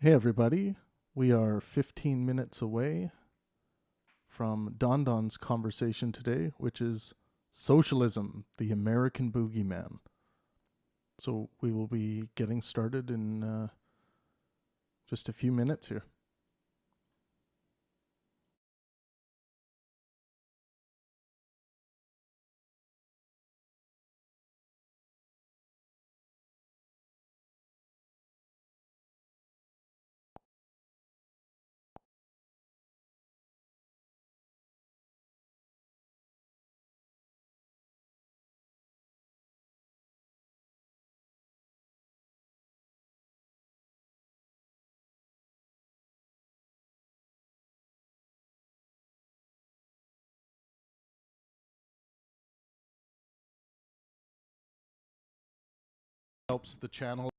Hey everybody, we are 15 minutes away from Dandan's conversation today, which is Socialism, the American Boogeyman. So we will be getting started in just a few minutes here. Helps the channel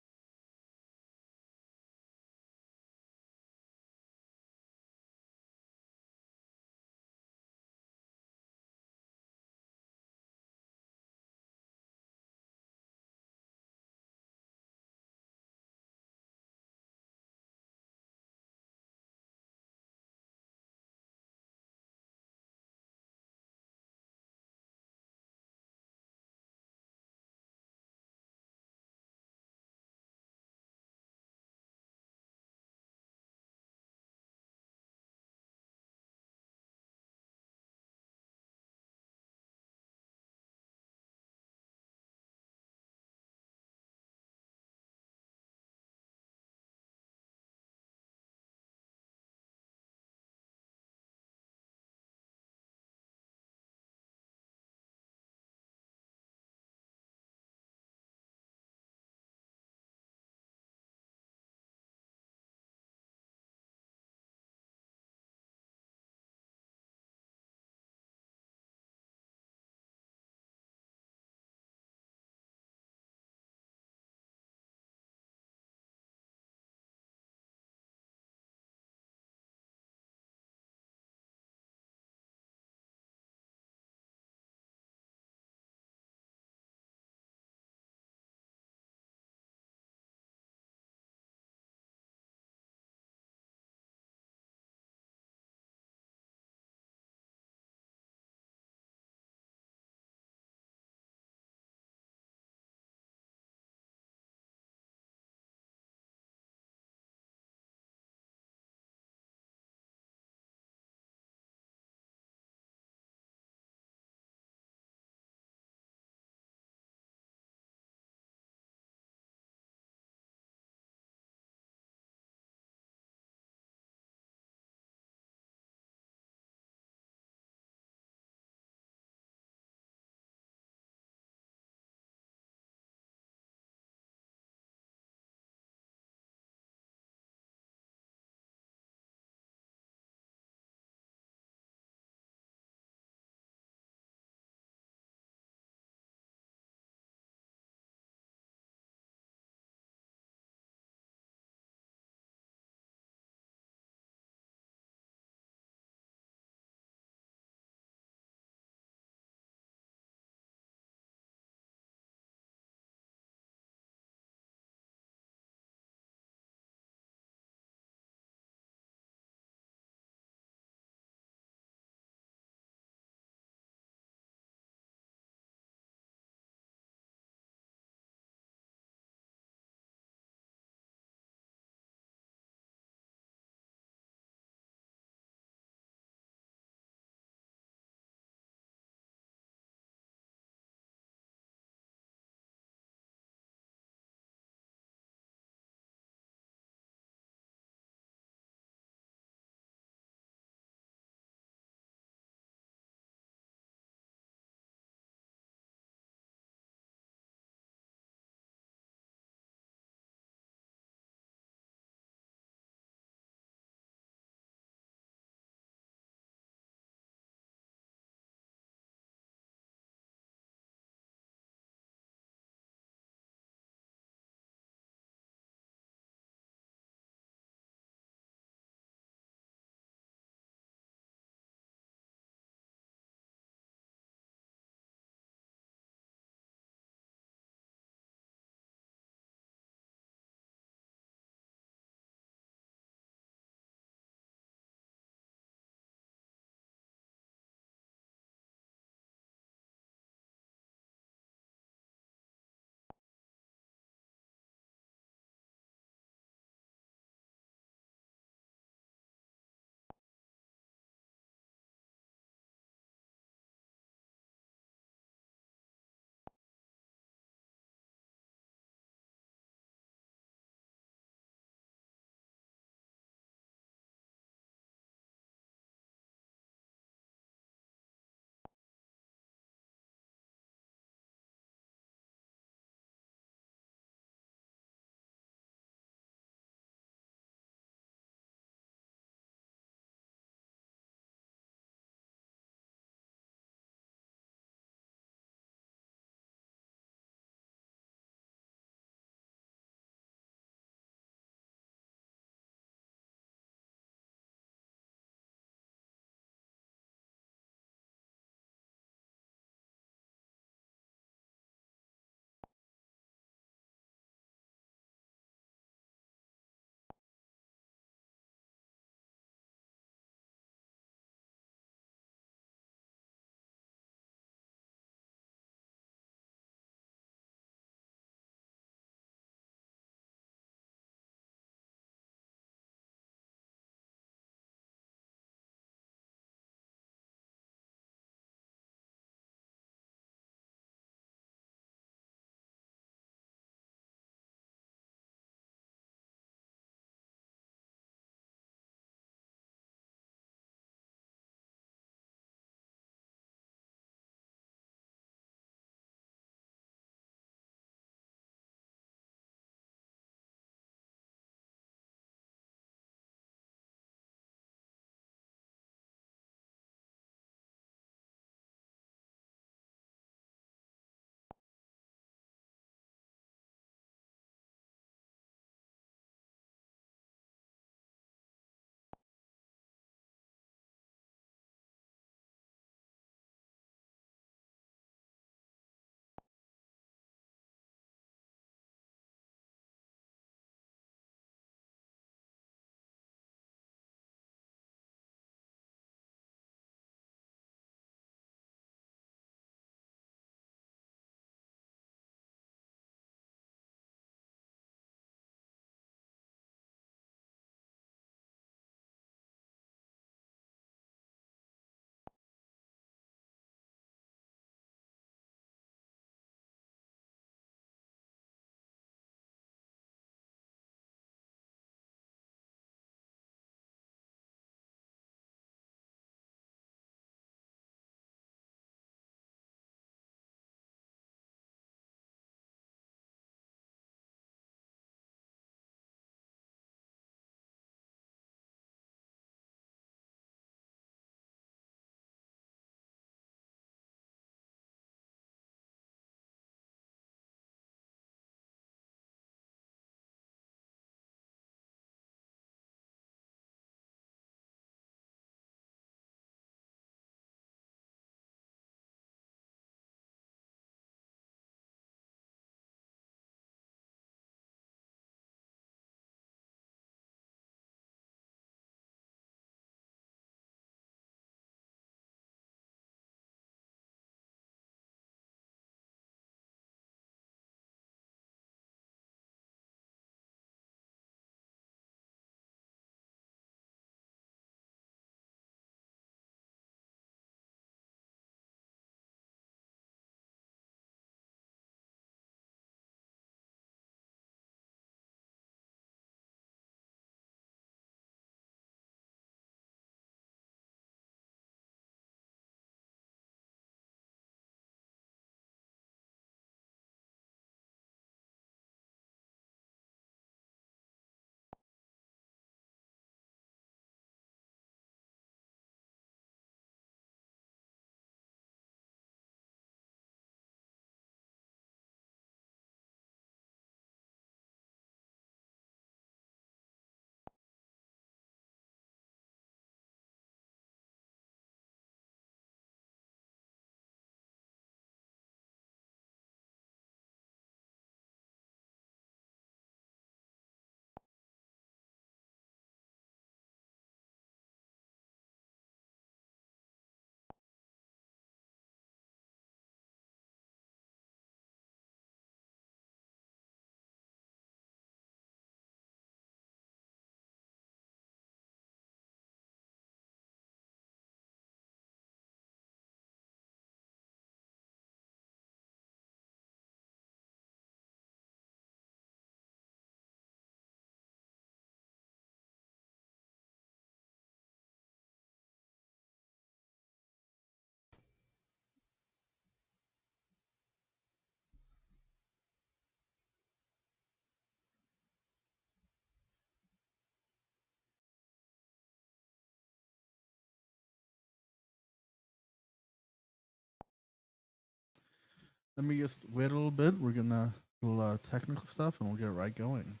Let me just wait a little bit. We're gonna do a little technical stuff, and we'll get right going.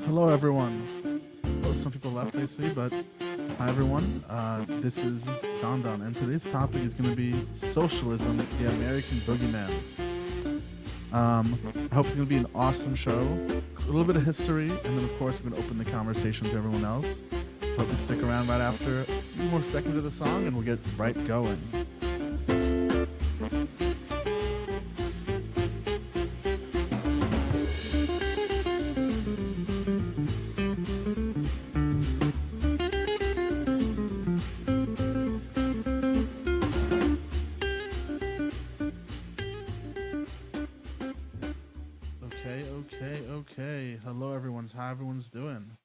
Hello, everyone. Well, some people left, I see, but hi, everyone. This is Dandan, and today's topic is going to be socialism, the American boogeyman. I hope it's going to be an awesome show. A little bit of history, and then, of course, we're going to open the conversation to everyone else. Hope you stick around right after a few more seconds of the song, and we'll get right going. Okay. Hello, everyone. How everyone's doing?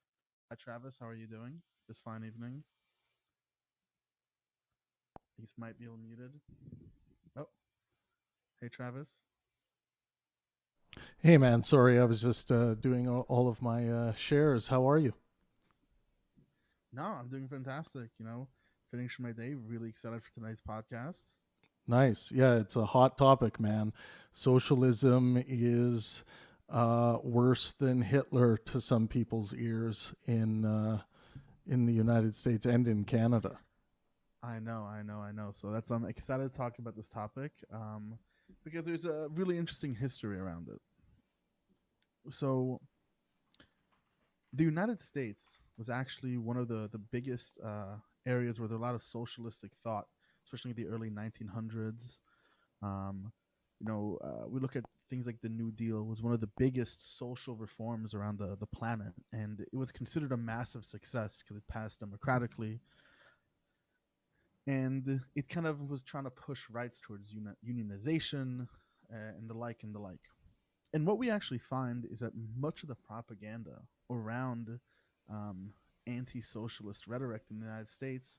Hi, Travis. How are you doing this fine evening? He might be muted. Oh, hey, Travis. Hey, man. Sorry, I was just doing all of my shares. How are you? No, I'm doing fantastic. Finishing my day. Really excited for tonight's podcast. Nice. Yeah, it's a hot topic, man. Socialism is worse than Hitler to some people's ears in the United States and in Canada. I know. So I'm excited to talk about this topic because there's a really interesting history around it. So the United States was actually one of the biggest areas where there was a lot of socialistic thought, especially in the early 1900s. Um, we look at things like the New Deal was one of the biggest social reforms around the planet, and it was considered a massive success because it passed democratically, and it kind of was trying to push rights towards unionization and the like and the like. And what we actually find is that much of the propaganda around um, anti-socialist rhetoric in the United States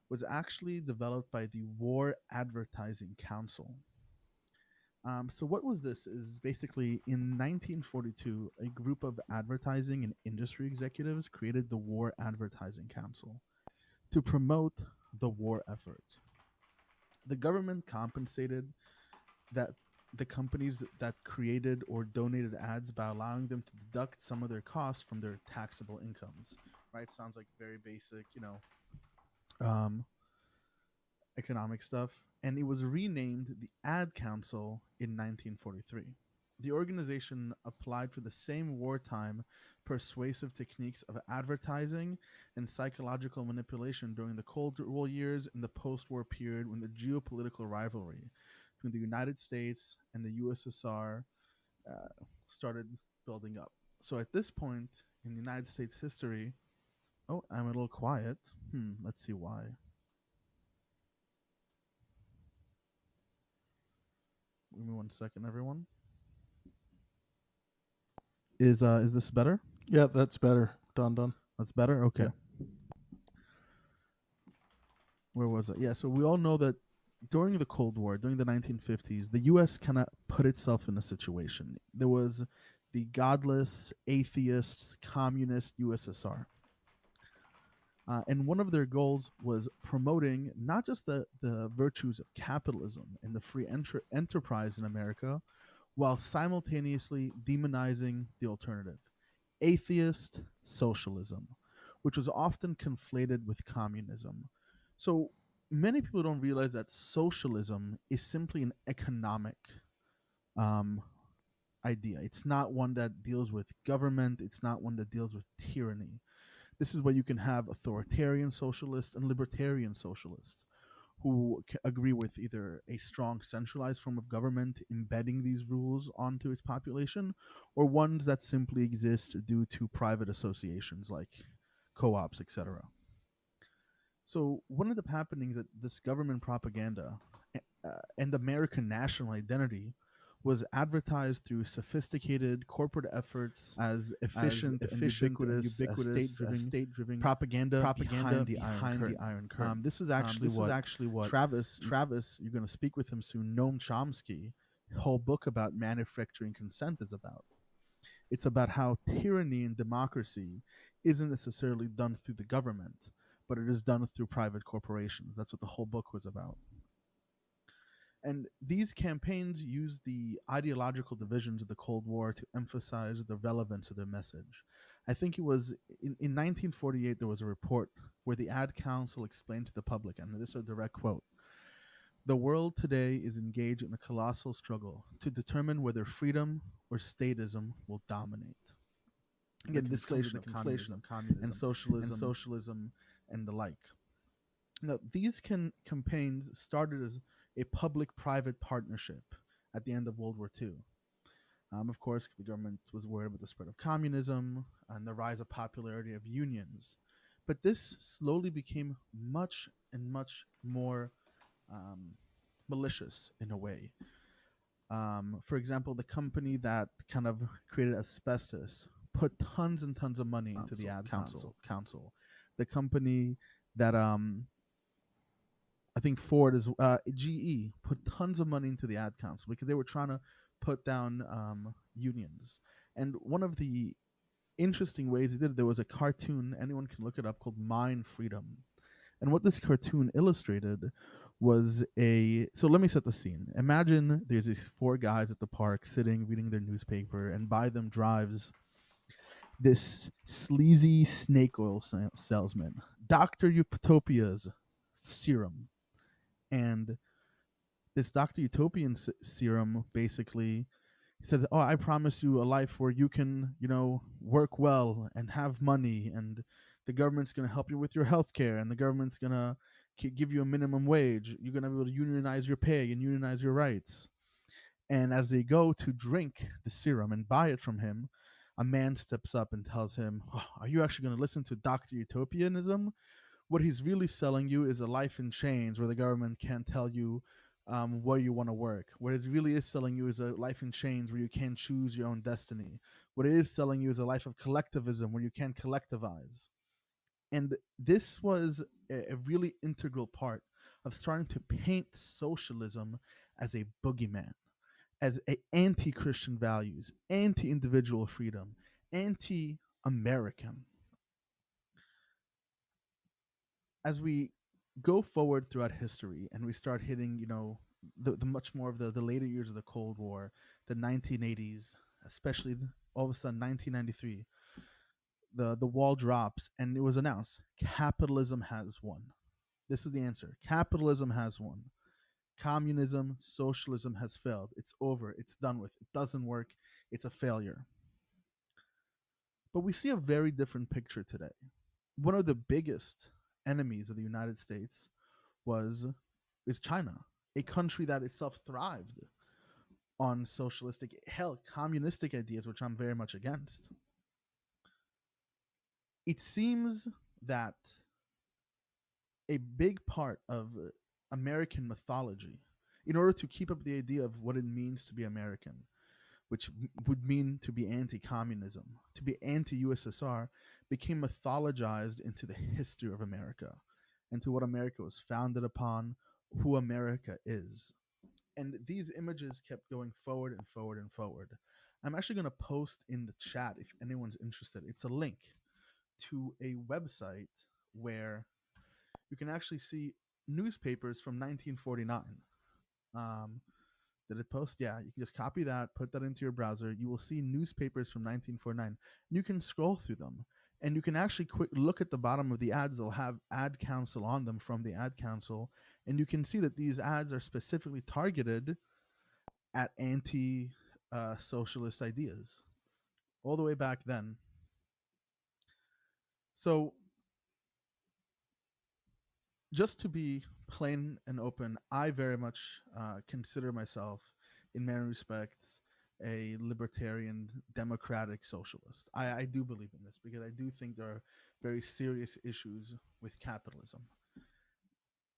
was actually developed by the War Advertising Council. So what was this? Is basically in 1942, a group of advertising and industry executives created the War Advertising Council to promote the war effort. The government compensated that the companies that created or donated ads by allowing them to deduct some of their costs from their taxable incomes. Right? Sounds like very basic, um, economic stuff. And it was renamed the Ad Council in 1943. The organization applied for the same wartime persuasive techniques of advertising and psychological manipulation during the Cold War years and the post war period when the geopolitical rivalry between the United States and the USSR started building up. So at this point in the United States history, oh, I'm a little quiet. Let's see why. Give me 1 second, everyone. Is this better? Yeah, that's better. Done. That's better. Okay. Yeah. Where was it? Yeah. So we all know that during the Cold War, during the 1950s, the U.S. kind of put itself in a situation. There was the godless, atheists, communist USSR. And one of their goals was promoting not just the virtues of capitalism and the free enterprise in America, while simultaneously demonizing the alternative, atheist socialism, which was often conflated with communism. So many people don't realize that socialism is simply an economic um, idea. It's not one that deals with government, it's not one that deals with tyranny. This is where you can have authoritarian socialists and libertarian socialists who agree with either a strong centralized form of government embedding these rules onto its population, or ones that simply exist due to private associations like co-ops, etc. So what ended up happening is that this government propaganda and American national identity was advertised through sophisticated corporate efforts as efficient and ubiquitous, state driven propaganda behind the Iron Curtain. This is actually what Travis, you're going to speak with him soon, Noam Chomsky, whole book about manufacturing consent is about. It's about how tyranny and democracy isn't necessarily done through the government, but it is done through private corporations. That's what the whole book was about. And these campaigns used the ideological divisions of the Cold War to emphasize the relevance of their message. I think it was in 1948, there was a report where the Ad Council explained to the public, and this is a direct quote: "The world today is engaged in a colossal struggle to determine whether freedom or statism will dominate." Again, this comes with the conflation of communism and socialism and the like. Now, these campaigns started as a public-private partnership at the end of World War II. Of course, the government was worried about the spread of communism and the rise of popularity of unions. But this slowly became much and much more malicious in a way. For example, the company that kind of created asbestos put tons and tons of money into the Ad Council. The company that I think Ford is GE put tons of money into the Ad Council because they were trying to put down unions. And one of the interesting ways they did it, there was a cartoon, anyone can look it up, called Mind Freedom. And what this cartoon illustrated was so let me set the scene. Imagine there's these four guys at the park sitting, reading their newspaper, and by them drives this sleazy snake oil salesman, Dr. Utopia's serum. And this Dr. Utopian serum basically says, "Oh, I promise you a life where you can, work well and have money, and the government's going to help you with your health care, and the government's going to give you a minimum wage. You're going to be able to unionize your pay and unionize your rights." And as they go to drink the serum and buy it from him, a man steps up and tells him, "Oh, are you actually going to listen to Dr. Utopianism? What he's really selling you is a life in chains where the government can't tell you where you want to work. What it really is selling you is a life in chains where you can't choose your own destiny. What it is selling you is a life of collectivism where you can't collectivize." And this was a really integral part of starting to paint socialism as a boogeyman, as anti-Christian values, anti-individual freedom, anti-American. As we go forward throughout history and we start hitting, the much more of the later years of the Cold War, the 1980s, especially all of a sudden 1993, the wall drops and it was announced capitalism has won. This is the answer. Capitalism has won. Communism, socialism has failed. It's over. It's done with. It doesn't work. It's a failure. But we see a very different picture today. One of the biggest enemies of the United States is China, a country that itself thrived on socialistic, hell, communistic ideas, which I'm very much against. It seems that a big part of American mythology, in order to keep up the idea of what it means to be American, which would mean to be anti-communism, to be anti-USSR, became mythologized into the history of America and to what America was founded upon, who America is. And these images kept going forward and forward and forward. I'm actually going to post in the chat if anyone's interested. It's a link to a website where you can actually see newspapers from 1949. Did it post? Yeah, you can just copy that, put that into your browser. You will see newspapers from 1949. You can scroll through them, and you can actually quick look at the bottom of the ads. They'll have Ad Council on them from the Ad Council, and you can see that these ads are specifically targeted at anti-socialist ideas, all the way back then. So, just to be plain and open, I very much consider myself, in many respects, a libertarian, democratic socialist. I do believe in this because I do think there are very serious issues with capitalism.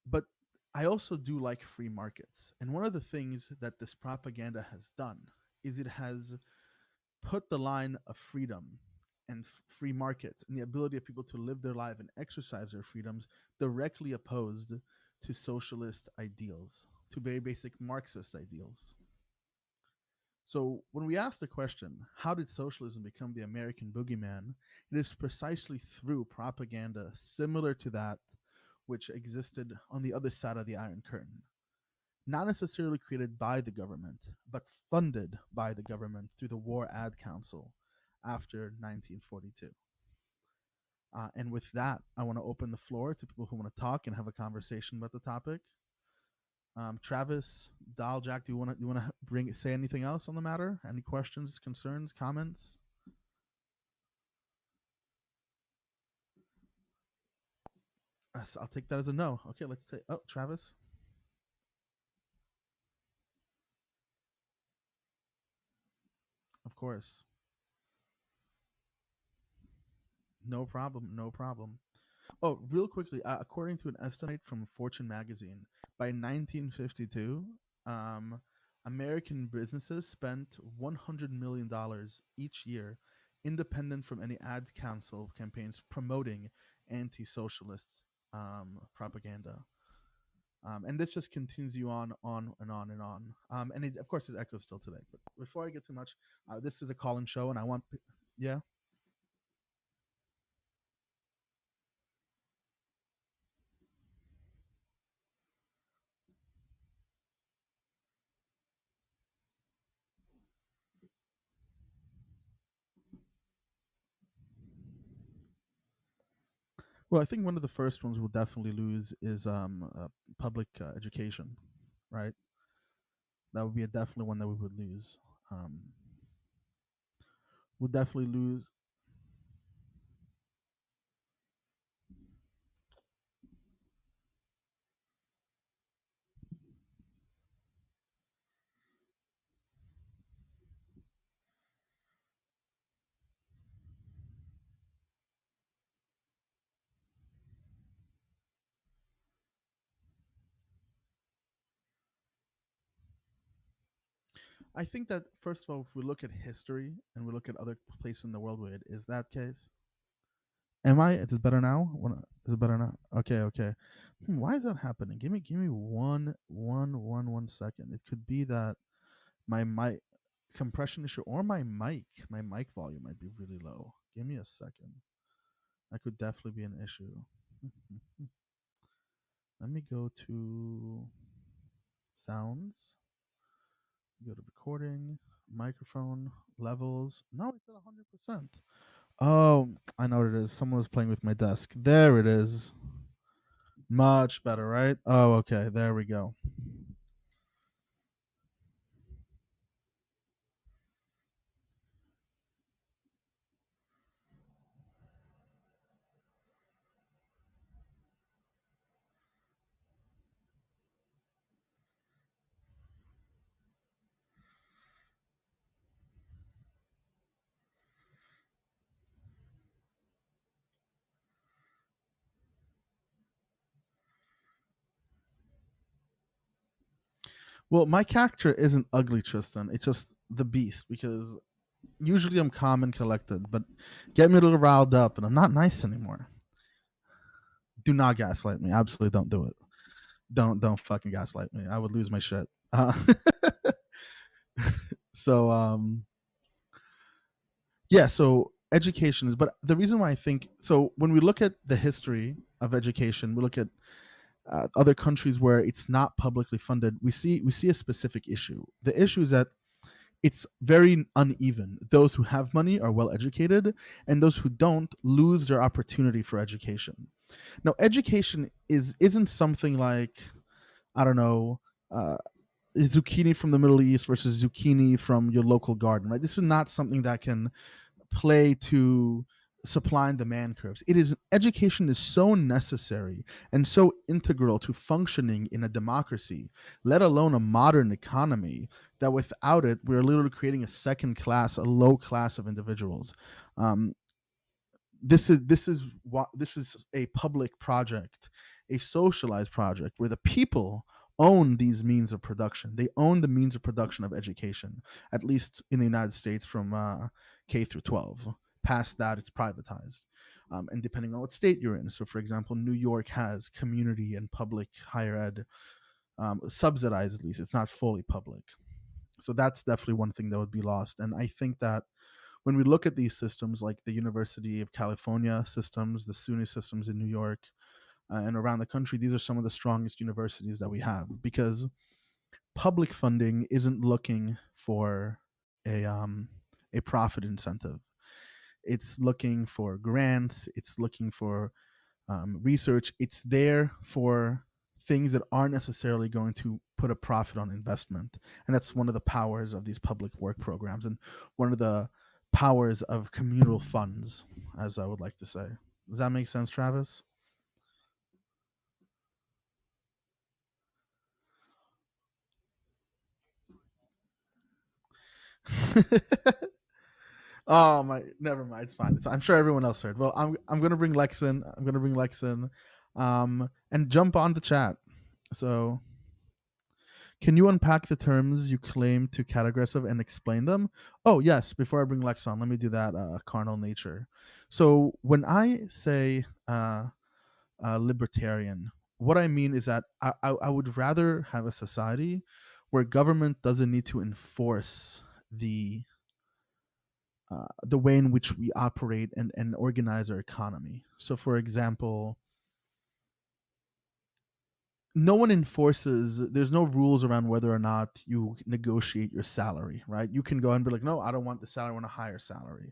But I also do like free markets. And one of the things that this propaganda has done is it has put the line of freedom and free markets and the ability of people to live their life and exercise their freedoms directly opposed to socialist ideals, to very basic Marxist ideals. So when we ask the question, how did socialism become the American boogeyman? It is precisely through propaganda similar to that which existed on the other side of the Iron Curtain. Not necessarily created by the government, but funded by the government through the War Ad Council after 1942. And with that, I want to open the floor to people who want to talk and have a conversation about the topic. Travis, Dal, Jack, do you want to say anything else on the matter? Any questions, concerns, comments? I'll take that as a no. Okay, let's say, oh, Travis. Of course. No problem. No problem. Oh, real quickly, according to an estimate from Fortune magazine, by 1952, um, American businesses spent $100 million each year, independent from any ad council campaigns promoting anti-socialist propaganda. And this just continues you on and on and on. And of course, it echoes still today. But before I get too much, this is a call-in show, and I want, yeah. Well, I think one of the first ones we'll definitely lose is public education, right? That would be definitely one that we would lose. Um, we'll definitely lose. I think that first of all, if we look at history and we look at other places in the world where it is that case. Am I? Is it better now? Is it better now? Okay, okay. Why is that happening? Give me one second. It could be that my mic compression issue or my mic volume might be really low. Give me a second. That could definitely be an issue. Let me go to sounds, go to recording, microphone, levels. No, it's at 100%. Oh, I know what it is. Someone was playing with my desk. There it is. Much better, right? Oh, okay. There we go. Well, my character isn't ugly, Tristan. It's just the beast because usually I'm calm and collected, but get me a little riled up and I'm not nice anymore. Do not gaslight me. Absolutely don't do it. Don't fucking gaslight me. I would lose my shit. So yeah, so education is, but the reason why I think so when we look at the history of education, we look at other countries where it's not publicly funded, we see a specific issue. The issue is that it's very uneven. Those who have money are well educated, and those who don't lose their opportunity for education. Now, education isn't something like, I don't know, zucchini from the Middle East versus zucchini from your local garden, right? This is not something that can play to supply and demand curves. It is education is so necessary and so integral to functioning in a democracy, let alone a modern economy, that without it, we're literally creating a second class, a low class of individuals. Um, this is a public project, a socialized project where the people own these means of production. They own the means of production of education, at least in the United States from K through 12. Past that, it's privatized. And depending on what state you're in. So, for example, New York has community and public higher ed subsidized, at least. It's not fully public. So that's definitely one thing that would be lost. And I think that when we look at these systems like the University of California systems, the SUNY systems in New York, and around the country, these are some of the strongest universities that we have, because public funding isn't looking for a profit incentive. It's looking for grants. It's looking for research. It's there for things that aren't necessarily going to put a profit on investment. And that's one of the powers of these public work programs, and one of the powers of communal funds, as I would like to say. Does that make sense, Travis? Oh my, never mind. It's fine. I'm sure everyone else heard. Well, I'm gonna bring Lex in. I'm gonna bring Lex in, and jump on the chat. So, can you unpack the terms you claim to categorize and explain them? Oh yes. Before I bring Lex on, let me do that. Carnal nature. So when I say libertarian, what I mean is that I would rather have a society where government doesn't need to enforce the way in which we operate and organize our economy. So, for example, no one enforces, there's no rules around whether or not you negotiate your salary, right? You can go and be like, no, I don't want the salary, I want a higher salary.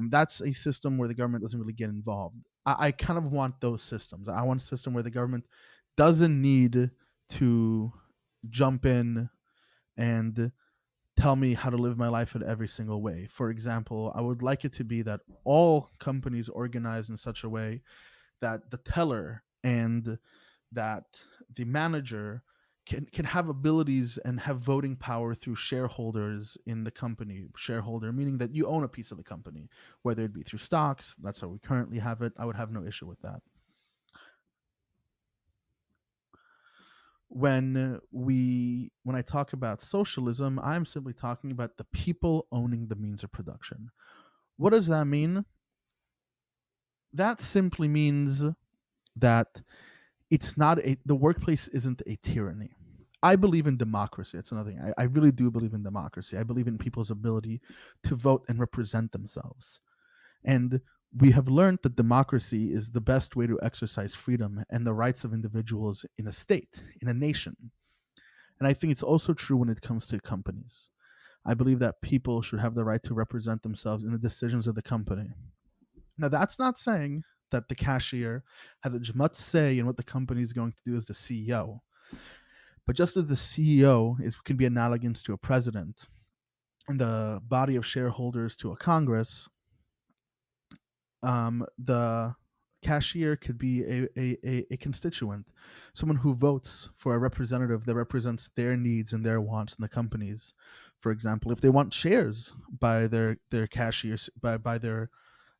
That's a system where the government doesn't really get involved. I kind of want those systems. I want a system where the government doesn't need to jump in and tell me how to live my life in every single way. For example, I would like it to be that all companies organize in such a way that the teller and that the manager can have abilities and have voting power through shareholders in the company. Shareholder meaning that you own a piece of the company, whether it be through stocks. That's how we currently have it. I would have no issue with that. When I talk about socialism, I'm simply talking about the people owning the means of production. What does that mean? That simply means that it's not the workplace isn't a tyranny. I believe in democracy. It's another thing. I really do believe in democracy. I believe in people's ability to vote and represent themselves. And we have learned that democracy is the best way to exercise freedom and the rights of individuals in a state, in a nation. And I think it's also true when it comes to companies. I believe that people should have the right to represent themselves in the decisions of the company. Now, that's not saying that the cashier has as much say in what the company is going to do as the CEO. But just as the CEO can be analogous to a president and the body of shareholders to a Congress, the cashier could be a constituent, someone who votes for a representative that represents their needs and their wants in the companies. For example, if they want shares by their cashiers, by their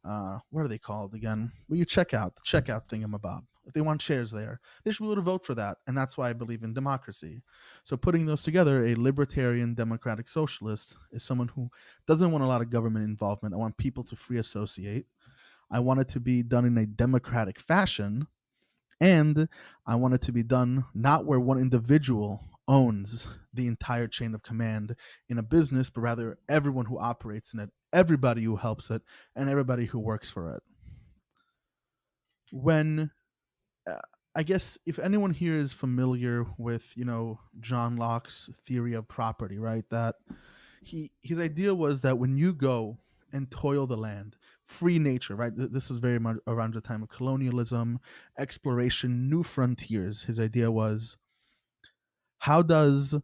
what are they called again? Well, you check out the checkout thingamabob. If they want shares there, they should be able to vote for that, and that's why I believe in democracy. So putting those together, a libertarian, democratic socialist is someone who doesn't want a lot of government involvement. I want people to free associate. I want it to be done in a democratic fashion, and I want it to be done not where one individual owns the entire chain of command in a business, but rather everyone who operates in it, everybody who helps it, and everybody who works for it. When uh, I guess if anyone here is familiar with, John Locke's theory of property, right? That his idea was that when you go and toil the land, free nature, right? This is very much around the time of colonialism, exploration, new frontiers. His idea was, how does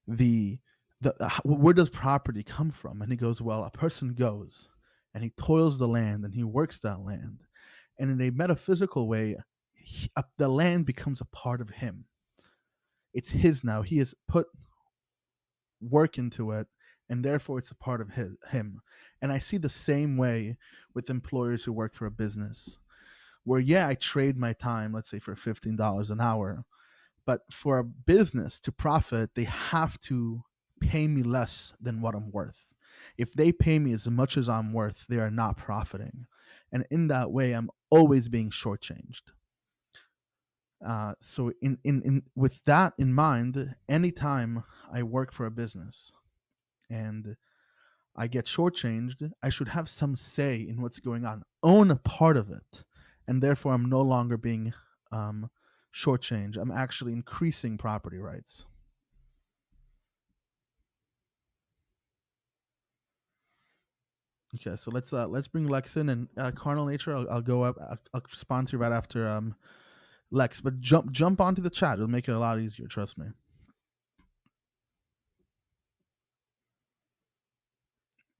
where does property come from? And he goes, well, a person goes and he toils the land and he works that land, and in a metaphysical way, the land becomes a part of him. It's his now. He has put work into it, and therefore it's a part of him. And I see the same way with employers who work for a business. where, yeah, I trade my time, let's say for $15 an hour, but for a business to profit, they have to pay me less than what I'm worth. If they pay me as much as I'm worth, they are not profiting. And in that way, I'm always being shortchanged. So in with that in mind, anytime I work for a business and I get shortchanged, I should have some say in what's going on, own a part of it, and therefore I'm no longer being shortchanged. I'm actually increasing property rights. Okay, so let's bring Lex in, and Carnal Nature. I'll go up. I'll sponsor right after Lex, but jump onto the chat. It'll make it a lot easier. Trust me.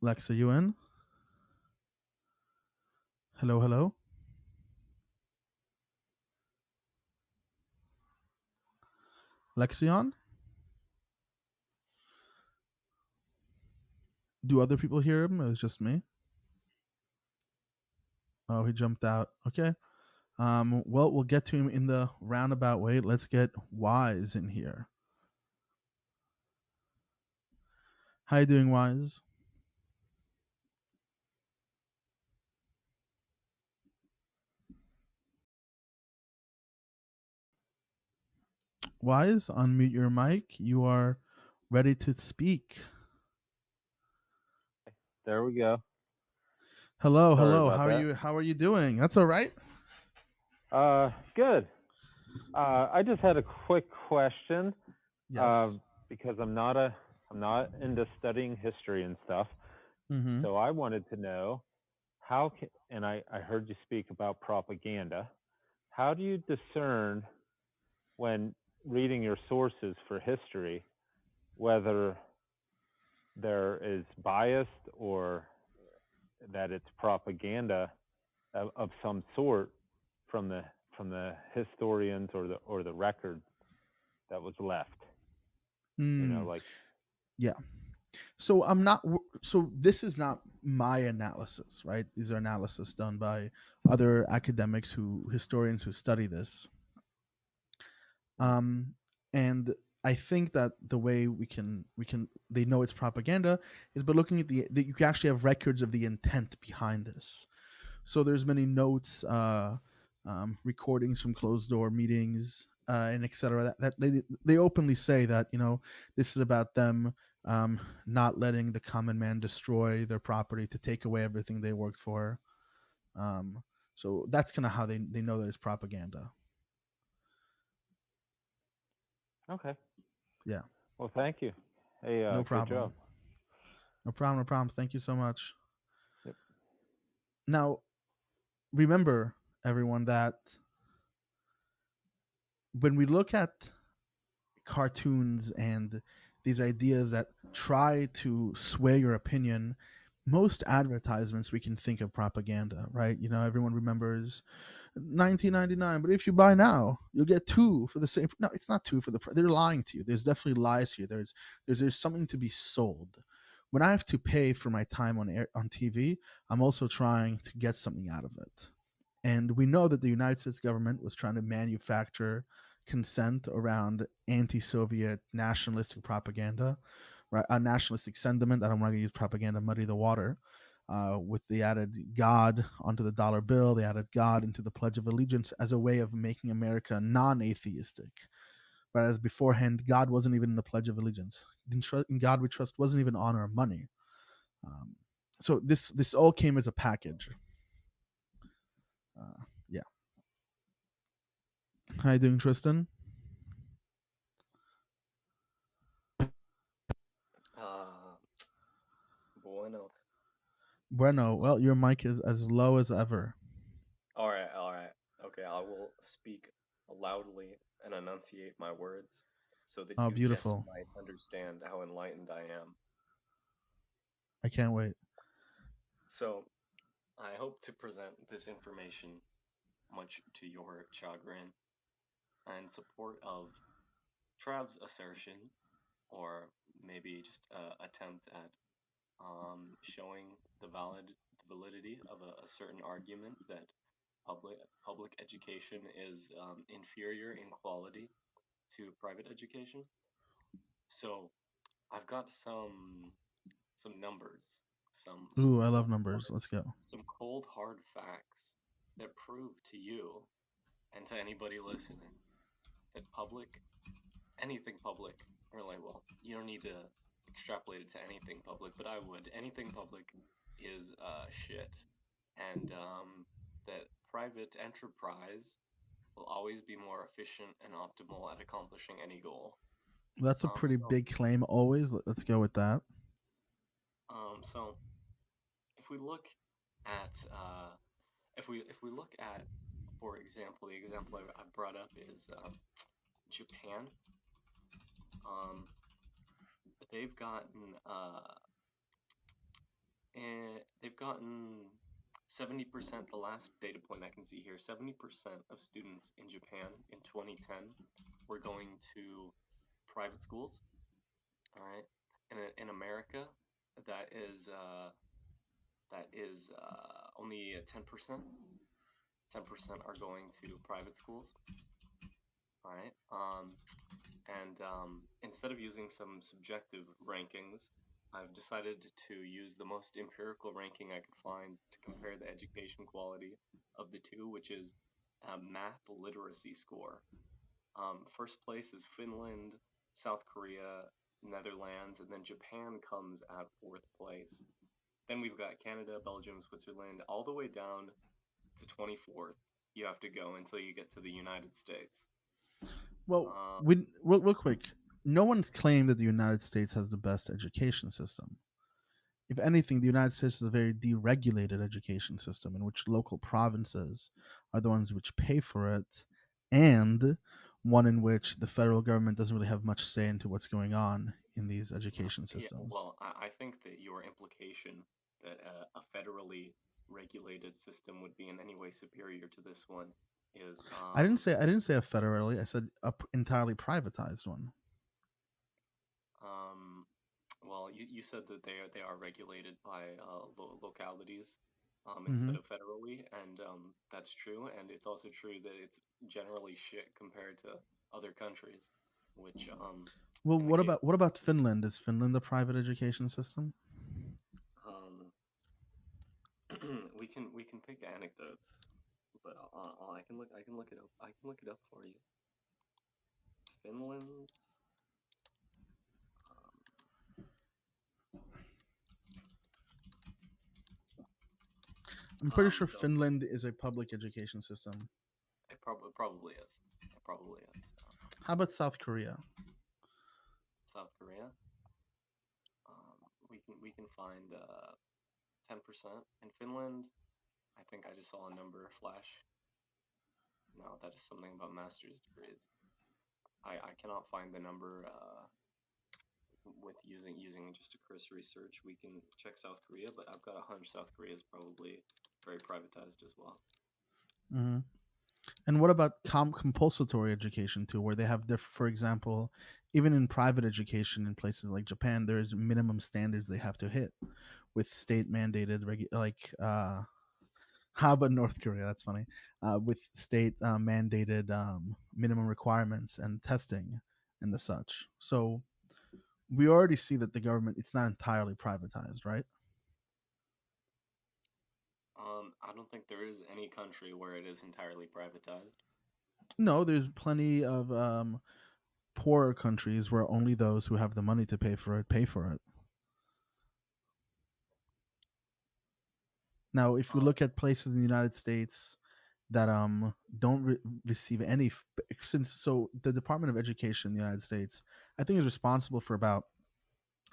Lex, are you in? Hello, hello. Lexion? Do other people hear him? Or is it just me? Oh, he jumped out. Okay. Well, we'll get to him in the roundabout way. Let's get Wise in here. How you doing, Wise? Wise, unmute your mic. You are ready to speak. There we go. Hello, Sorry hello. about How are that. you? How are you doing? That's all right. Good. I just had a quick question. Yes. Because I'm not into studying history and stuff. Mm-hmm. So I wanted to know how can, and I heard you speak about propaganda. How do you discern when reading your sources for history whether there is biased or that it's propaganda of some sort from the historians or the record that was left? Like Yeah. So I'm not. So this is not my analysis, right? These are analysis done by other academics historians who study this. And I think that the way they know it's propaganda is by looking at that you can actually have records of the intent behind this. So there's many notes, recordings from closed door meetings, and etc. That they openly say that this is about them not letting the common man destroy their property to take away everything they worked for. So that's kind of how they know that it's propaganda. okay. Yeah. Well, thank you. Hey, No good job. problem. No problem. No problem. Thank you so much. Yep. Now, remember, everyone, that when we look at cartoons and these ideas that try to sway your opinion, most advertisements we can think of propaganda, right? Everyone remembers 1999, but if you buy now, you'll get two for the same. No, it's not two for the price. They're lying to you. There's definitely lies here. There's something to be sold. When I have to pay for my time on TV, I'm also trying to get something out of it. And we know that the United States government was trying to manufacture consent around anti-Soviet nationalistic propaganda, right? A nationalistic sentiment. I don't want to use propaganda, muddy the water. With the added God onto the dollar bill, they added God into the Pledge of Allegiance as a way of making America non-atheistic. Whereas beforehand, God wasn't even in the Pledge of Allegiance. In God we trust wasn't even honor or money. So this all came as a package. Yeah. How you doing, Tristan? Bueno. Bueno. Well, your mic is as low as ever. All right, all right. Okay, I will speak loudly and enunciate my words so that Oh, you just beautiful. might understand how enlightened I am. I can't wait. So, I hope to present this information, much to your chagrin, in support of Trav's assertion, or maybe just attempt at showing the validity of a certain argument that public education is inferior in quality to private education. So I've got some numbers, some Ooh, I love cold numbers. hard, Let's go. some cold hard facts that prove to you and to anybody listening that anything public, really, well, you don't need to extrapolate it to anything public, but I would. Anything public is shit, and that private enterprise will always be more efficient and optimal at accomplishing any goal. That's a Um, pretty so, big claim. Always. Let's go with that. so if we look at if we look at, for example, the example I brought up is Japan. Um, they've gotten they've gotten 70%. The last data point I can see here, 70% of students in Japan in 2010 were going to private schools. All right, and in America, that is only 10%. 10% are going to private schools. All right. And instead of using some subjective rankings, I've decided to use the most empirical ranking I could find to compare the education quality of the two, which is a math literacy score. First place is Finland, South Korea, Netherlands, and then Japan comes at fourth place. Then we've got Canada, Belgium, Switzerland, all the way down to 24th. You have to go until you get to the United States. Well, Um, real quick. No one's claimed that the United States has the best education system. If anything, the United States is a very deregulated education system in which local provinces are the ones which pay for it, and one in which the federal government doesn't really have much say into what's going on in these education yeah, systems. well, I think that your implication that a federally regulated system would be in any way superior to this one is I didn't say a federally. I said a entirely privatized one. um, well, you said that they are regulated by localities Mm-hmm. instead of federally, and that's true. And it's also true that it's generally shit compared to other countries, which Well, in the case what about Finland? Is Finland a private education system? um, we can pick anecdotes, but I can look it up for you. Finland. I'm pretty sure So Finland is a public education system. it probably is. It probably is. How about South Korea? South Korea. We can find 10% in Finland. I think I just saw a number flash. No, that is something about master's degrees. I cannot find the number with using just a cursory search. We can check South Korea, but I've got a hunch South Korea is probably very privatized as well. Mm-hmm. And what about compulsory education too, where they have for example, even in private education in places like Japan, there's minimum standards they have to hit with state mandated how about North Korea? That's funny. With state mandated minimum requirements and testing and the such. So we already see that the government, it's not entirely privatized, right? I don't think there is any country where it is entirely privatized. No, there's plenty of poorer countries where only those who have the money to pay for it pay for it. Now, if we Um, look at places in the United States that don't receive any since so the Department of Education in the United States, I think, is responsible for about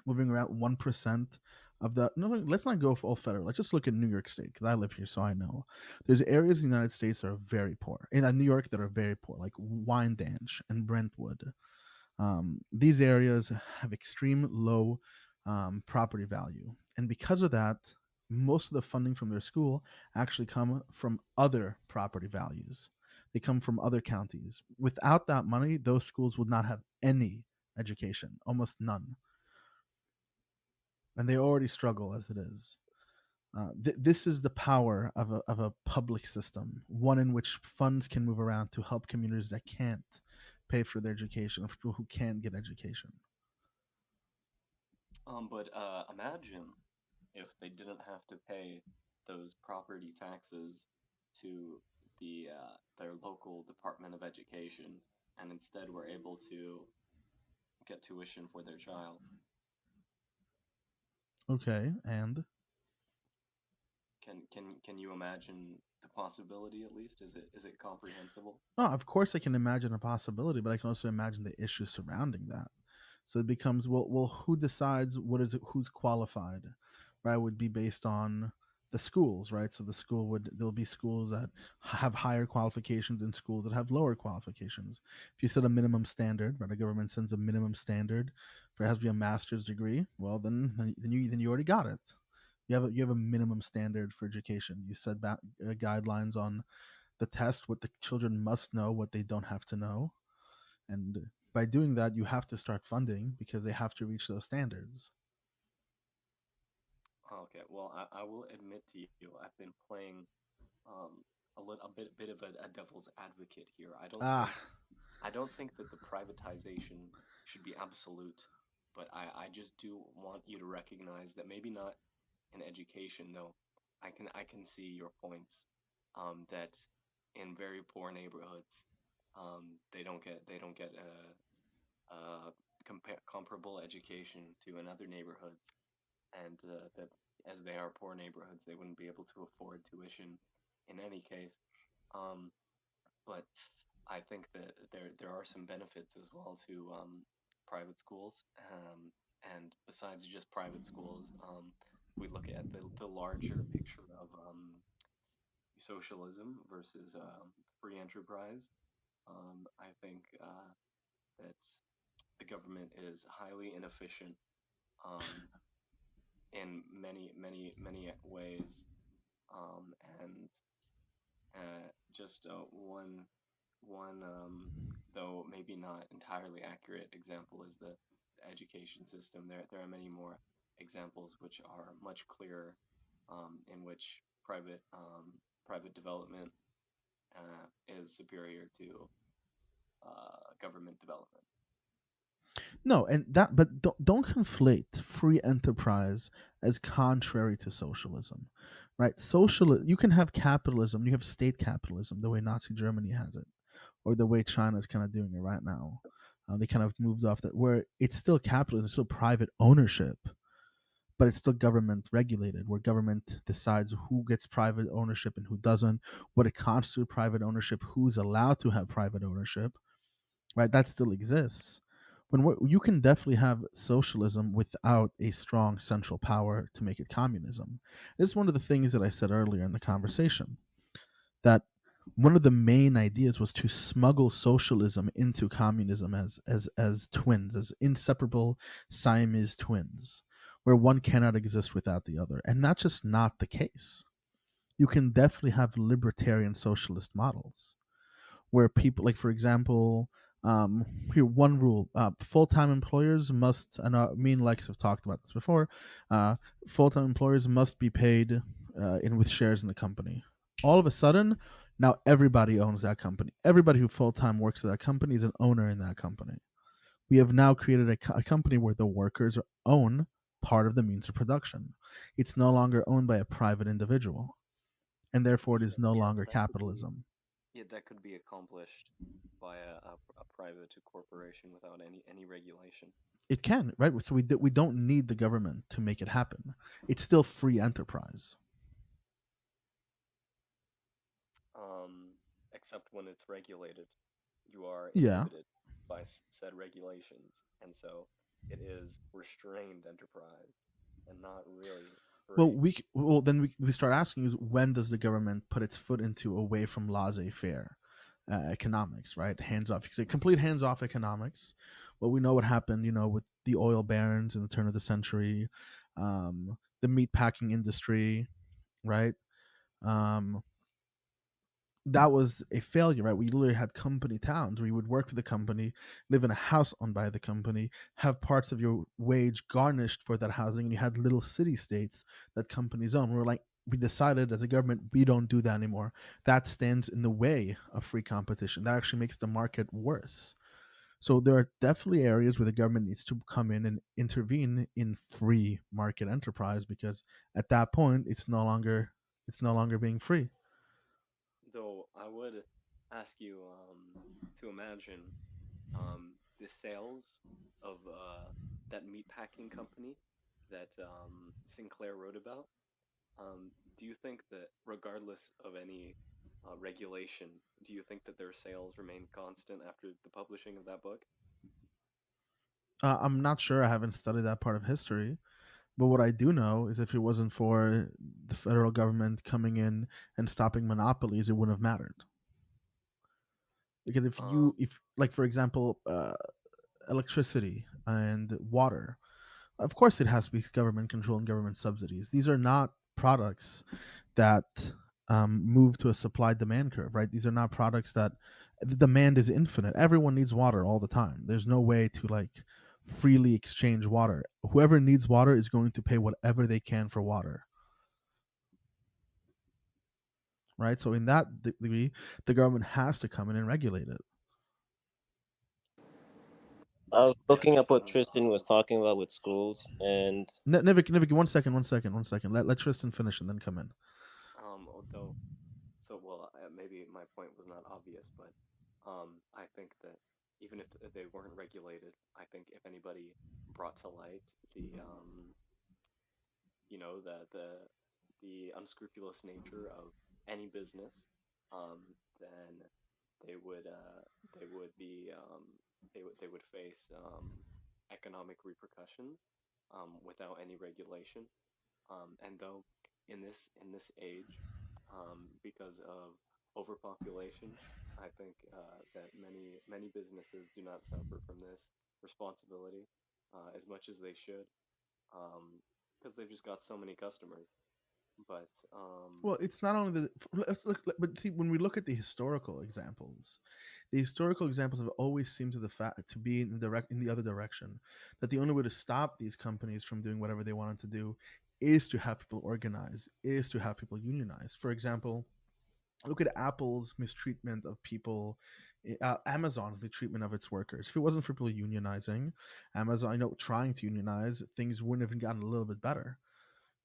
moving around 1% of the no, let's not go all federal. Let's just look at New York State because I live here, so I know there's areas in the United States that are very poor, in New York that are very poor, like Wyandanch and Brentwood. These areas have extreme low property value, and because of that, most of the funding from their school actually come from other property values. They come from other counties. Without that money, those schools would not have any education, almost none, and they already struggle as it is. This is the power of a public system, one in which funds can move around to help communities that can't pay for their education, of people who can't get education. But imagine if they didn't have to pay those property taxes to their local Department of Education, and instead were able to get tuition for their child. Okay, and Can you imagine the possibility? At least is it comprehensible? oh, of course I can imagine a possibility, but I can also imagine the issues surrounding that. So it becomes, well, who decides what is it, who's qualified, right? Would be based on the schools, right? So the school would, there'll be schools that have higher qualifications and schools that have lower qualifications. If you set a minimum standard, right, the government sends a minimum standard for it has to be a master's degree, well then you already got it. You have a minimum standard for education. You set guidelines on the test, what the children must know, what they don't have to know, and by doing that, you have to start funding because they have to reach those standards. Okay, well, I will admit to you, I've been playing um, a bit of a devil's advocate here. Ah, I don't think that the privatization should be absolute, but I just do want you to recognize that maybe not in education though. I can see your points, that in very poor neighborhoods, they don't get comparable education to another neighborhoods, and that as they are poor neighborhoods, they wouldn't be able to afford tuition in any case. Um, but I think that there are some benefits as well to private schools. And besides just private schools, we look at the larger picture of socialism versus free enterprise. I think that the government is highly inefficient, um, in many ways, um, and just one though maybe not entirely accurate example is the education system. There are many more examples which are much clearer, in which private development is superior to government development. no, and that, but don't conflate free enterprise as contrary to socialism, right? You can have capitalism, you have state capitalism, the way Nazi Germany has it, or the way China's kind of doing it right now. They kind of moved off that, where it's still capitalism, it's still private ownership, but it's still government regulated, where government decides who gets private ownership and who doesn't, what it constitutes private ownership, who's allowed to have private ownership, right? That still exists. You can definitely have socialism without a strong central power to make it communism. This is one of the things that I said earlier in the conversation, that one of the main ideas was to smuggle socialism into communism as twins, as inseparable Siamese twins, where one cannot exist without the other. And that's just not the case. You can definitely have libertarian socialist models where people, like for example, here one rule: full-time employers must, and me and Lex have talked about this before. Full-time employers must be paid in with shares in the company. All of a sudden, now everybody owns that company. Everybody who full-time works at that company is an owner in that company. We have now created a company where the workers own part of the means of production. It's no longer owned by a private individual, and therefore it is no Yeah, longer capitalism. that could be accomplished by a private corporation without any regulation. It can, right? So we don't need the government to make it happen. It's still free enterprise. Except when it's regulated, you are Yeah. inhibited by said regulations, and so it is restrained enterprise and not really Well, free. then we start asking is, when does the government put its foot into away from laissez-faire economics, right? Hands off, complete hands off economics. Well, we know what happened, with the oil barons in the turn of the century, the meat packing industry, right? Um, that was a failure, right? We literally had company towns where you would work for the company, live in a house owned by the company, have parts of your wage garnished for that housing, and you had little city states that companies own. We decided as a government, we don't do that anymore. That stands in the way of free competition. That actually makes the market worse. So there are definitely areas where the government needs to come in and intervene in free market enterprise, because at that point it's no longer being free. Though I would ask you to imagine the sales of that meatpacking company that Sinclair wrote about. Do you think that regardless of any regulation, do you think that their sales remain constant after the publishing of that book? I'm not sure. I haven't studied that part of history. But what I do know is if it wasn't for the federal government coming in and stopping monopolies, it wouldn't have mattered. Because Um, if like for example, electricity and water, of course it has to be government control and government subsidies. These are not products that move to a supply demand curve, right? These are not products that the demand is infinite. Everyone needs water all the time. There's no way to like freely exchange water. Whoever needs water is going to pay whatever they can for water, right? So in that degree, the government has to come in and regulate it. I was yes, looking up what so Tristan was talking about with schools, and Nivik, one second. Let Tristan finish and then come in. although so well, maybe my point was not obvious, but I think that even if they weren't regulated, I think if anybody brought to light the the unscrupulous nature of any business, then they would be they would face economic repercussions without any regulation. And though in this age, because of overpopulation, I think that many businesses do not suffer from this responsibility as much as they should, because they've just got so many customers. But Well, it's not only let's look, but see, when we look at the historical examples have always seemed to the fact to be in the other direction. That the only way to stop these companies from doing whatever they wanted to do is to have people organize, is to have people unionize. For example, look at Apple's mistreatment of people, Amazon's mistreatment of its workers. If it wasn't for people unionizing, Amazon, trying to unionize, things wouldn't have gotten a little bit better,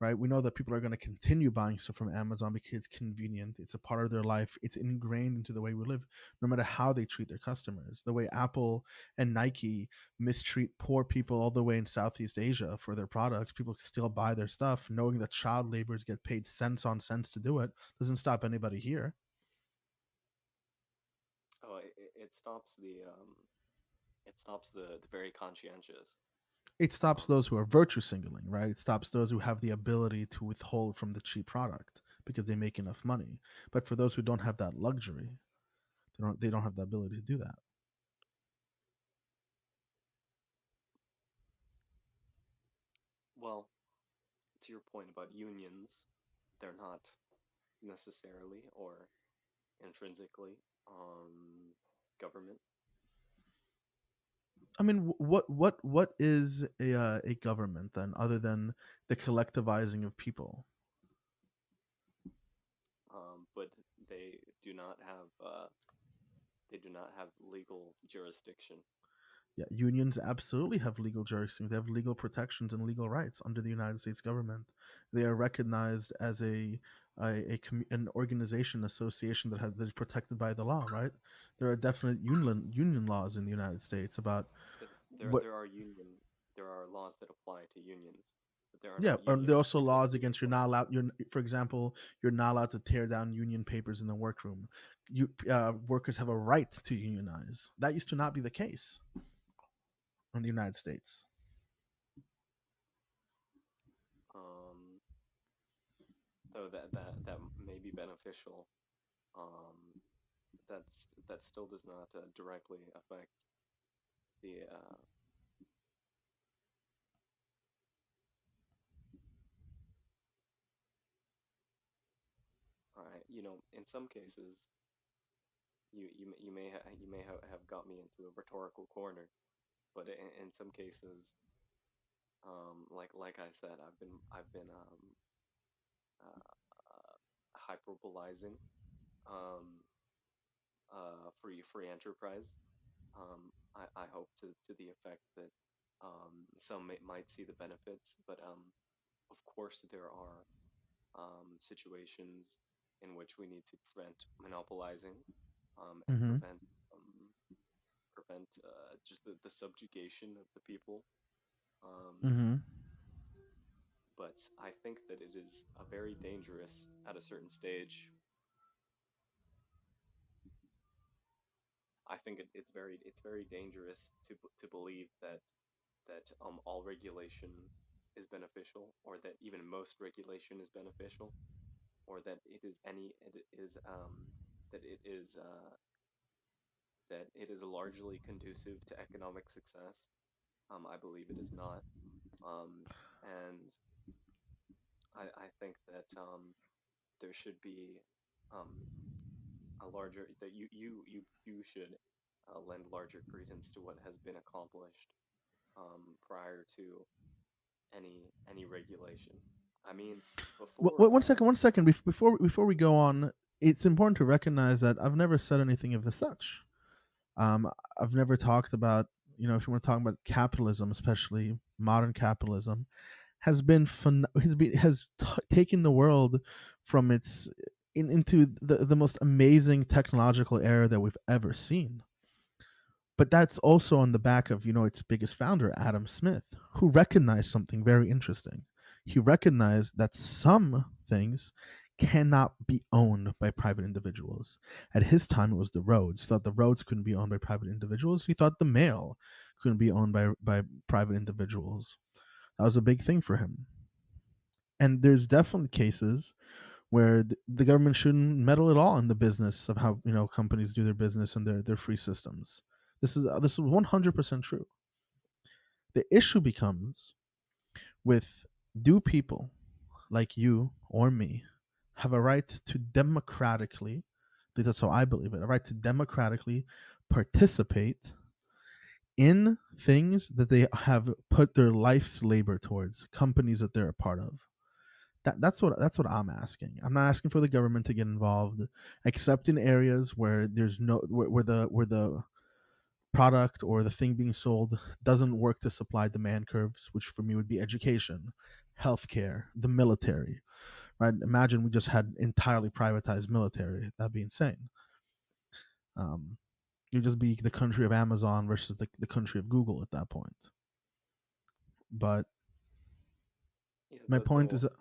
right? We know that people are going to continue buying stuff from Amazon because it's convenient. It's a part of their life. It's ingrained into the way we live, no matter how they treat their customers. The way Apple and Nike mistreat poor people all the way in Southeast Asia for their products, people still buy their stuff, knowing that child laborers get paid cents on cents to do it. Doesn't stop anybody here. oh, it stops the very conscientious. It stops Um, those who are virtue signaling, right? It stops those who have the ability to withhold from the cheap product because they make enough money. But for those who don't have that luxury, they don't have the ability to do that. well, to your point about unions, they're not necessarily or intrinsically government. I mean, what is a government then, other than the collectivizing of people? But they do not have they do not have legal jurisdiction. Yeah, unions absolutely have legal jurisdiction. They have legal protections and legal rights under the United States government. They are recognized as an organization, association that is protected by the law. Right? There are definite union laws in the United States about what. There are there are laws that apply to unions, but there are Yeah, not there are unions also that laws do against you're apply. not allowed. For example, you're not allowed to tear down union papers in the workroom. Workers have a right to unionize. That used to not be the case in the United States. Um, though that may be beneficial. Um, that still does not directly affect the all right. In some cases, you may have got me into a rhetorical corner, but in some cases, like I said, I've been hyperbolizing um, free enterprise. I hope to the effect that some might see the benefits, but of course there are situations in which we need to prevent monopolizing and Mm-hmm. prevent just the subjugation of the people. Um, Mm-hmm. but I think that it is a very dangerous at a certain stage. I think it's very dangerous to believe that all regulation is beneficial, or that even most regulation is beneficial, or that it is that it is that it is largely conducive to economic success. I believe it is not, and I think that there should be um, a larger that you should lend larger credence to what has been accomplished prior to any regulation. I mean, before One second, one second. Before we go on, it's important to recognize that I've never said anything of the such. Um, I've never talked about, if you want to talk about capitalism, especially modern capitalism, has taken the world from into the most amazing technological era that we've ever seen. But that's also on the back of, its biggest founder, Adam Smith, who recognized something very interesting. He recognized that some things cannot be owned by private individuals. At his time, it was the roads. He thought the roads couldn't be owned by private individuals. He thought the mail couldn't be owned by private individuals. That was a big thing for him. And there's definitely cases where the government shouldn't meddle at all in the business of how companies do their business and their free systems. This is 100% true. The issue becomes with, do people like you or me have a right to democratically, that's how I believe it, a right to democratically participate in things that they have put their life's labor towards, companies that they're a part of. That's what I'm asking. I'm not asking for the government to get involved, except in areas where there's no where the product or the thing being sold doesn't work to supply demand curves, which for me would be education, healthcare, the military. Right? Imagine we just had entirely privatized military. That'd be insane. Um, you'd just be the country of Amazon versus the country of Google at that point. But yeah, my point is that,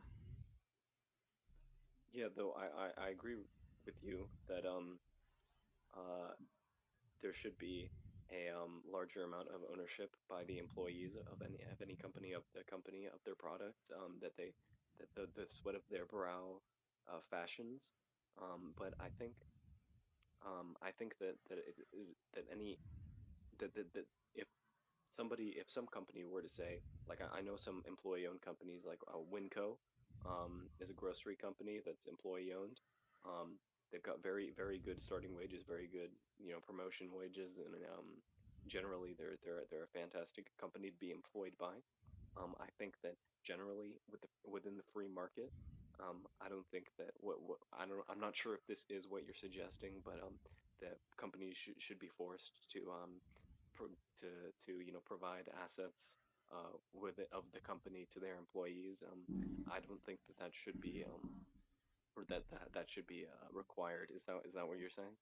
though I agree with you that uh there should be a larger amount of ownership by the employees of any company, of the company, of their product, that the sweat of their brow fashions. But I think that any that if some company were to say, like, I know some employee owned companies, like Winco is a grocery company that's employee owned. They've got very good starting wages, very good promotion wages, and generally they're a fantastic company to be employed by. I think that generally within the free market, I don't think that I'm not sure if this is what you're suggesting, but that companies should be forced to to provide assets of the company to their employees. I don't think that should be or that should be required. Is that what you're saying?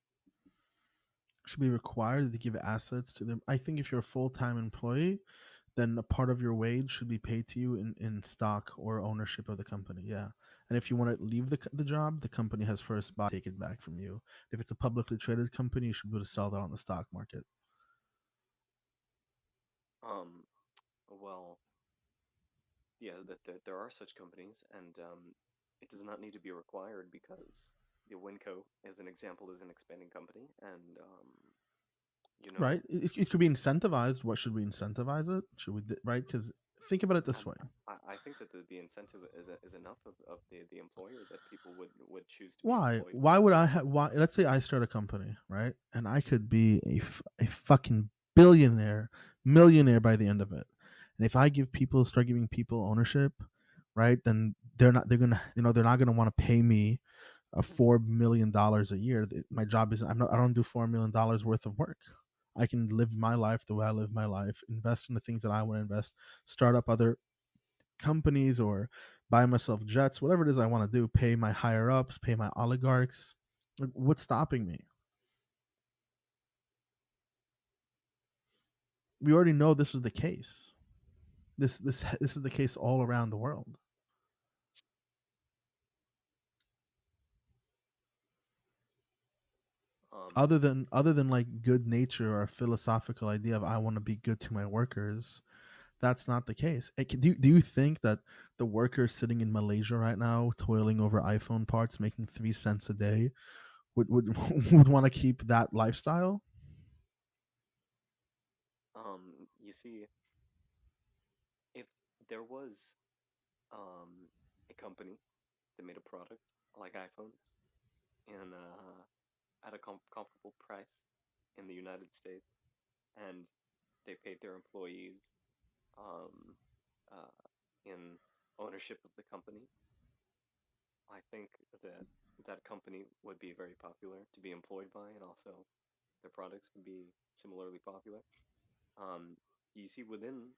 should be required to give assets to them. I think if you're a full-time employee, then a part of your wage should be paid to you in stock or ownership of the company. Yeah. And if you want to leave the job, the company has first buy, take it back from you. If it's a publicly traded company, you should be able to sell that on the stock market. Um, well, yeah, that there are such companies, and it does not need to be required because the Winco, as an example, is an expanding company, and you know, Right? It could be incentivized. What should we incentivize it? Should we, right? Because think about it this way. I think that the incentive is enough of the employer that people would choose to be Why? employed Why by would I them. have? Why? Let's say I start a company, right? And I could be a fucking billionaire, millionaire by the end of it. And if I start giving people ownership, right? Then they're gonna, they're not gonna want to pay me a $4 million a year. My job is I don't do $4 million worth of work. I can live my life the way I live my life, invest in the things that I want to invest, start up other companies or buy myself jets, whatever it is I want to do, pay my higher ups, pay my oligarchs. Like, what's stopping me? We already know this is the case. This is the case all around the world. Other than like good nature or a philosophical idea of I want to be good to my workers, that's not the case. Do you think that the workers sitting in Malaysia right now, toiling over iPhone parts, making 3 cents a day, would would want to keep that lifestyle? You see, if there was a company that made a product like iPhones and at a comparable price in the United States, and they paid their employees um, uh, in ownership of the company, I think that that company would be very popular to be employed by, and also their products would be similarly popular. Um, you see, within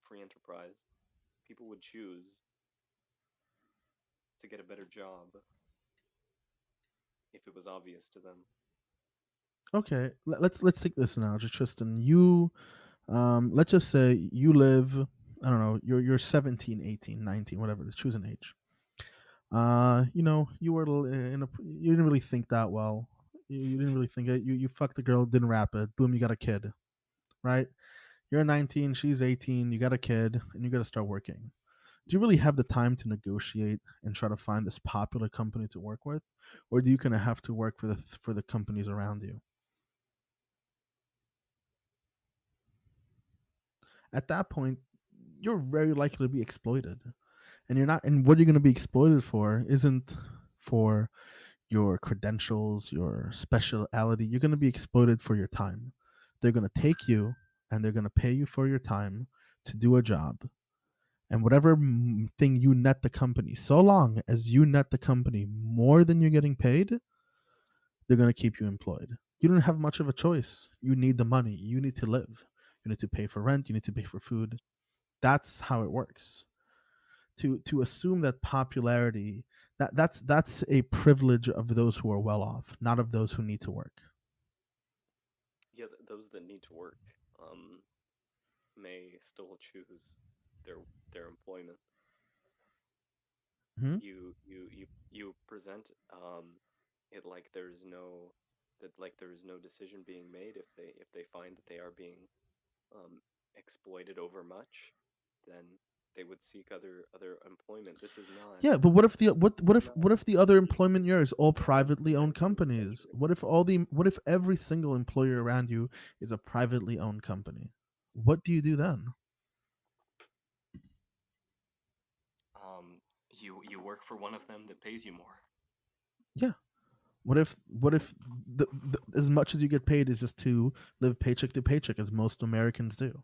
free enterprise, people would choose to get a better job if it was obvious to them. Okay, let's take this analogy, Tristan. You let's just say you live, I don't know, you're 17, 18, 19, whatever it is, choose an age. You were you didn't really think that well. You didn't really think it. You fucked the girl, didn't wrap it. Boom, you got a kid, right? You're 19, she's 18, you got a kid, and you got to start working. Do you really have the time to negotiate and try to find this popular company to work with, or do you kind of have to work for the companies around you? At that point, you're very likely to be exploited. And you're not, and what you're going to be exploited for isn't for your credentials, your speciality. You're going to be exploited for your time. They're going to take you and they're going to pay you for your time to do a job. And whatever thing you net the company, so long as you net the company more than you're getting paid, they're going to keep you employed. You don't have much of a choice. You need the money. You need to live. You need to pay for rent. You need to pay for food. That's how it works. To assume that popularity, that's a privilege of those who are well off, not of those who need to work. Yeah, those that need to work um, may still choose their their employment. Hmm? You present it like there is no decision being made if they find that they are being um, exploited over much, then they would seek other employment. This is not Yeah, but what if the this is not what if the other the employment here is all the 19th privately owned century companies? essentially. What if every single employer around you is a privately owned company? What do you do then? You work for one of them that pays you more. Yeah. What if as much as you get paid is just to live paycheck to paycheck, as most Americans do?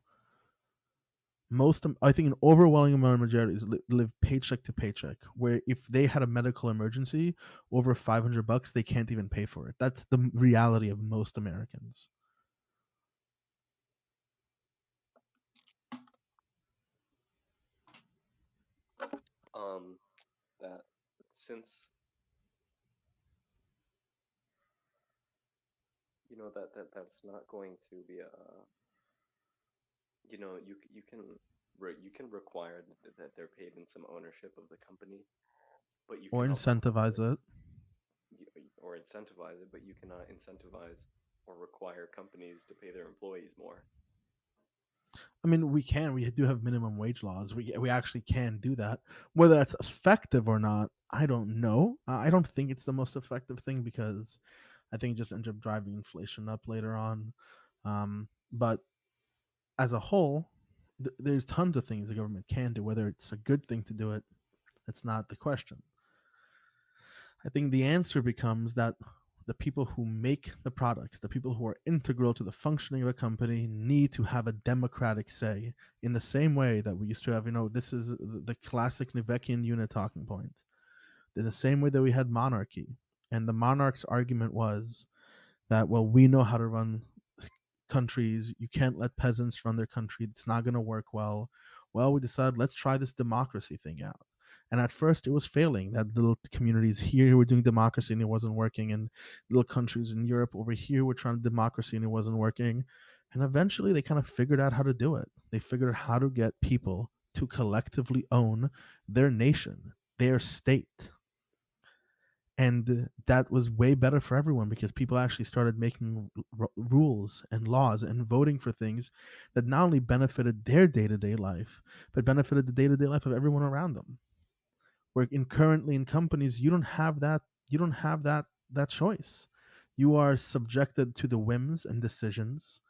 I think an overwhelming amount of majority is live paycheck to paycheck, where if they had a medical emergency over $500, they can't even pay for it. That's the reality of most Americans. Um, that since you know that's not going to be a you can you can require that they're paid in some ownership of the company, but you Or cannot incentivize require it. or incentivize it, but you cannot incentivize or require companies to pay their employees more. I mean, we do have minimum wage laws. We actually can do that. Whether that's effective or not, I don't know. I don't think it's the most effective thing, because I think it just ends up driving inflation up later on. But as a whole, there's tons of things the government can do. Whether it's a good thing to do it, That's not the question. I think the answer becomes that the people who make the products, the people who are integral to the functioning of a company, need to have a democratic say in the same way that we used to have, this is the classic Navekian unit talking point. In the same way that we had monarchy. And the monarch's argument was that, well, we know how to run countries. You can't let peasants run their country. It's not going to work well. Well, we decided, let's try this democracy thing out. And at first, it was failing. That little communities here were doing democracy and it wasn't working, and little countries in Europe over here were trying democracy and it wasn't working. And eventually, they kind of figured out how to do it. They figured out how to get people to collectively own their nation, their state. And that was way better for everyone because people actually started making rules and laws and voting for things that not only benefited their day-to-day life, but benefited the day-to-day life of everyone around them. Where currently in companies, you don't have that choice. You are subjected to the whims and decisions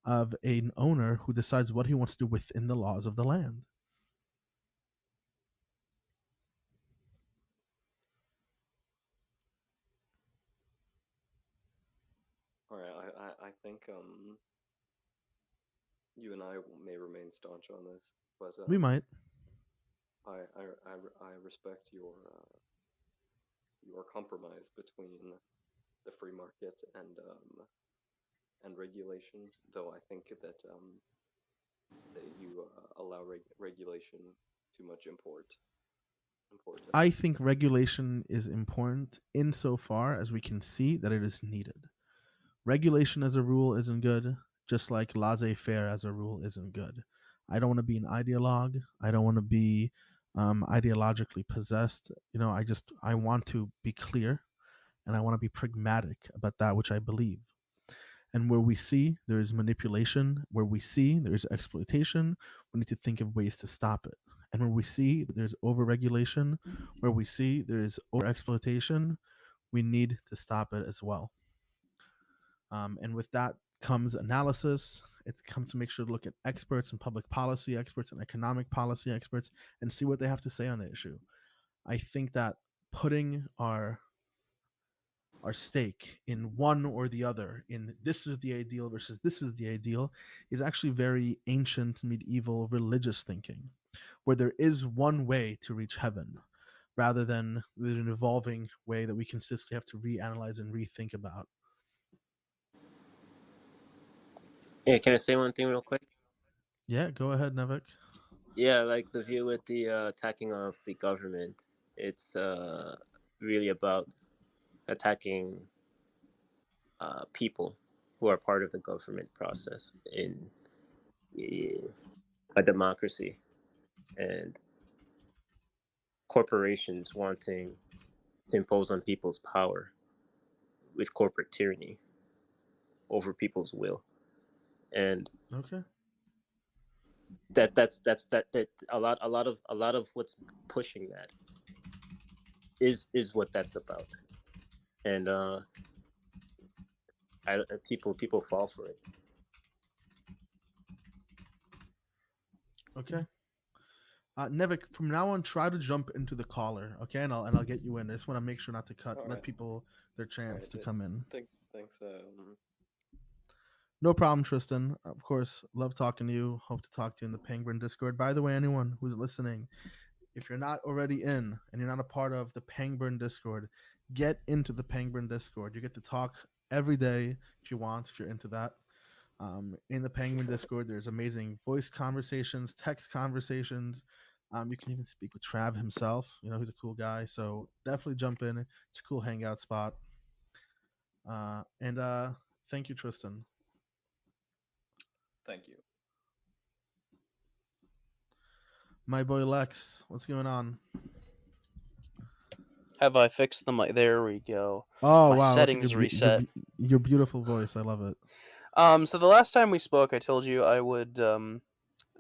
of an owner who decides what he wants to do within the laws of the land. All right, I think you and I may remain staunch on this, but We might. I respect your compromise between the free market and regulation, though I think that you allow regulation too much importance. I think regulation is important insofar as we can see that it is needed. Regulation as a rule isn't good, just like laissez-faire as a rule isn't good. I don't want to be an ideologue. I don't want to be ideologically possessed. I want to be clear, and I want to be pragmatic about that which I believe. And where we see there is manipulation, where we see there is exploitation, we need to think of ways to stop it. And where we see that there's overregulation, where we see there is overexploitation, we need to stop it as well. And with that comes analysis. It comes to make sure to look at experts and public policy experts and economic policy experts and see what they have to say on the issue. I think that putting our stake in one or the other, in this is the ideal versus this is the ideal, is actually very ancient medieval religious thinking, where there is one way to reach heaven rather than an evolving way that we consistently have to reanalyze and rethink about. Yeah, can I say one thing real quick? Yeah, go ahead, Nevik. Yeah, like the view with the attacking of the government. It's really about attacking people who are part of the government process in a democracy, and corporations wanting to impose on people's power with corporate tyranny over people's will. And okay, that's a lot of what's pushing that is what that's about. And people fall for it. okay. Nevik, from now on, try to jump into the caller, okay? And I'll get you in. I just want to make sure not to cut. All Let right. people their chance Right, to come in. Thanks. No problem, Tristan. Of course, love talking to you. Hope to talk to you in the Pangburn Discord. By the way, anyone who's listening, if you're not already in and you're not a part of the Pangburn Discord, get into the Pangburn Discord. You get to talk every day if you want, if you're into that. In the Pangburn Discord, there's amazing voice conversations, text conversations. You can even speak with Trav himself. He's a cool guy. So definitely jump in. It's a cool hangout spot. And thank you, Tristan. Thank you. My boy Lex, what's going on? Have I fixed the mic? There we go. Oh, My wow. settings reset. Your beautiful voice. I love it. So the last time we spoke, I told you I would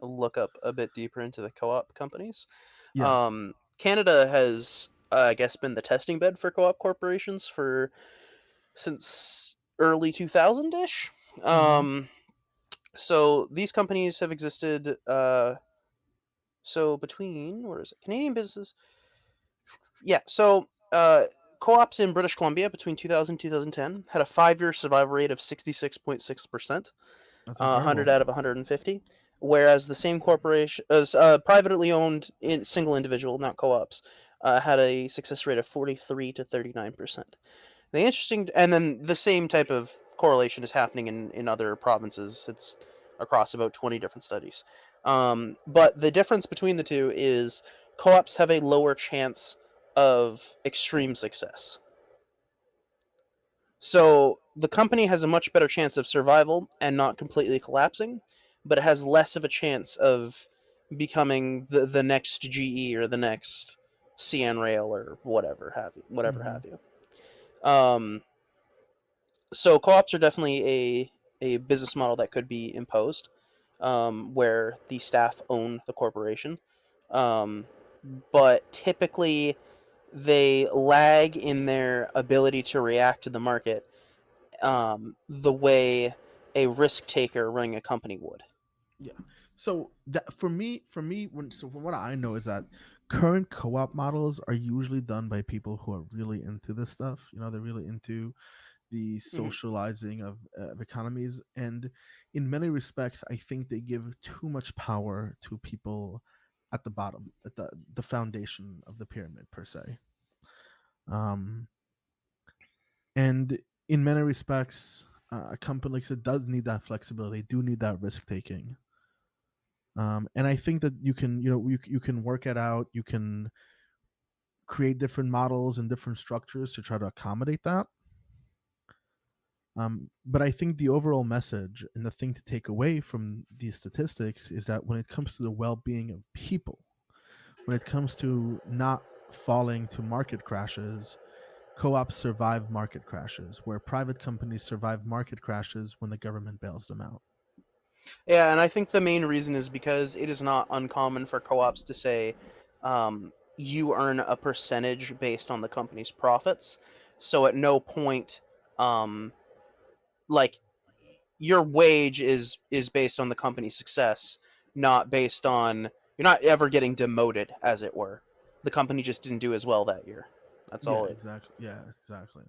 look up a bit deeper into the co-op companies. Yeah. Canada has, I guess, been the testing bed for co-op corporations since early 2000-ish. So these companies have existed. So between, where is it? Canadian business. Yeah, so co-ops in British Columbia between 2000 and 2010 had a 5-year survival rate of 66.6%, That's 100 incredible. out of 150, whereas the same corporation, as privately owned single individual, not co-ops, had a success rate of 43 to 39%. The interesting, and then the same type of correlation is happening in other provinces. It's across about 20 different studies. But the difference between the two is co-ops have a lower chance of extreme success. So the company has a much better chance of survival and not completely collapsing, but it has less of a chance of becoming the next GE or the next CN Rail or whatever Hmm. have you. Um, so co-ops are definitely a business model that could be imposed, where the staff own the corporation. Um, but typically they lag in their ability to react to the market, the way a risk taker running a company would. Yeah. So that from what I know is that current co-op models are usually done by people who are really into this stuff. You know, they're really into the Mhm. socializing of economies, and in many respects, I think they give too much power to people at the bottom, at the foundation of the pyramid per se. Um, and in many respects, a company like that does need that flexibility, do need that risk taking. And I think that you can, you can work it out. You can create different models and different structures to try to accommodate that. But I think the overall message and the thing to take away from these statistics is that when it comes to the well-being of people, when it comes to not falling to market crashes, co-ops survive market crashes, where private companies survive market crashes when the government bails them out. Yeah, and I think the main reason is because it is not uncommon for co-ops to say, you earn a percentage based on the company's profits. So at no point, um, like your wage is based on the company's success, not based on, you're not ever getting demoted, as it were. The company just didn't do as well that year. That's Yeah, all it. exactly. Yeah, exactly.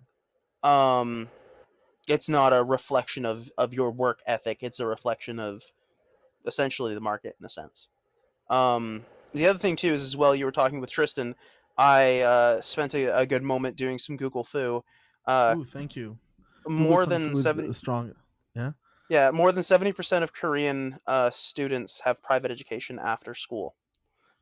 Um, it's not a reflection of your work ethic. It's a reflection of essentially the market in a sense. The other thing too is, as well, you were talking with Tristan. I spent a good moment doing some Google Foo. Uh, Ooh, thank you. Google more Kung than Fu is 70, strong. Yeah. yeah, more than 70% of Korean students have private education after school.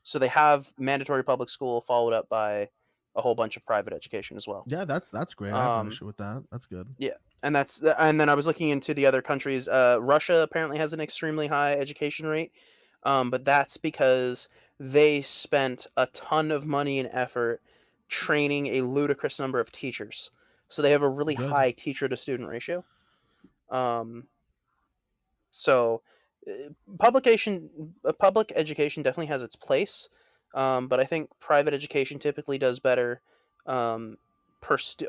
So they have mandatory public school followed up by a whole bunch of private education as well. Yeah, that's great. I have no Um, issue with that. That's good. yeah, and then I was looking into the other countries. Russia apparently has an extremely high education rate, but that's because they spent a ton of money and effort training a ludicrous number of teachers. So they have a really Good. high teacher to student ratio. Um, so public education definitely has its place, but I think private education typically does better, um,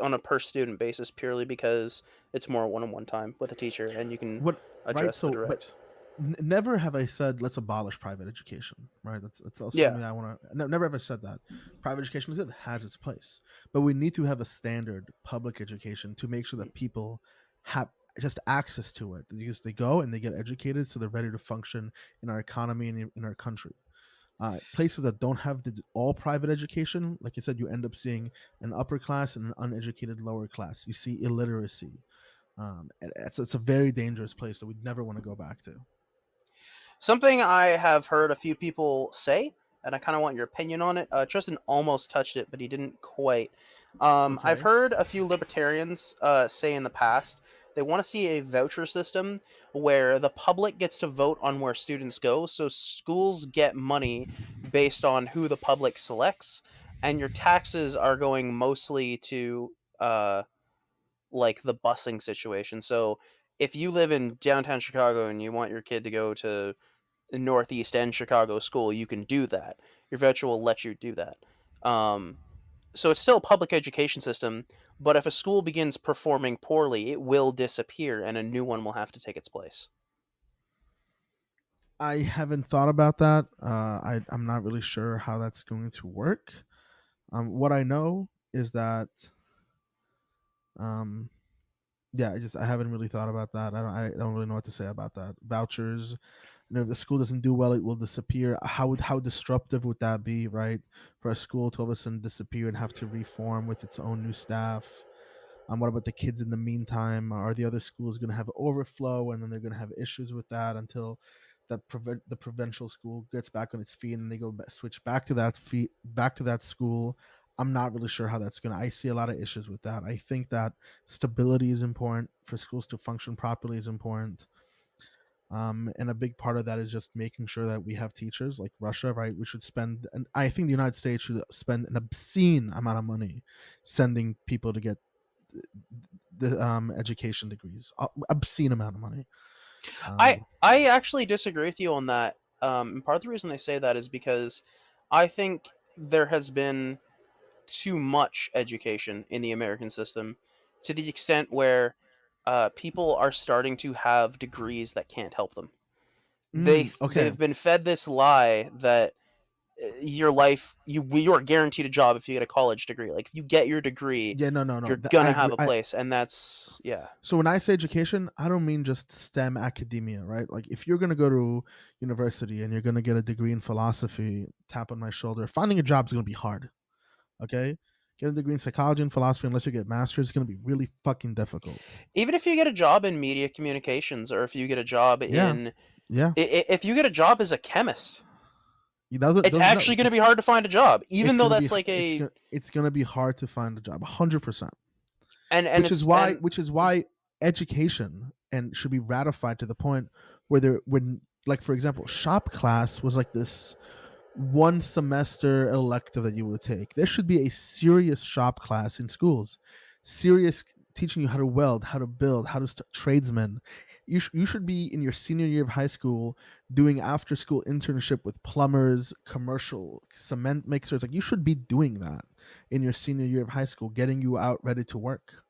on a per student basis, purely because it's more one-on-one time with a teacher and you can What right? address the So, but direct. never have I said let's abolish private education. Right? That's also Yeah. something I want to. No, never ever said that. Private education, like I said, has its place, but we need to have a standard public education to make sure that people have just access to it because they go and they get educated, so they're ready to function in our economy and in our country. Places that don't have all private education, like you said, you end up seeing an upper class and an uneducated lower class. You see illiteracy. It's a very dangerous place that we'd never want to go back to. Something I have heard a few people say, and I kind of want your opinion on it. Tristan almost touched it, but he didn't quite. I've Okay. heard a few libertarians say in the past they want to see a voucher system where the public gets to vote on where students go, so schools get money based on who the public selects, and your taxes are going mostly to uh, like the busing situation. So if you live in downtown Chicago and you want your kid to go to Northeast End Chicago school, you can do that. Your voucher will let you do that. Um, so it's still a public education system, but if a school begins performing poorly, it will disappear and a new one will have to take its place. I haven't thought about that. I'm not really sure how that's going to work. What I know is that, yeah, I haven't really thought about that. I don't really know what to say about that. Vouchers, if the school doesn't do well, it will disappear. How disruptive would that be, right? For a school to all of a sudden disappear and have to reform with its own new staff. What about the kids in the meantime? Are the other schools going to have overflow, and then they're going to have issues with that until the provincial school gets back on its feet and they switch back to that school? I'm not really sure how that's going to. I see a lot of issues with that. I think that stability is important for schools to function properly is important. And a big part of that is just making sure that we have teachers like Russia, right? We should spend, and I think the United States should spend an obscene amount of money sending people to get the education degrees. Obscene amount of money. I actually disagree with you on that. And part of the reason I say that is because I think there has been too much education in the American system, to the extent where people are starting to have degrees that can't help them. Okay. They've been fed this lie that your life you are guaranteed a job if you get a college degree. Like if you get your degree, Yeah, no. you're I gonna agree. have a place, and that's yeah. So when I say education, I don't mean just STEM academia, right? Like if you're gonna go to university and you're gonna get a degree in philosophy, tap on my shoulder. Finding a job is gonna be hard. Okay, get a degree in psychology and philosophy, unless you get masters, is gonna be really fucking difficult. Even if you get a job in media communications, or if you get a job in Yeah. if you get a job as a chemist, Those it's actually going to be hard to find a job, even though that's like it's gonna be hard to find a job, 100%. and which is why education and should be ratified to the point where when, like, for example, shop class was like this one semester elective that you would take. There should be a serious shop class in schools, serious, teaching you how to weld, how to build, how to tradesmen. You should be in your senior year of high school doing after school internship with plumbers, commercial cement mixers. Like, you should be doing that in your senior year of high school, getting you out ready to work.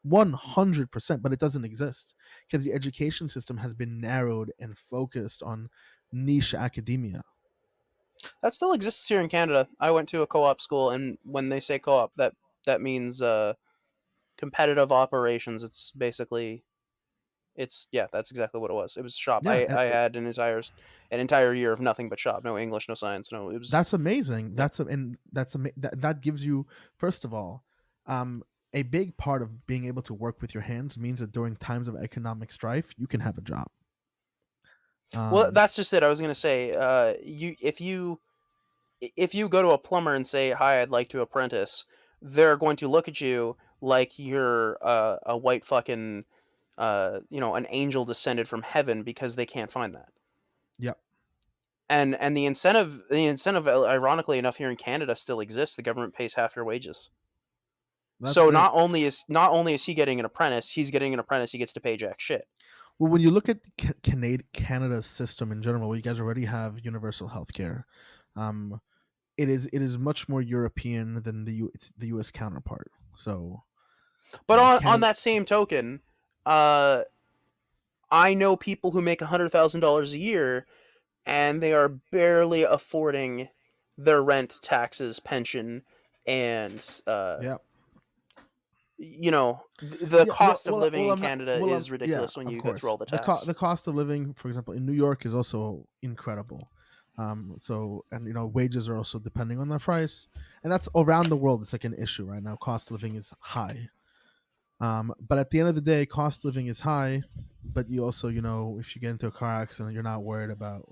100%, but it doesn't exist because the education system has been narrowed and focused on niche academia. that still exists here in Canada. I went to a co-op school, and when they say co-op, that means competitive operations. It's basically that's exactly what it was. It was shop. Yeah, I had an entire year of nothing but shop. No English, no science. No, it was. That's amazing. That gives you, first of all, a big part of being able to work with your hands means that during times of economic strife, you can have a job. Well, that's just it. I was gonna say, if you go to a plumber and say, "Hi, I'd like to apprentice," they're going to look at you like you're a white fucking, an angel descended from heaven, because they can't find that. Yep. And the incentive, ironically enough, here in Canada still exists. The government pays half your wages. That's so great. not only is he getting an apprentice, he's getting an apprentice. He gets to pay jack shit. Well, when you look at Canada's system in general, you guys already have universal healthcare. It is much more European than the U.S. counterpart. So, but on that same token, I know people who make $100,000 a year, and they are barely affording their rent, taxes, pension, and the cost of living in Canada is ridiculous when you go through all the tax. The cost of living, for example, in New York is also incredible. Wages are also depending on the price, and that's around the world. It's like an issue right now. Cost of living is high. But at the end of the day, cost of living is high, but you also, if you get into a car accident, you're not worried about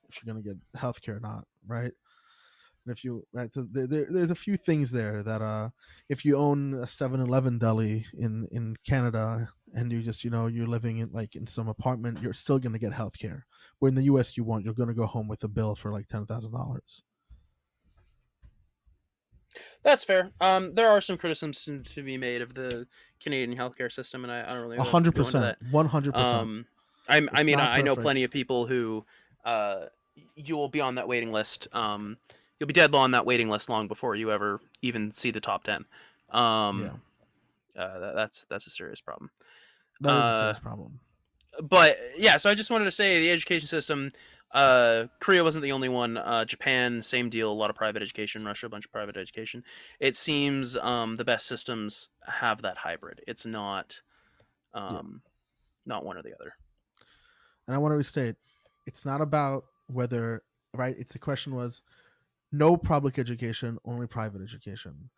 if you're going to get healthcare or not, right? And if you, right, so there's a few things there that if you own a 7-Eleven deli in Canada and you just, you're living in some apartment, you're still going to get healthcare. Where in the US, you're going to go home with a bill for like $10,000. That's fair. There are some criticisms to be made of the Canadian healthcare system, and I don't really 100%, 100%. I know plenty of people who you will be on that waiting list. You'll be dead low on that waiting list long before you ever even see the top 10. That's a serious problem. That is a serious problem. But yeah, so I just wanted to say the education system, Korea wasn't the only one. Japan, same deal. A lot of private education. Russia, a bunch of private education. It seems the best systems have that hybrid. It's not Yeah. not one or the other. And I want to restate, it's not about whether, right? It's the question was no public education, only private education,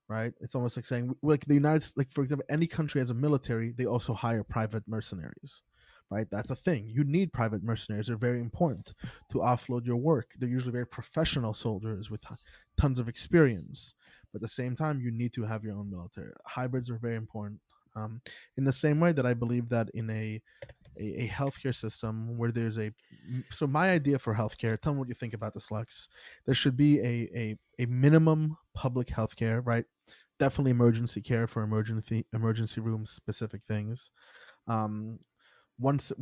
right? It's almost like saying, like the United States, like for example, any country has a military, they also hire private mercenaries, right? That's a thing. You need private mercenaries. They're very important to offload your work. They're usually very professional soldiers with tons of experience. But at the same time, you need to have your own military. Hybrids are very important. In the same way that I believe that in a healthcare system where there's so my idea for healthcare, tell me what you think about this, Lex. There should be a minimum public healthcare, right? Definitely emergency care for emergency room specific things. Once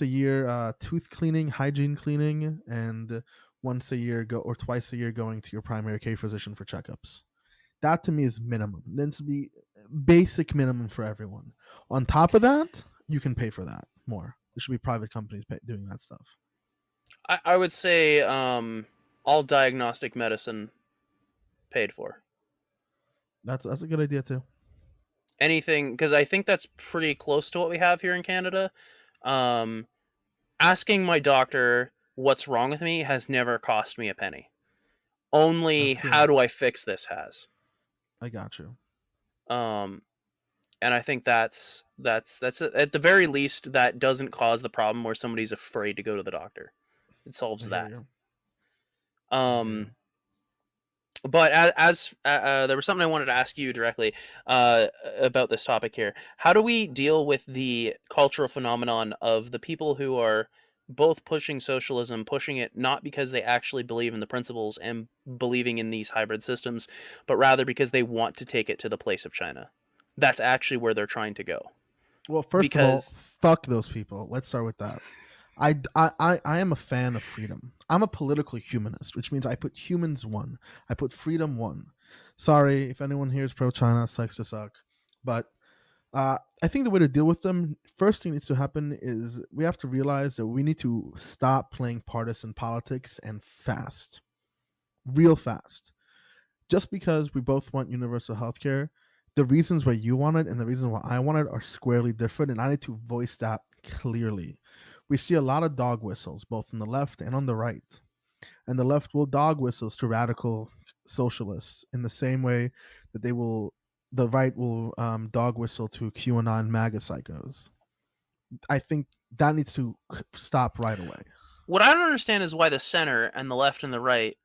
a year, tooth cleaning, hygiene cleaning, and once a year or twice a year going to your primary care physician for checkups. That to me is minimum. Then to be basic minimum for everyone. On top of that, you can pay for that more. There should be private companies doing that stuff. I would say all diagnostic medicine paid for. That's a good idea too. Anything, because I think that's pretty close to what we have here in Canada. Asking my doctor what's wrong with me has never cost me a penny. Only how do I fix this has. I got you. And I think that's at the very least that doesn't cause the problem where somebody's afraid to go to the doctor. It solves that. But as there was something I wanted to ask you directly about this topic here. How do we deal with the cultural phenomenon of the people who are both pushing socialism, pushing it not because they actually believe in the principles and believing in these hybrid systems, but rather because they want to take it to the place of China? That's actually where they're trying to go. Well, first of all, fuck those people. Let's start with that. I am a fan of freedom. I'm a political humanist, which means I put humans one. I put freedom one. Sorry if anyone here is pro-China, sucks to suck. But I think the way to deal with them, first thing needs to happen is we have to realize that we need to stop playing partisan politics and fast. Real fast. Just because we both want universal healthcare, the reasons why you want it and the reasons why I want it are squarely different, and I need to voice that clearly. We see a lot of dog whistles, both on the left and on the right. And the left will dog whistles to radical socialists in the same way that the right will dog whistle to QAnon MAGA psychos. I think that needs to stop right away. What I don't understand is why the center and the left and the right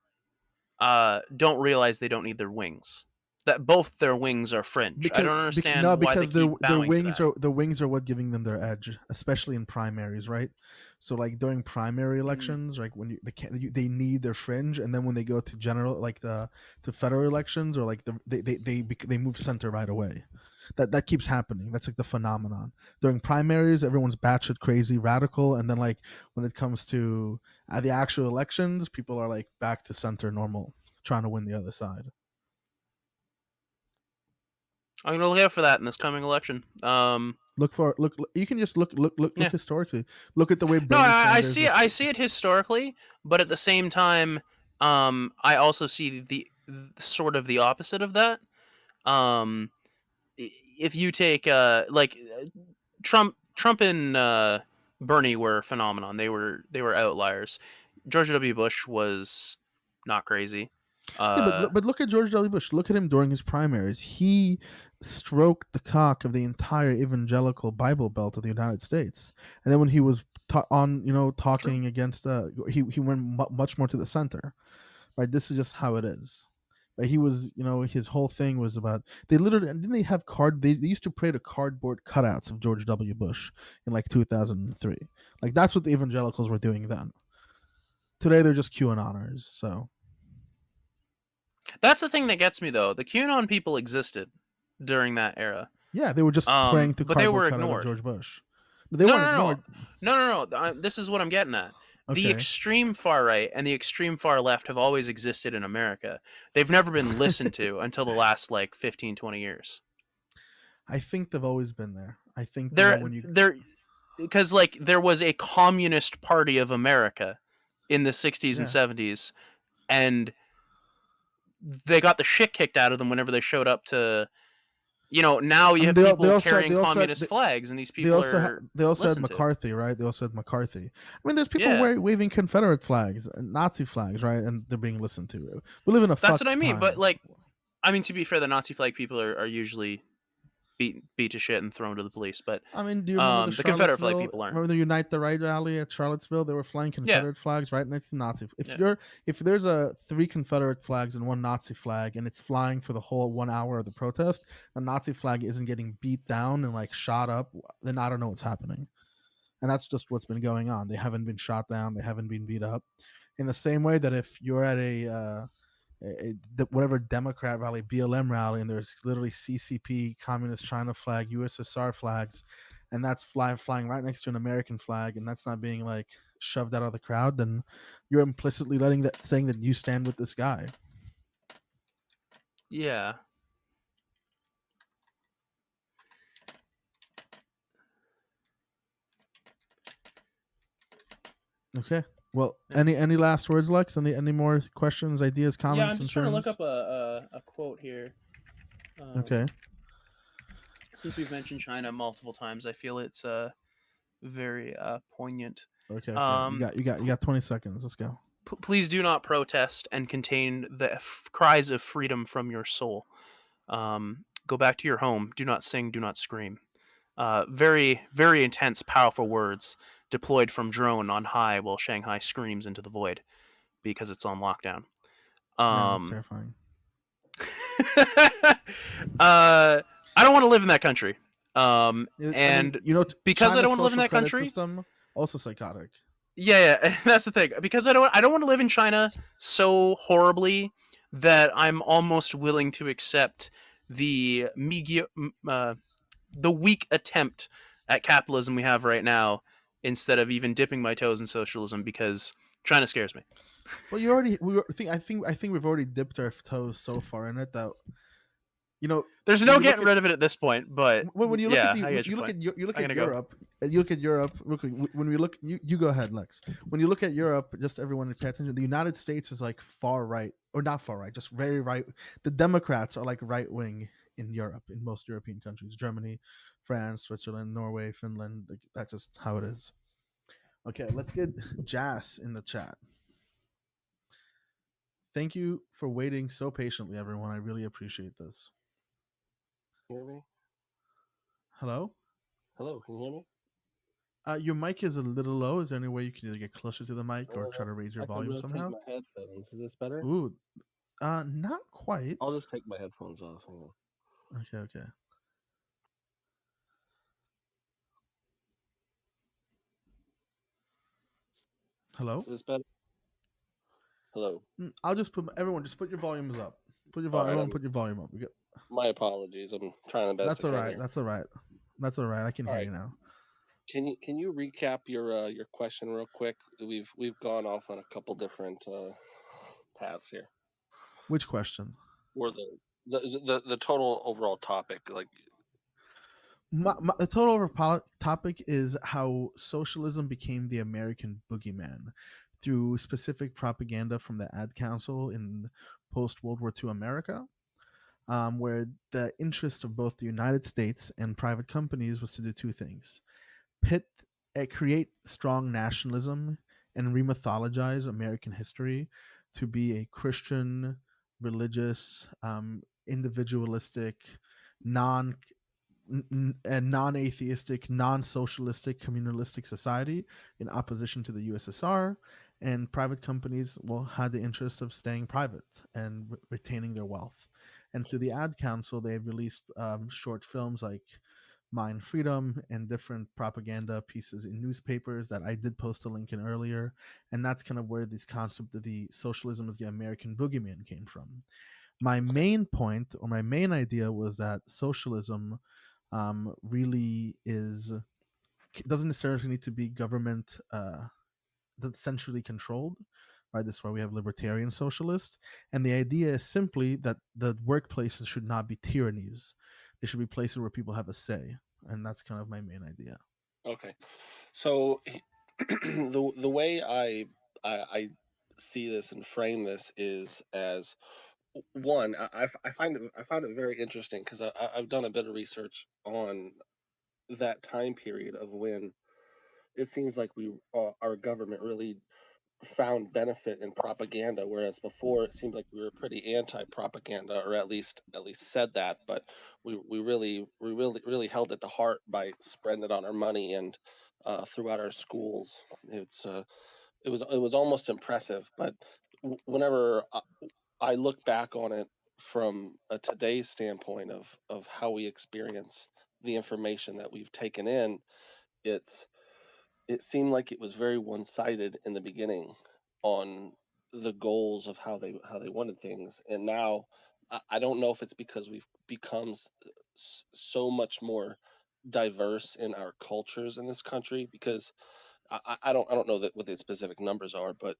don't realize they don't need their wings. That both their wings are fringe. I don't understand why they keep bowing to that. The wings are what giving them their edge, especially in primaries, right? So like during primary elections, like when they need their fringe, and then when they go to general, like to federal elections, or like they move center right away. That keeps happening. That's like the phenomenon. During primaries, everyone's batshit crazy, radical, and then like when it comes to the actual elections, people are like back to center normal, trying to win the other side. I'm gonna look out for that in this coming election. Look. You can just look historically. Look at the way. Bernie I see it historically, but at the same time, I also see the sort of the opposite of that. If you take Trump and Bernie were a phenomenon. They were outliers. George W. Bush was not crazy. But look at George W. Bush. Look at him during his primaries. He stroked the cock of the entire evangelical Bible Belt of the United States, and then when he was talking against, he went much more to the center. Right, this is just how it is. Right, he was, his whole thing was about. They literally didn't they have They used to pray to cardboard cutouts of George W. Bush in like 2003. Like that's what the evangelicals were doing then. Today they're just QAnoners. So. That's the thing that gets me, though. The QAnon people existed during that era. Yeah, they were just praying to cardboard cutout of George Bush. But they weren't ignored. No. This is what I'm getting at. Okay. The extreme far right and the extreme far left have always existed in America. They've never been listened to until the last 15, 20 years. I think they've always been there. I think because like there was a Communist Party of America in the 60s and Yeah. 70s, and they got the shit kicked out of them whenever they showed up to, now you have people carrying communist flags, and these people are they also had listened to. McCarthy, right? They also had McCarthy. I mean, there's people Yeah. waving Confederate flags and Nazi flags, right? And they're being listened to. We live in a That's what I mean. time. But like, I mean, to be fair, the Nazi flag people are usually beat to shit and thrown to the police. But I mean, do you remember the Confederate flag people aren't. Remember the Unite the Right rally at Charlottesville? They were flying Confederate flags right next to Nazi. If there's a 3 Confederate flags and 1 Nazi flag, and it's flying for the whole 1 hour of the protest, the Nazi flag isn't getting beat down and like shot up, then I don't know what's happening. And that's just what's been going on. They haven't been shot down. They haven't been beat up. In the same way that if you're at whatever Democrat rally, BLM rally, and there's literally CCP, Communist China flag, USSR flags, and that's flying right next to an American flag, and that's not being like shoved out of the crowd, then you're implicitly saying that you stand with this guy. Yeah. Okay. Well, any last words, Lex? Any more questions, ideas, comments, Yeah, I'm concerns? just trying to look up a quote here. Okay. Since we've mentioned China multiple times, I feel it's very poignant. Okay. You got 20 seconds. Let's go. Please do not protest and contain the cries of freedom from your soul. Go back to your home. Do not sing. Do not scream. Very, very intense, powerful words deployed from drone on high while Shanghai screams into the void because it's on lockdown. That's terrifying. I don't want to live in that country. And because China's I don't want to live in that country, system, also psychotic. Yeah, that's the thing. Because I don't want to live in China so horribly that I'm almost willing to accept the weak attempt at capitalism we have right now instead of even dipping my toes in socialism, because China scares me. Well, I think we've already dipped our toes so far in it that there's no getting rid of it at this point. But when you look at Europe, when we look, you go ahead, Lex. When you look at Europe, just everyone pay attention. The United States is like far right, or not far right, just very right. The Democrats are like right wing in Europe, in most European countries, Germany, France, Switzerland, Norway, Finland. That's just how it is. Okay, let's get Jas in the chat. Thank you for waiting so patiently, everyone. I really appreciate this. Hear me? Hello? Hello, can you hear me? Your mic is a little low. Is there any way you can either get closer to the mic or try to raise your volume somehow? My headphones. Is this better? Ooh, not quite. I'll just take my headphones off. Okay. Hello? Is this better? Hello. I'll just put just put your volumes up. Put your volume. Put your volume up. My apologies. I'm trying the best. That's all right. That's all right. I can hear you now. Can you recap your question real quick? We've gone off on a couple different paths here. Which question? Or the total overall topic, like. The total overall topic is how socialism became the American boogeyman through specific propaganda from the ad council in post-World War II America, where the interest of both the United States and private companies was to do 2 things: create strong nationalism and remythologize American history to be a Christian, religious, individualistic, non-atheistic, non-socialistic, communalistic society in opposition to the USSR. And private companies had the interest of staying private and retaining their wealth. And through the ad council, they released short films like Mind Freedom and different propaganda pieces in newspapers that I did post a link in earlier. And that's kind of where this concept of the socialism as the American boogeyman came from. My main point, or my main idea, was that socialism really doesn't necessarily need to be government that's centrally controlled, right? This is why we have libertarian socialists. And the idea is simply that the workplaces should not be tyrannies. They should be places where people have a say. And that's kind of my main idea. Okay, so the way I see this and frame this is as one. I find it very interesting because I've done a bit of research on that time period of when it seems like our government really found benefit in propaganda, whereas before it seemed like we were pretty anti-propaganda, or at least said that, but we really held it to heart by spreading it on our money and throughout our schools. It was almost impressive, but whenever I look back on it from a today's standpoint of how we experience the information that we've taken in, it's it seemed like it was very one-sided in the beginning on the goals of how they wanted things, and now I don't know if it's because we've become so much more diverse in our cultures in this country, because I don't know that what the specific numbers are, but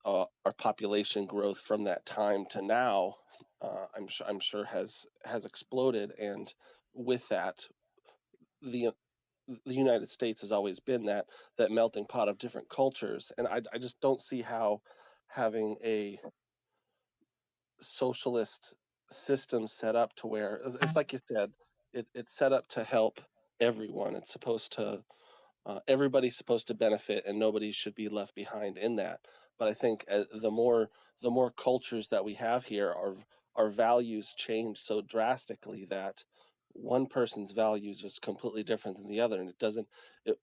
our population growth from that time to now, I'm sure has exploded, and with that, the the United States has always been that melting pot of different cultures, and I just don't see how having a socialist system set up to where it's like you said, it's set up to help everyone. It's supposed to everybody's supposed to benefit, and nobody should be left behind in that. But I think the more cultures that we have here, our values change so drastically that one person's values is completely different than the other, and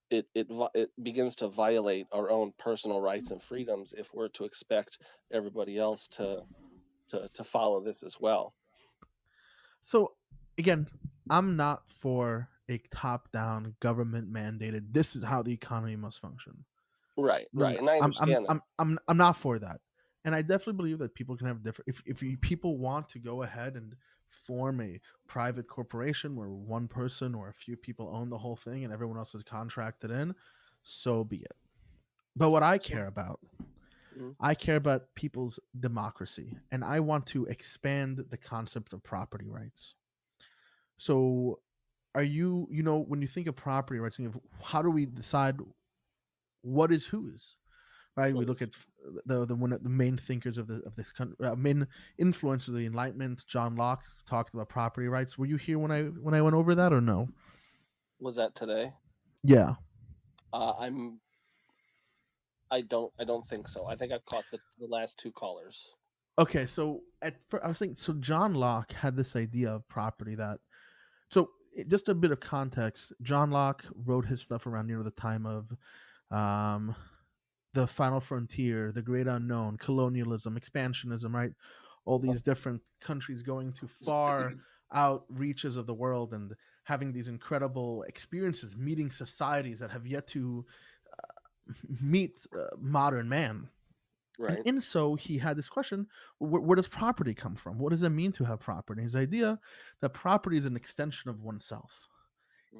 it begins to violate our own personal rights and freedoms if we're to expect everybody else to follow this as well. So again, I'm not for a top-down government mandated. This is how the economy must function. Right, No, right, and I understand that. I'm not for that, and I definitely believe that people can have different. If people want to go ahead and form a private corporation where one person or a few people own the whole thing and everyone else is contracted in, so be it. But what I care about, Mhm. I care about people's democracy, and I want to expand the concept of property rights. So, are when you think of property rights, how do we decide what is whose? Right? We Sure. look at the one of the main thinkers of this country, main influencers of the Enlightenment, John Locke, talked about property rights. Were you here when I went over that or no? Was that today? Yeah. I'm. I don't think so. I think I've caught the last two callers. Okay. So I was thinking. So John Locke had this idea of property that. So just a bit of context. John Locke wrote his stuff around the time of, um, the final frontier, the great unknown, colonialism, expansionism, right? All these different countries going to far out reaches of the world and having these incredible experiences, meeting societies that have yet to meet modern man. And Right. in so, he had this question: where does property come from? What does it mean to have property? His idea that property is an extension of oneself.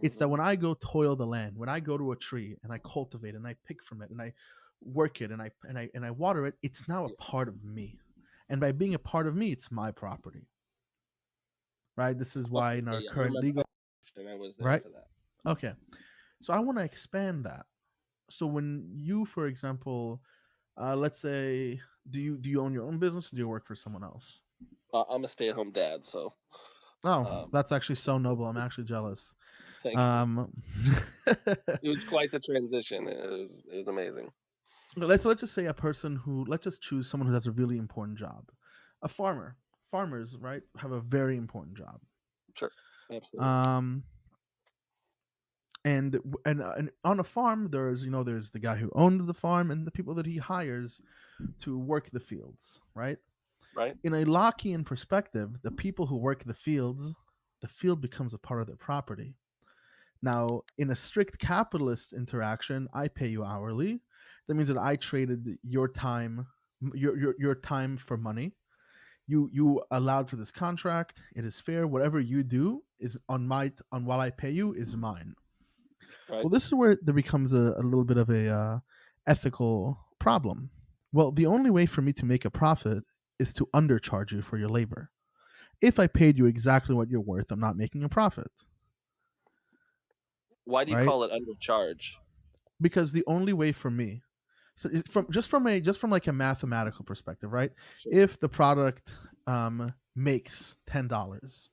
It's Hmm. that when I go toil the land, when I go to a tree and I cultivate and I pick from it and I work it and I water it, it's now a Yeah. part of me. And by being a part of me, it's my property. Right? This is why Okay. in Yeah. our Yeah. I current remember legal, that question. I was there right? for that. Okay. So I want to expand that. So when you, for example, let's say, do you own your own business or do you work for someone else? I'm a stay-at-home dad, so Oh, um, that's actually so noble. I'm actually jealous. thank you. Um, It was quite the transition. It was amazing. let's just say a person who, let's just choose someone who has a really important job. A farmer. Farmers, right, have a very important job. Sure. Absolutely. Um, and on a farm, there's the guy who owns the farm and the people that he hires to work the fields, right? Right. In a Lockean perspective, the people who work the fields, the field becomes a part of their property. Now, in a strict capitalist interaction, I pay you hourly. That means that I traded your time, your time for money. You allowed for this contract. It is fair. Whatever you do is on while I pay you is mine. Right. Well, this is where there becomes a little bit of a ethical problem. Well, the only way for me to make a profit is to undercharge you for your labor. If I paid you exactly what you're worth, I'm not making a profit. Why do you right? call it undercharge? Because the only way for me, so from like a mathematical perspective, right? Sure. If the product makes $10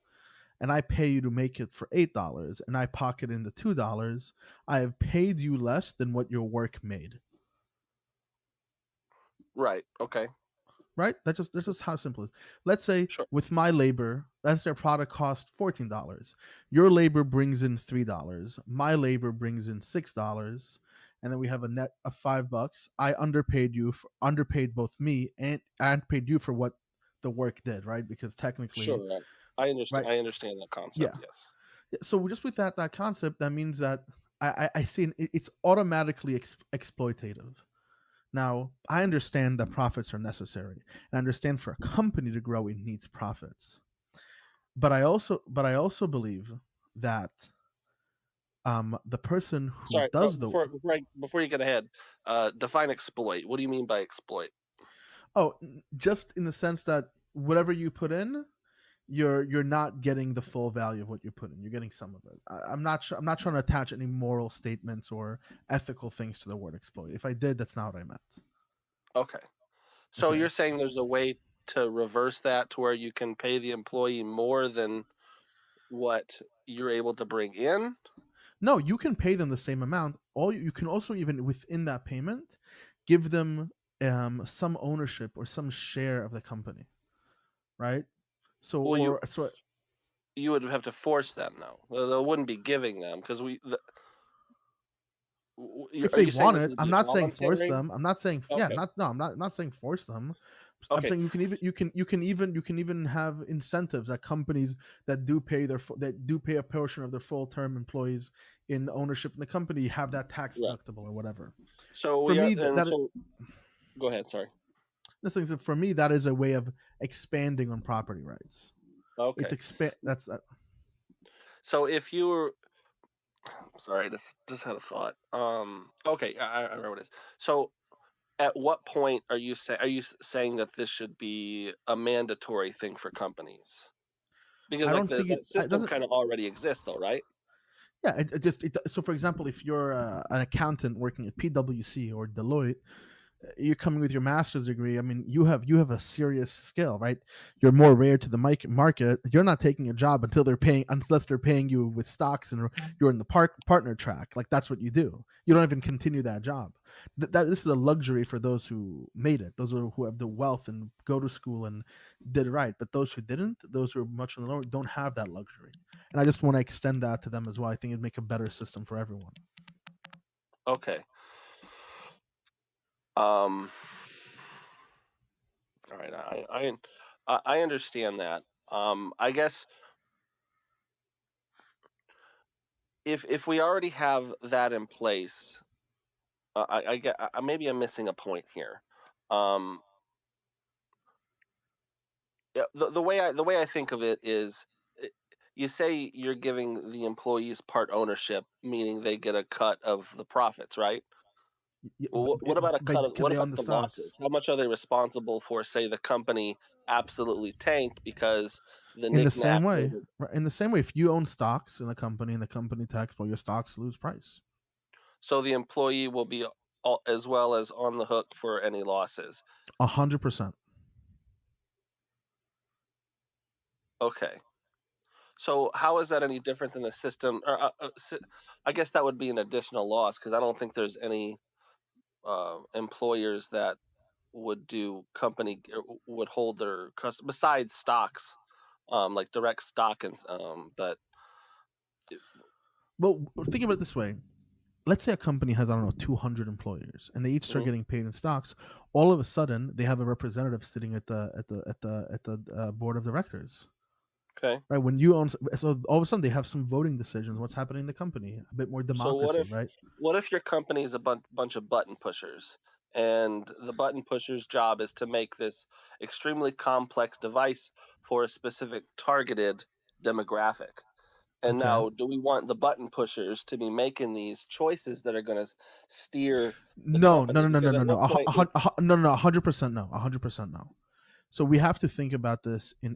and I pay you to make it for $8 and I pocket in the $2, I have paid you less than what your work made. Right. Okay. Right? That's just how simple it is. Let's say Sure. with my labor, that's their product cost $14. Your labor brings in $3. My labor brings in $6. And then we have a net of $5. I underpaid both me and paid you for what the work did, right? Because technically, Sure. Right. I understand. right? I understand that concept. Yeah. Yes. So just with that concept, that means that I see it's automatically exploitative. Now, I understand that profits are necessary, and I understand for a company to grow, it needs profits. But I also believe that the person who Sorry. does the Before you get ahead, define exploit. What do you mean by exploit? just in the sense that whatever you put in, you're not getting the full value of what you put in. You're getting some of it. I'm not trying to attach any moral statements or ethical things to the word exploit. If I did, that's not what I meant. Okay. So Okay. you're saying there's a way to reverse that to where you can pay the employee more than what you're able to bring in? No, you can pay them the same amount. You can also, even within that payment, give them some ownership or some share of the company, right? So Well, so you would have to force them, though. Well, they wouldn't be giving them because if are they you saying want this it, would I'm be not saying force voluntary? them. I'm not saying Okay. I'm not saying force them. I'm Okay. saying you can even have incentives at companies that do pay a portion of their full term employees in ownership in the company, have that tax Right. deductible or whatever. So For we are, me, and so go ahead. Sorry. for me, that is a way of expanding on property rights. Okay. It's that's So if you were, sorry, just had a thought. Okay, I remember what it is. So at what point are you saying that this should be a mandatory thing for companies? Because I like don't think that it system doesn't. kind of already exists, though, right? Yeah, so for example, if you're an accountant working at PwC or Deloitte, you're coming with your master's degree. I mean, you have a serious skill, right? You're more rare to the market. You're not taking a job unless they're paying you with stocks and you're in the partner track. Like, that's what you do. You don't even continue that job. This is a luxury for those who made it, those who have the wealth and go to school and did it right. But those who didn't, those who are much on the lower, don't have that luxury. And I just want to extend that to them as well. I think it'd make a better system for everyone. Okay. All right. I understand that. I guess if we already have that in place, I get maybe I'm missing a point here. Yeah, the way I think of it is, you say you're giving the employees part ownership, meaning they get a cut of the profits, right? Well, what about a cut of, Because what they about own the the stocks. losses? How much are they responsible for? Say the company absolutely tanked because the In the knickknack. same way, if you own stocks in a company and the company tax, well, your stocks lose price. So the employee will be as well as on the hook for any losses. 100%. Okay. So how is that any different than the system? Or I guess that would be an additional loss because I don't think there's any employers that would hold their customers besides stocks, like direct stock and but Well, think of it this way. Let's say a company has, I don't know, 200 employers, and they each start Mhm. getting paid in stocks. All of a sudden, they have a representative sitting at the board of directors. Okay. Right, when you own, so all of a sudden they have some voting decisions. What's happening in the company? A bit more So democracy, right? what if your company is a bunch of button pushers, and the button pusher's job is to make this extremely complex device for a specific targeted demographic? And Okay. now, do we want the button pushers to be making these choices that are going to steer the No, company? Because at one point, 100% no, 100% no. So we have to think about this we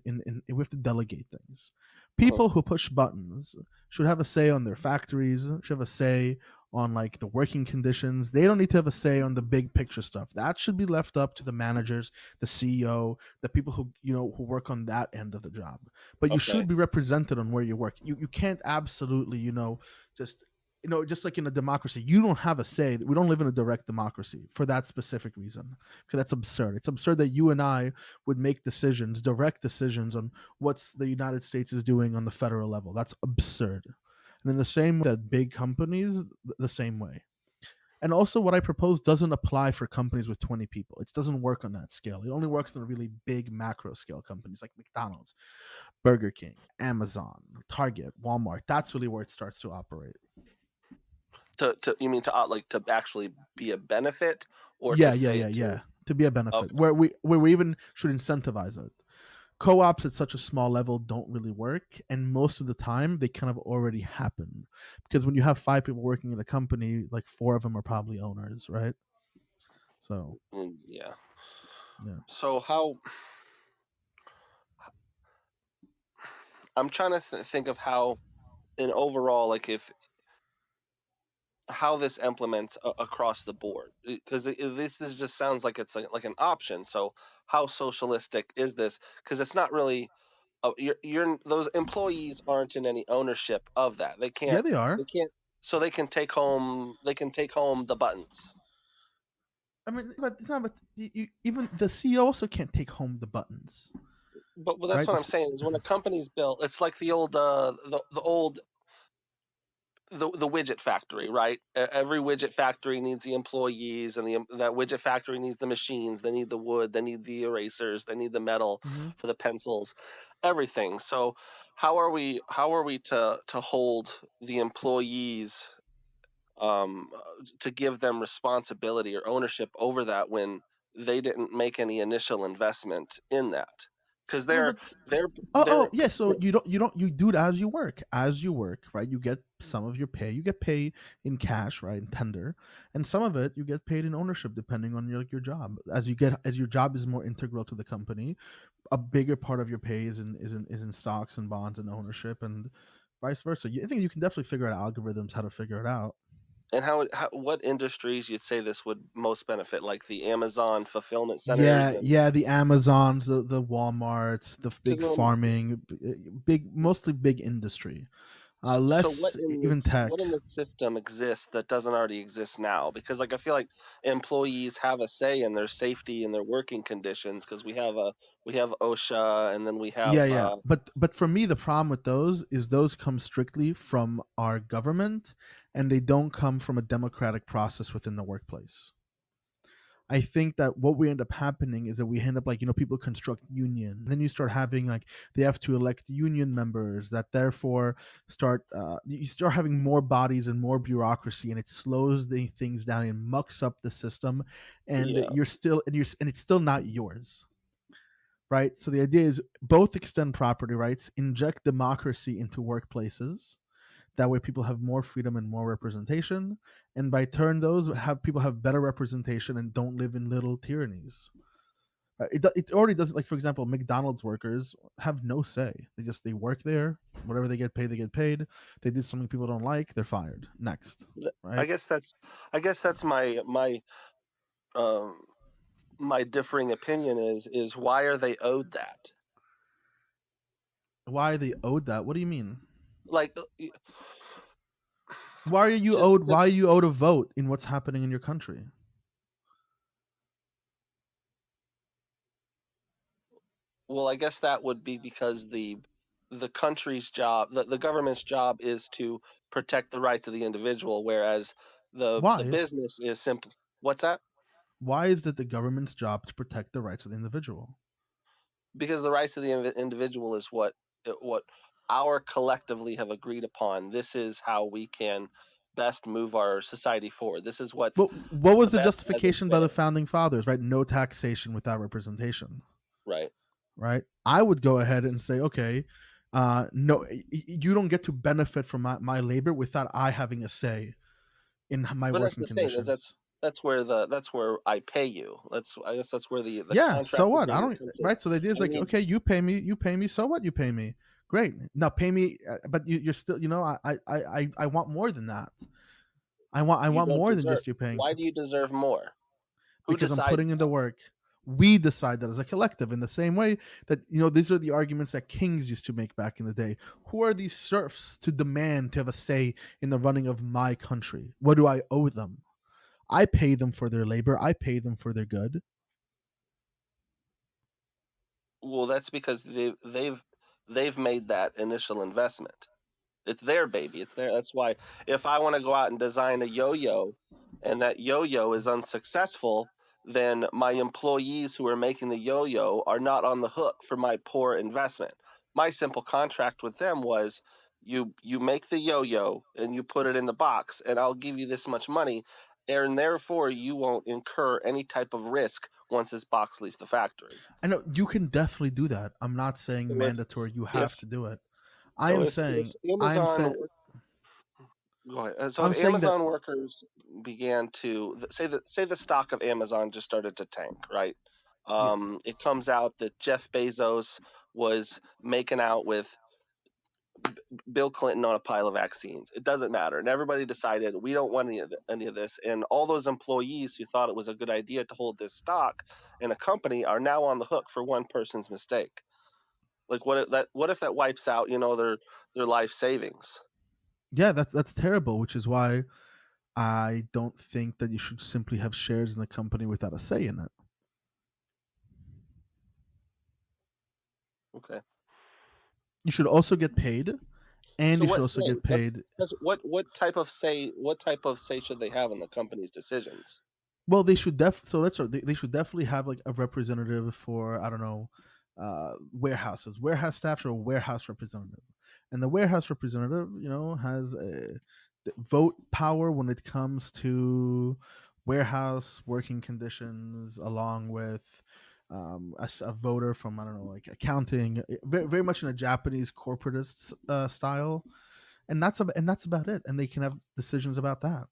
have to delegate things. People who push buttons should have a say on their factories, should have a say on like the working conditions. They don't need to have a say on the big picture stuff. That should be left up to the managers, the CEO, the people who who work on that end of the job. But you Okay. should be represented on where you work. You can't absolutely just just like in a democracy, you don't have a say. We don't live in a direct democracy for that specific reason, because that's absurd. It's absurd that you and I would make decisions, direct decisions on what's the United States is doing on the federal level. That's absurd. And in the same way that big companies, the same way. And also what I propose doesn't apply for companies with 20 people. It doesn't work on that scale. It only works on really big macro scale companies like McDonald's, Burger King, Amazon, Target, Walmart. That's really where it starts to operate. You mean to actually be a benefit, or Yeah, to say to be a benefit, Okay. where we even should incentivize it. Co-ops at such a small level don't really work, and most of the time they kind of already happen, because when you have 5 people working in a company, like 4 of them are probably owners, right? So Yeah. yeah. So how I'm trying to think of how, in overall, like how this implements across the board, because this just sounds like it's like an option. So how socialistic is this? Because it's not really. You're those employees aren't in any ownership of that. They Yeah, can't. they are. They can't. So they can take home. They can take home the buttons. I mean, but it's not. But even the CEO also can't take home the buttons, But that's right? what I'm saying is, when a company's built, it's like the old the widget factory, right? Every widget factory needs the employees, and that widget factory needs the machines. They need the wood. They need the erasers. They need the metal for the pencils, everything. So how are we to hold the employees, to give them responsibility or ownership over that when they didn't make any initial investment in that? Because I mean, they're but they're yeah. So you do it as you work, right? You get some of your pay. You get pay in cash, right, in tender, and some of it you get paid in ownership, depending on your job. As your job is more integral to the company, a bigger part of your pay is in stocks and bonds and ownership, and vice versa. I think you can definitely figure out algorithms how to figure it out. And what industries you'd say this would most benefit, like the Amazon fulfillment centers? Yeah, And yeah, the Amazons, the Walmarts, the big farming, mostly big industry. so Less even what tech. in the system exists that doesn't already exist now? Because like I feel like employees have a say in their safety and their working conditions, because we have OSHA, and then we have Yeah, yeah. But for me, the problem with those is those come strictly from our government, and they don't come from a democratic process within the workplace. I think that what we end up happening is that we end up like, people construct union. Then you start having like, they have to elect union members that therefore you start having more bodies and more bureaucracy, and it slows the things down and mucks up the system, and yeah. it's still not yours. Right? So the idea is both extend property rights, inject democracy into workplaces. That way people have more freedom and more representation. And by turn, people have better representation and don't live in little tyrannies. It already doesn't, like, for example, McDonald's workers have no say. They work there. Whatever they get paid, they get paid. They did something people don't like, they're fired. Next. I Right? guess that's um, my differing opinion is why are they owed that? Why are they owed that? What do you mean? Like, Why are you owed a vote in what's happening in your country? well, I guess that would be because the country's job, the government's job, is to protect the rights of the individual, whereas the Why? business is simple. What's that? Why is it the government's job to protect the rights of the individual? Because the rights of the individual is what our collectively have agreed upon. This is how we can best move our society forward. This is what's But what was the best as it justification by the stands. founding fathers, right? No taxation without representation, Right. right? I would go ahead and say, okay, no, you don't get to benefit from my labor without I having a say in my But that's working the thing, is conditions. that's where I pay you. I guess that's where the Yeah, so contract what? I agreement don't, comes in. right? So the idea is I like, mean, okay, you pay me, so what? You pay me. Great. Now pay me, but you're still, I want more than that. I You want don't more than deserve. just you paying Why do you deserve more? Who because I'm decides putting in that? the work. We decide that as a collective, in the same way that these are the arguments that kings used to make back in the day. Who are these serfs to demand to have a say in the running of my country? What do I owe them? I pay them for their labor. I pay them for their good. Well, that's because they've made that initial investment. It's their baby. It's their. That's why if I want to go out and design a yo-yo, and that yo-yo is unsuccessful, then my employees who are making the yo-yo are not on the hook for my poor investment. My simple contract with them was, you make the yo-yo and you put it in the box, and I'll give you this much money, and therefore you won't incur any type of risk once this box leaves the factory. I know you can definitely do that. I'm not saying So mandatory. You if have to do it. I so am if saying. I'm Amazon saying. Go ahead. So I'm if saying that. Amazon workers began to say the stock of Amazon just started to tank, right? Yeah. It comes out that Jeff Bezos was making out with Bill Clinton on a pile of vaccines. It doesn't matter, and everybody decided we don't want any of this. And all those employees who thought it was a good idea to hold this stock in a company are now on the hook for one person's mistake. Like what if that wipes out their life savings? Yeah, that's terrible. Which is why I don't think that you should simply have shares in the company without a say in it. Okay. You should also get paid, and So you should what also say? get paid. What type of say should they have in the company's decisions? Well, they should they should definitely have like a representative for, I don't know, warehouses. Warehouse staff or a warehouse representative, and the warehouse representative, has a vote power when it comes to warehouse working conditions, along with a voter from, I don't know, like accounting, very, very much in a Japanese corporatist style, and that's about it. And they can have decisions about that.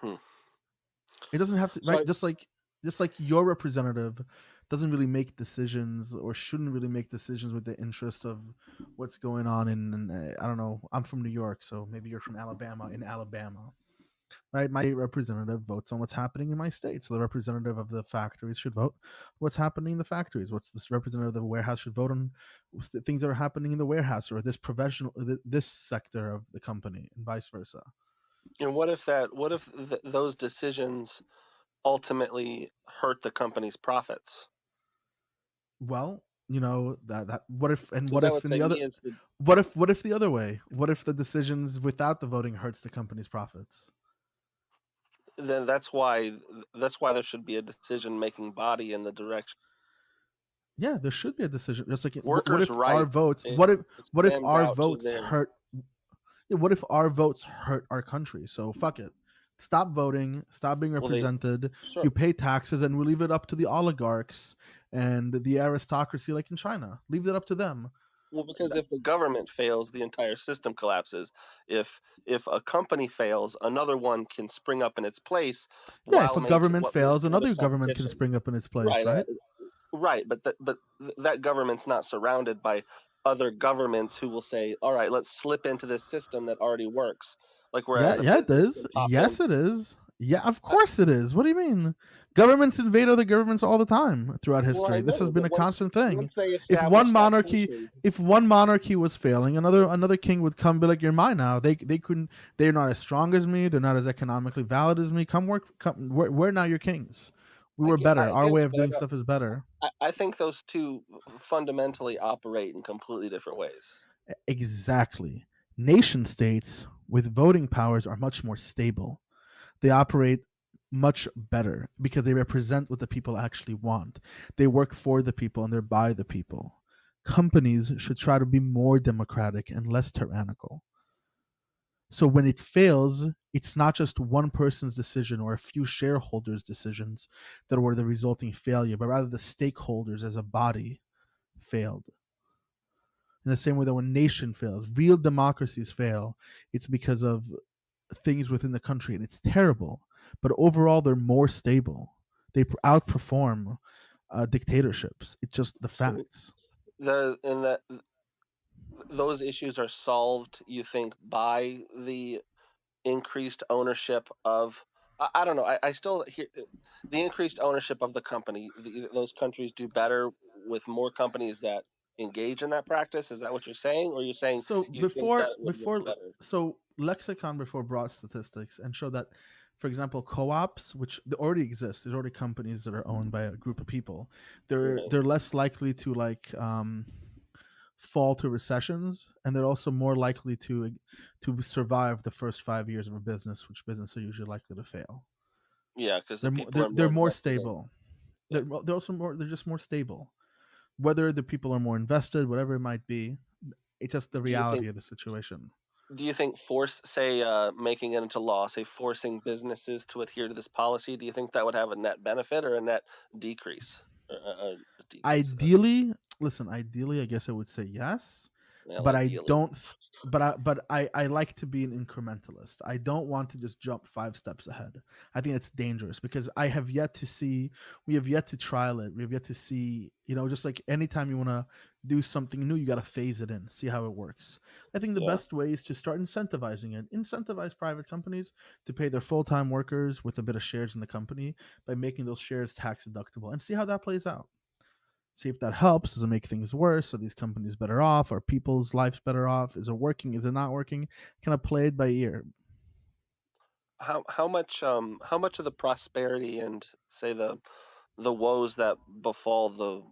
Hmm. It doesn't have to, So right? Just like your representative doesn't really make decisions, or shouldn't really make decisions with the interest of what's going on in I don't know. I'm from New York, so maybe you're from Alabama. In Alabama, right? My state representative votes on what's happening in my state. So the representative of the factories should vote what's happening in the factories. What's this representative of the warehouse should vote on the things that are happening in the warehouse, or this sector of the company, and vice versa. and what if those decisions ultimately hurt the company's profits? Well, that what if, and Because what I if would in say the other, me as the what if the other way? What if the decisions without the voting hurts the company's profits? then that's why there should be a decision making body in the direction. Yeah, there should be a decision. Just like what Workers' if our rights votes? What if extends our out to votes their. hurt? Yeah, what if our votes hurt our country? So fuck it. Stop voting. Stop being Well, they represented. sure. You pay taxes, and we leave it up to the oligarchs and the aristocracy, like in China. Leave it up to them. Well, because if the government fails, the entire system collapses. If a company fails, another one can spring up in its place Yeah, if while a government what fails, maintain the another government can competition. spring up in its place, Right, right? right. But that government's not surrounded by other governments who will say, "All right, let's slip into this system that already works." Like Yeah, whereas a yeah, it business is. can pop in. Yes, it is. Yeah, of I- course it is. What do you mean? Governments invade other governments all the time throughout Well, I history. This has know, been but a constant thing. once they If one establish that monarchy, country, if one monarchy was failing, another king would come, be like, "You're mine now." They couldn't. They're not as strong as me. They're not as economically valid as me. Come work. Come. We're now your kings. We were better. I Our get way it, of but doing stuff is better. I think those two fundamentally operate in completely different ways. Exactly. Nation states with voting powers are much more stable. They operate much better because they represent what the people actually want. They work for the people and they're by the people. Companies should try to be more democratic and less tyrannical. So when it fails, it's not just one person's decision or a few shareholders' decisions that were the resulting failure, but rather the stakeholders as a body failed. In the same way that when a nation fails, real democracies fail, it's because of things within the country, and it's terrible. But overall, they're more stable. They outperform dictatorships. It's just the So facts. those issues are solved, you think, by the increased ownership of I don't know. I still hear the increased ownership of the company. Those countries do better with more companies that engage in that practice. Is that what you're saying, or you're saying So you think that would work before better? so Lexicon before brought statistics and showed that, for example, co-ops, which already exist, there's already companies that are owned by a group of people. Right. They're less likely to fall to recessions, and they're also more likely to survive the first 5 years of a business, which business are usually likely to fail. Yeah, because the They're more, people are they're more more invested in. stable. Yeah. They're also more. They're just more stable. Whether the people are more invested, whatever it might be, it's just the Do you reality think? of the situation. Do you think making it into law, say forcing businesses to adhere to this policy? Do you think that would have a net benefit or a net decrease? A decrease. Ideally, listen, ideally I guess I would say yes, Well, but I ideally. don't I like to be an incrementalist. I don't want to just jump 5 steps ahead. I think it's dangerous because we have yet to trial it. We have yet to see, just like anytime you want to do something new, you got to phase it in, see how it works. I think the Yeah. best way is to start incentivizing it. Incentivize private companies to pay their full-time workers with a bit of shares in the company by making those shares tax deductible, and see how that plays out. See if that helps. Does it make things worse? Are these companies better off? Are people's lives better off? Is it working? Is it not working? Kind of play it by ear. How much of the prosperity and say the woes that befall the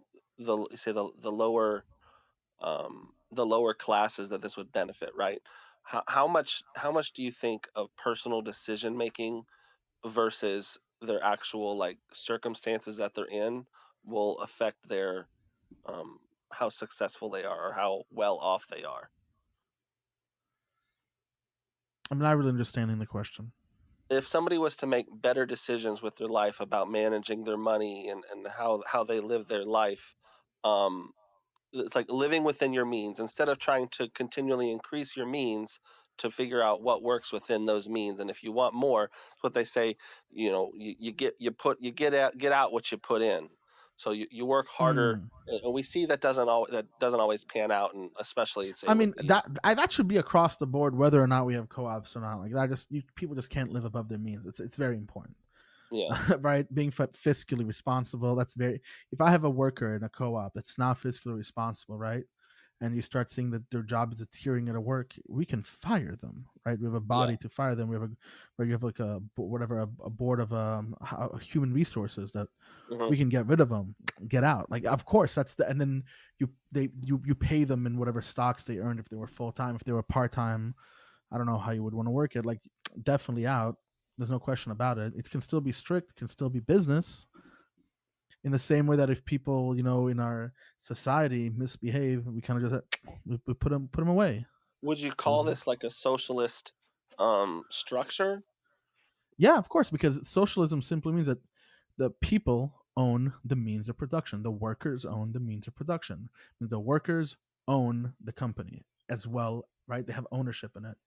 lower classes that this would benefit, right? How much do you think of personal decision making versus their actual like circumstances that they're in will affect their um how successful they are or how well off they are? I'm not really understanding the question. If somebody was to make better decisions with their life about managing their money and how they live their life, um it's like living within your means instead of trying to continually increase your means to figure out what works within those means. And if you want more, it's what they say, you get out what you put in. So you work harder. Hmm. And we see that doesn't always pan out, and especially say I with mean the that should be across the board, whether or not we have co-ops or not. Like that, people just can't live above their means. It's very important. yeah. Right? Being fiscally responsible. That's very. If I have a worker in a co-op that's not fiscally responsible, right? And you start seeing that their job is deteriorating at work, we can fire them, right? We have a Yeah. body to fire them. Where you have like a board of human resources that Hmm. we can get rid of them, get out. Like, of course, and then you pay them in whatever stocks they earned if they were full time, if they were part time. I don't know how you would want to work it. Like, definitely out. There's no question about it. It can still be strict, can still be business. In the same way that if people, in our society misbehave, we kind of just we put them away. Would you call Because this like a socialist structure? yeah, of course, because socialism simply means that the people own the means of production. The workers own the means of production. The workers own the company as well, right? They have ownership in it.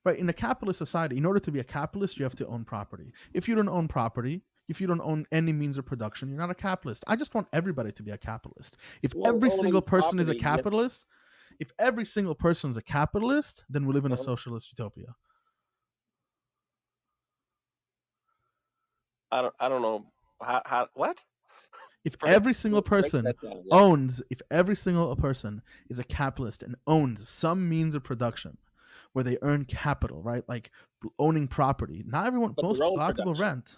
Right? In a capitalist society, in order to be a capitalist, you have to own property. If you don't own property, if you don't own any means of production, you're not a capitalist. I just want everybody to be a capitalist. If Well, every single owning person is a property, capitalist, then we live in a uh, socialist utopia. I don't know how what. If Break every single break person that down. Yeah. if every single person is a capitalist and owns some means of production where they earn capital, right? Like owning property. Not everyone, But their a own lot of people production. rent.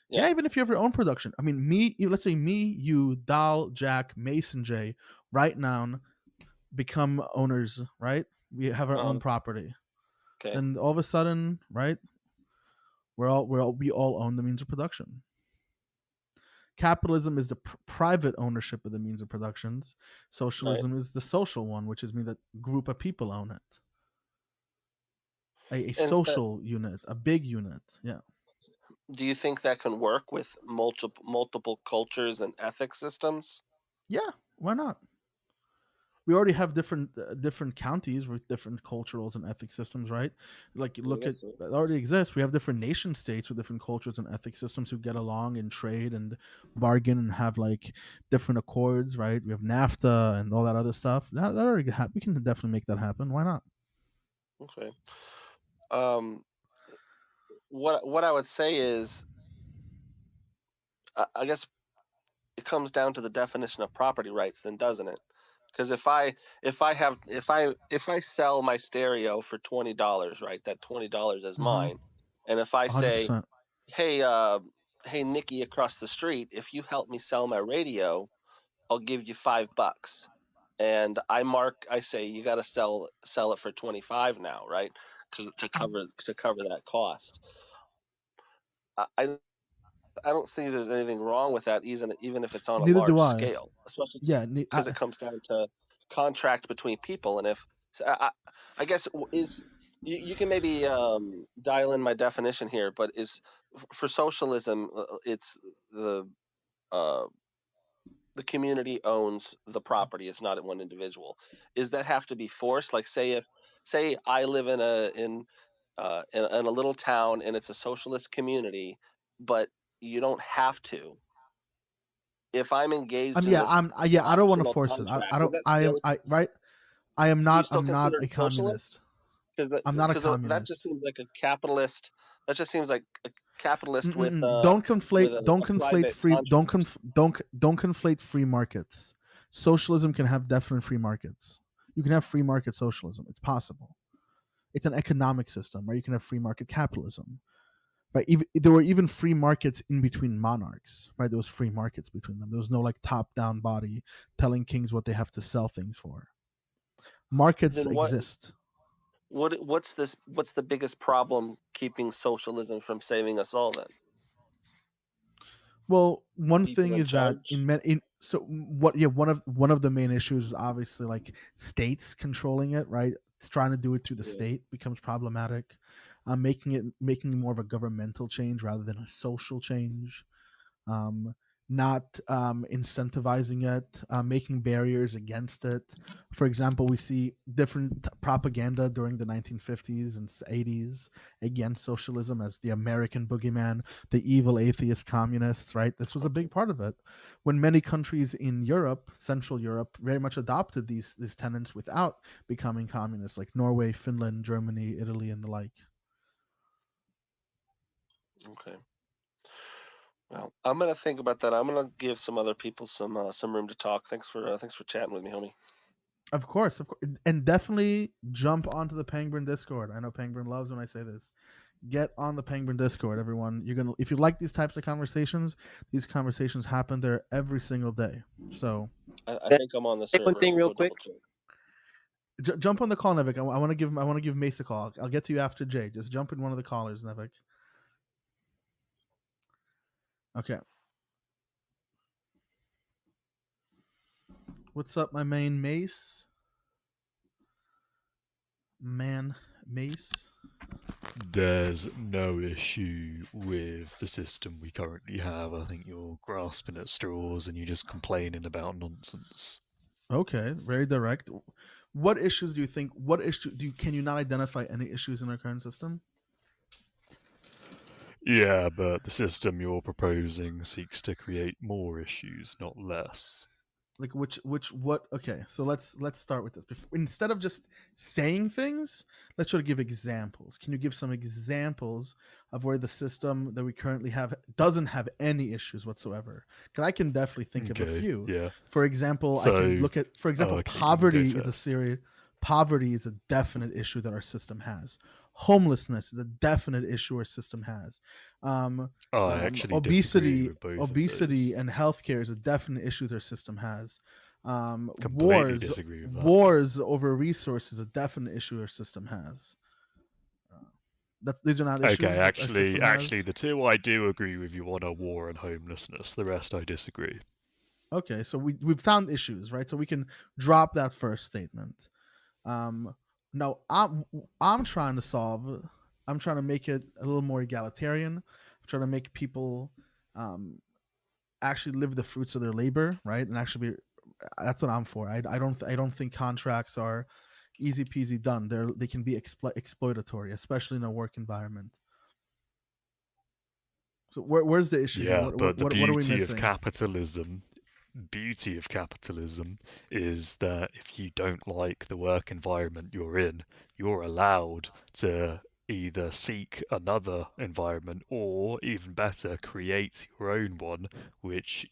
Yeah, Yeah. even if you have your own production. I mean, let's say me, you, Dal, Jack, Mason, J, right now become owners, right? We have our own Uh-huh. property. Okay. Then all of a sudden, right? We all own the means of production. Capitalism is the private ownership of the means of productions. Right. Socialism is the social one, which is mean that group of people own it. A Instead, social unit, a big unit. Yeah. do you think that can work with multiple cultures and ethic systems? Yeah. Why not? we already have different counties with different culturals and ethic systems, right? Like you look at Yes, sir. that already exists. We have different nation states with different cultures and ethic systems who get along and trade and bargain and have like different accords, right? We have NAFTA and all that other stuff. That already we can definitely make that happen. Why not? Okay. Um, what I would say is, I guess it comes down to the definition of property rights, then, doesn't it? Because if I sell my stereo for $20, right, that $20 is Mm-hmm. mine, and if I say, 100%. hey Nikki across the street, if you help me sell my radio, I'll give you $5. And I say you got to sell it for 25 now, right? Because to cover that cost. I don't think there's anything wrong with that, even if it's on a Neither do large I. scale, especially Yeah. because it comes down to contract between people. And if so I guess is you can maybe dial in my definition here, but for socialism, it's uh, the community owns the property. It's not one individual. Is that have to be forced? Like, say I live in a little town and it's a socialist community, but you don't have to. If I'm engaged in Yeah. this I don't want to optional force it. contract, I would don't. that I am. still I right. I am you not. still I'm not consider a it socialist? communist. I'm not a Because that just communist. seems like a capitalist. That just seems like a capitalist with Don't conflate. Don't a conflate private free. contract. Don't conflate free markets. Socialism can have definite free markets. You can have free market socialism. It's possible. It's an economic system, right? You can have free market capitalism. Right? There were even free markets in between monarchs. Right? There was free markets between them. There was no like top-down body telling kings what they have to sell things for. Markets Then exist. what's the biggest problem keeping socialism from saving us all then? Well, one People thing in is that charge? one of the main issues is obviously like states controlling it, right? It's trying to do it through the Yeah. state becomes problematic. Making more of a governmental change rather than a social change. Not incentivizing it, making barriers against it. For example, we see different propaganda during the 1950s and 80s against socialism as the American boogeyman, the evil atheist communists, right? This was a big part of it. When many countries in Europe, Central Europe, very much adopted these tenets without becoming communists, like Norway, Finland, Germany, Italy, and the like. Okay. Well, I'm gonna think about that. I'm gonna give some other people some room to talk. Thanks for chatting with me, homie. Of course, and definitely jump onto the Pangburn Discord. I know Pangburn loves when I say this. Get on the Pangburn Discord, everyone. You're gonna, if you like these types of conversations, these conversations happen there every single day. So I think I'm on the Say one server. thing I'll real go double quick. check. jump on the call, Nevik. I want to give Mace a call. I'll get to you after Jay. Just jump in one of the callers, Nevik. Okay. What's up, my main Mace? Man, Mace. There's no issue with the system we currently have. I think you're grasping at straws and you're just complaining about nonsense. Okay, very direct. What issues do you think? What issue can you not identify any issues in our current system? Yeah, but the system you're proposing seeks to create more issues, not less. Like what? Okay, so let's start with this. Instead of just saying things, let's try to give examples. Can you give some examples of where the system that we currently have doesn't have any issues whatsoever? Because I can definitely think of a Okay, few. yeah. For example, I So, can look at, for example, okay, you can go poverty is a first. serious. Poverty is a definite issue that our system has. Homelessness is a definite issue our system has. I actually disagree with both of those. And healthcare is a definite issue their system has. Completely disagree with that. Wars over resources is a definite issue our system has. These are not issues. Okay, that our system actually, has. the two I do agree with you on are war and homelessness. The rest I disagree. Okay, so we've found issues, right? So we can drop that first statement. No, I'm trying to solve. I'm trying to make it a little more egalitarian. I'm trying to make people actually live the fruits of their labor, right? And actually be That's what I'm for. I don't think contracts are easy peasy done. They can be exploitatory, especially in a work environment. So where's the issue here? Yeah, but the What are we beauty missing? of capitalism is that if you don't like the work environment you're in, you're allowed to either seek another environment or, even better, create your own one which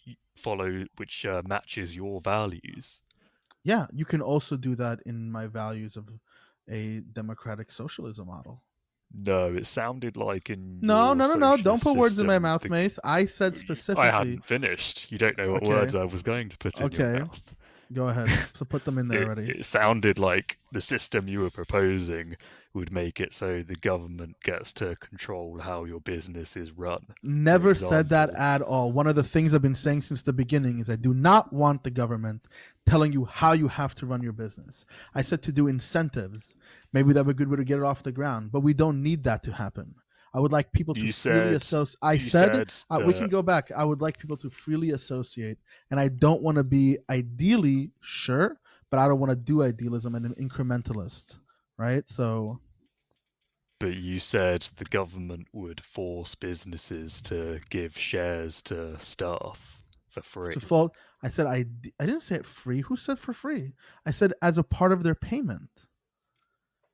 matches your values. Yeah, you can also do that in my values of a democratic socialism model. No, it sounded like in No. your Don't put words in my system, mouth, Mace. I said I specifically. hadn't finished. You don't know what Okay. words I was going to put in your Okay. mouth. Go ahead. So put them in there already. It sounded like the system you were proposing would make it so the government gets to control how your business is run. Never said that at all. One of the things I've been saying since the beginning is I do not want the government telling you how you have to run your business. I said to do incentives. Maybe that would be a good way to get it off the ground, but we don't need that to happen. I would like people to freely associate. We can go back. I would like people to freely associate, and I don't want to be ideally sure, but I don't want to do idealism and an incrementalist, right? So. But you said the government would force businesses to give shares to staff for free. I said I didn't say it free. Who said for free? I said as a part of their payment.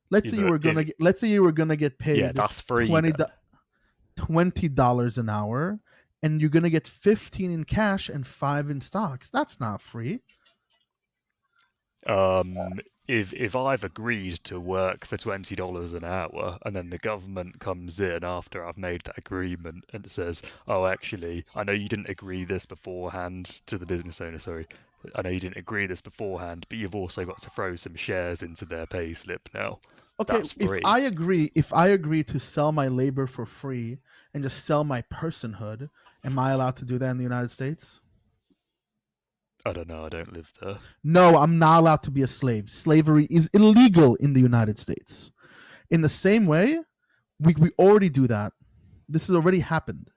Let's say you were gonna get paid. Yeah, that's free. $20 an hour, and you're gonna get 15 in cash and 5 in stocks. That's not free. If I've agreed to work for $20 an hour, and then the government comes in after I've made that agreement and says, "Oh, actually, I know you didn't agree this beforehand," to the business owner. Sorry, I know you didn't agree this beforehand, but you've also got to throw some shares into their pay slip now. Okay, if I agree to sell my labor for free and just sell my personhood, am I allowed to do that in the United States? I don't know. I don't live there. No, I'm not allowed to be a slave. Slavery is illegal in the United States. In the same way, we already do that. This has already happened.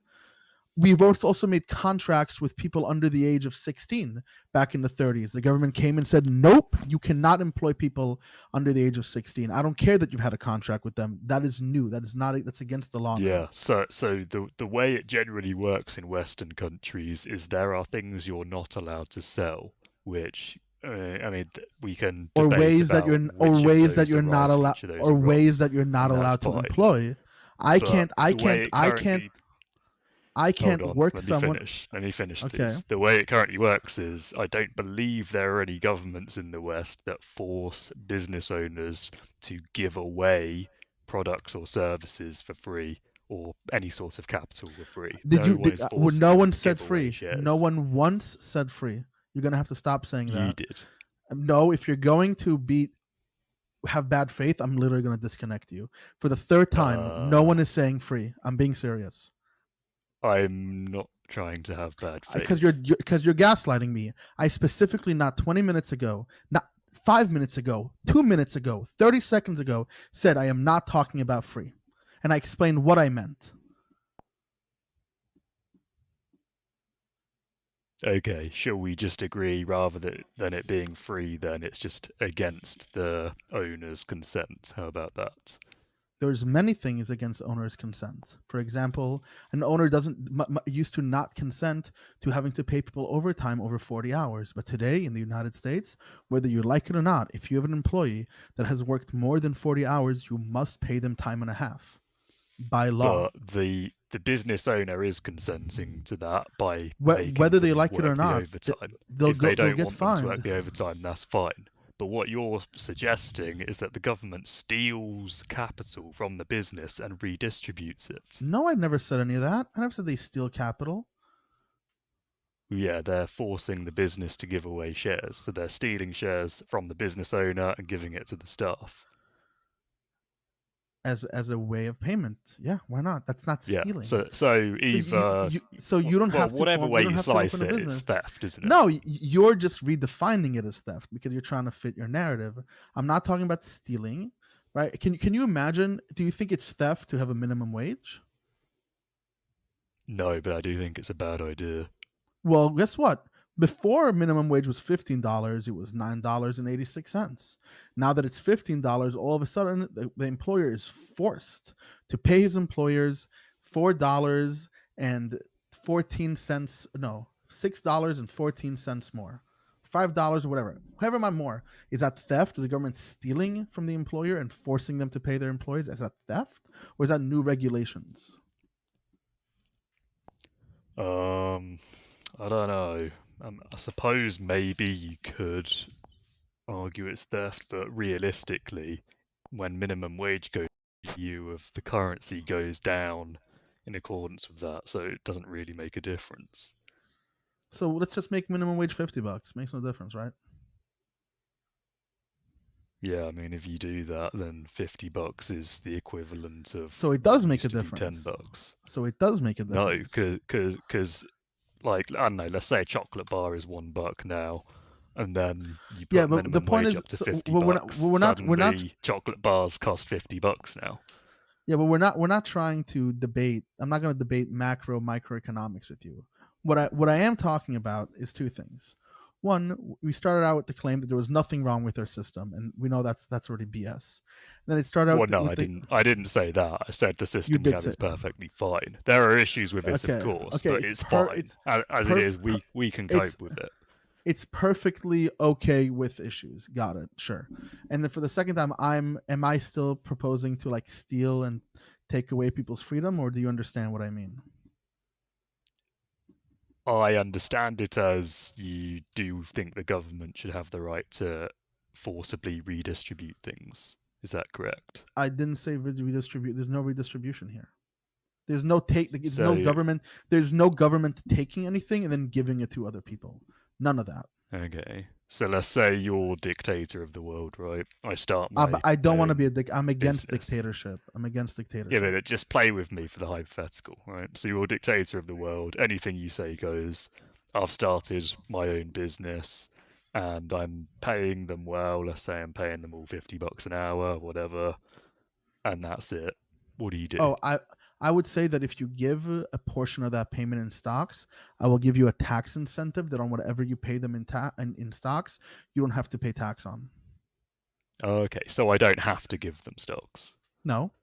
We've also made contracts with people under the age of 16 back in the 30s. The government came and said, nope, you cannot employ people under the age of 16. I don't care that you've had a contract with them. That is new. That's against the law. Yeah, so the way it generally works in Western countries is there are things you're not allowed to sell, which we can or debate ways about ways that you're not allowed to employ. I can't work someone. Let me finish, please. Okay. The way it currently works is I don't believe there are any governments in the West that force business owners to give away products or services for free or any sort of capital for free. No one said free. No one once said free. You're going to have to stop saying that. You did. No, if you're going to have bad faith, I'm literally going to disconnect you. For the third time, no one is saying free. I'm being serious. I'm not trying to have bad faith. Because you're gaslighting me. I specifically, not 20 minutes ago, not 5 minutes ago, 2 minutes ago, 30 seconds ago, said I am not talking about free. And I explained what I meant. Okay, shall we just agree rather than it being free, then it's just against the owner's consent? How about that? There's many things against owner's consent. For example, an owner used to not consent to having to pay people overtime over 40 hours. But today in the United States, whether you like it or not, if you have an employee that has worked more than 40 hours, you must pay them time and a half by law. But the business owner is consenting to that by whether they like it or not. If they don't want them to work the overtime, that's fine. But what you're suggesting is that the government steals capital from the business and redistributes it. No, I never said any of that. I never said they steal capital. Yeah, they're forcing the business to give away shares. So they're stealing shares from the business owner and giving it to the staff. As a way of payment. Yeah, why not? That's not stealing. Yeah, you don't have to. Whatever way you slice it, it's theft, isn't it? No, you're just redefining it as theft because you're trying to fit your narrative. I'm not talking about stealing, right? Can you imagine? Do you think it's theft to have a minimum wage? No, but I do think it's a bad idea. Well, guess what? Before minimum wage was $15, it was $9.86. Now that it's $15, all of a sudden the employer is forced to pay his employers $4.14, no, $6.14 more, $5 or whatever, however much more. Is that theft? Is the government stealing from the employer and forcing them to pay their employees? Is that theft, or is that new regulations? I don't know. I suppose maybe you could argue it's theft, but realistically, when minimum wage goes, value of the currency goes down in accordance with that, so it doesn't really make a difference. So let's just make minimum wage $50. Makes no difference, right? Yeah, I mean, if you do that, then $50 is the equivalent of. So it does make a used to be difference. $10. So it does make a No, difference. because like I don't know, let's say a chocolate bar is $1 now, and then you put Yeah, but minimum the point wage is, up to so $50. we're not Suddenly, chocolate bars cost $50 now. Yeah, but we're not trying to debate. I'm not going to debate microeconomics with you. What I am talking about is two things. One, we started out with the claim that there was nothing wrong with our system, and we know that's already BS. And then it started out. Well, no, I didn't say that. I said the system we have is perfectly fine. There are issues with it, of course, but it's fine as it is. We can cope with it. It's perfectly okay with issues. Got it. Sure. And then for the second time, am I still proposing to like steal and take away people's freedom, or do you understand what I mean? I understand it as you do think the government should have the right to forcibly redistribute things. Is that correct? I didn't say redistribute. There's no redistribution here. There's no take. There's no government. There's no government taking anything and then giving it to other people. None of that. Okay. So let's say you're dictator of the world, right? I start my. I don't want to be a I'm against dictatorship. I'm against dictatorship. Yeah, but just play with me for the hypothetical, right? So you're dictator of the world. Anything you say goes. I've started my own business, and I'm paying them well. Let's say I'm paying them all $50 an hour, whatever, and that's it. What do you do? Oh, I would say that if you give a portion of that payment in stocks, I will give you a tax incentive that on whatever you pay them in stocks, you don't have to pay tax on. Okay, so I don't have to give them stocks. No,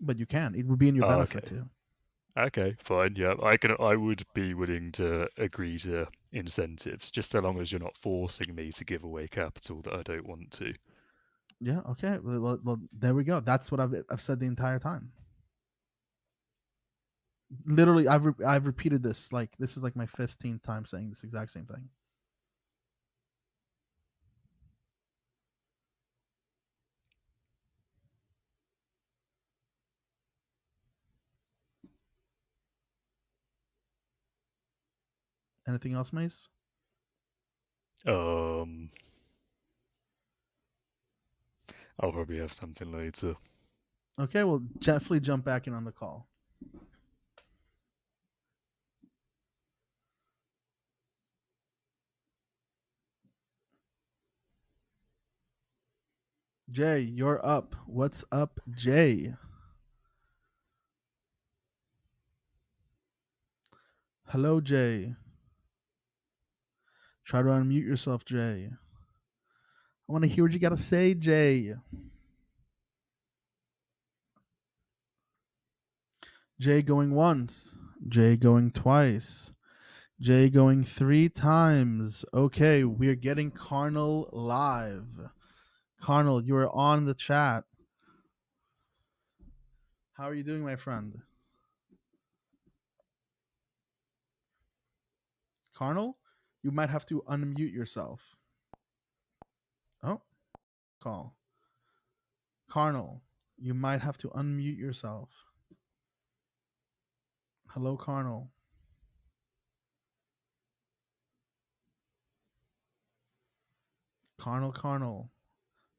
but you can. It would be in your benefit too. Okay, fine. Yeah, I would be willing to agree to incentives, just so long as you're not forcing me to give away capital that I don't want to. Yeah. Okay. Well, there we go. That's what I've said the entire time. Literally, I've repeated this. Like, this is like my 15th time saying this exact same thing. Anything else, Mace? I'll probably have something later. Okay, well, definitely jump back in on the call. Jay, you're up. What's up, Jay? Hello, Jay. Try to unmute yourself, Jay. I want to hear what you got to say, Jay. Jay going once. Jay going twice. Jay going 3 times. Okay, we're getting Carnal live. Carnal, you are on the chat. How are you doing, my friend? Carnal, you might have to unmute yourself. Oh, call. Carnal, you might have to unmute yourself. Hello, Carnal. Carnal.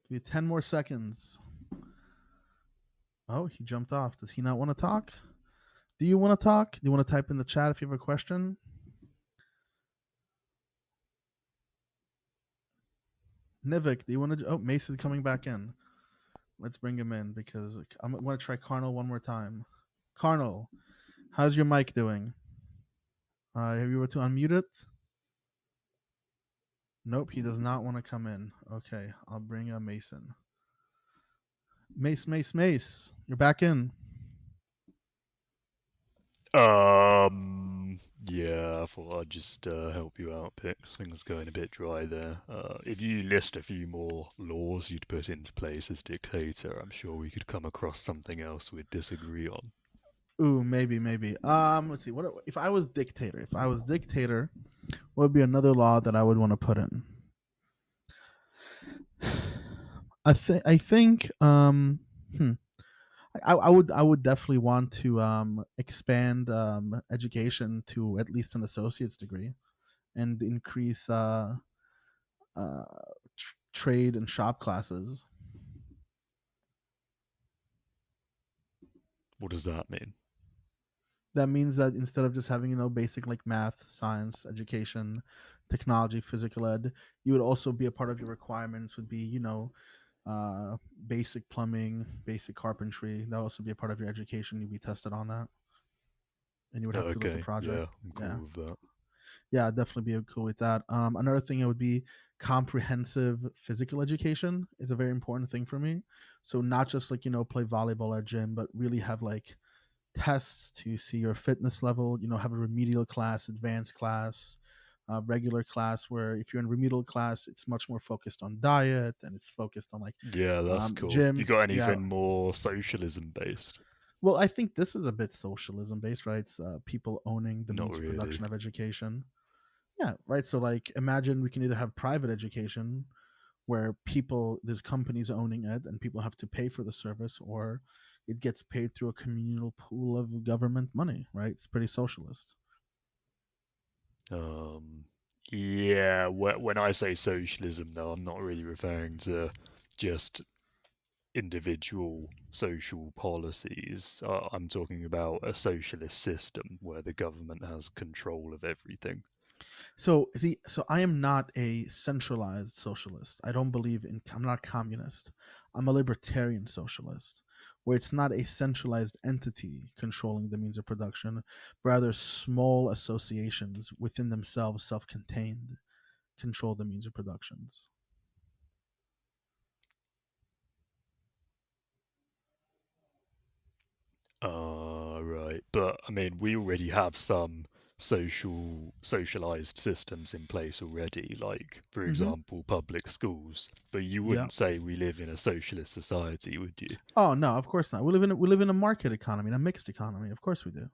Give you 10 more seconds. Oh, he jumped off. Does he not want to talk? Do you want to talk? Do you want to type in the chat if you have a question? Nivik, do you want to? Oh, Mace is coming back in. Let's bring him in because I'm going to try Carnal one more time. Carnal, how's your mic doing? Have you were to unmute it? Nope, he does not want to come in. Okay, I'll bring a Mason. Mace. You're back in. Yeah, I thought I'd just help you out, Pix. Things going a bit dry there. If you list a few more laws you'd put into place as dictator, I'm sure we could come across something else we'd disagree on. Ooh, maybe. Let's see. What if I was dictator? If I was dictator, what would be another law that I would want to put in? I think I would definitely want to expand education to at least an associate's degree and increase trade and shop classes. What does that mean? That means that instead of just having basic like math, science, education, technology, physical ed, you would also be a part of your requirements would be basic plumbing, basic carpentry. That would also be a part of your education. You'd be tested on that, and you would have to deliver a Okay, project. yeah, I'm cool with that. Yeah, I'd definitely be cool with that. Another thing it would be comprehensive physical education is a very important thing for me. So not just like play volleyball at gym, but really have like tests to see your fitness level. Have a remedial class, advanced class, regular class. Where if you're in remedial class, it's much more focused on diet and it's focused on like Yeah, that's cool. gym. You got Yeah. anything more socialism based? Well, I think this is a bit socialism based, right? It's people owning the Not means of really. production of education. Yeah, right. So like imagine we can either have private education where there's companies owning it and people have to pay for the service, or it gets paid through a communal pool of government money, right? It's pretty socialist. Yeah, when I say socialism, though, I'm not really referring to just individual social policies. I'm talking about a socialist system where the government has control of everything. So I am not a centralized socialist. I'm not communist. I'm a libertarian socialist, where it's not a centralized entity controlling the means of production, but rather small associations within themselves, self-contained, control the means of productions. Right. But I mean, we already have some socialized systems in place already, like, for example, public schools. But you wouldn't say we live in a socialist society, would you? Oh no, of course not. We live in a market economy, in a mixed economy. Of course we do.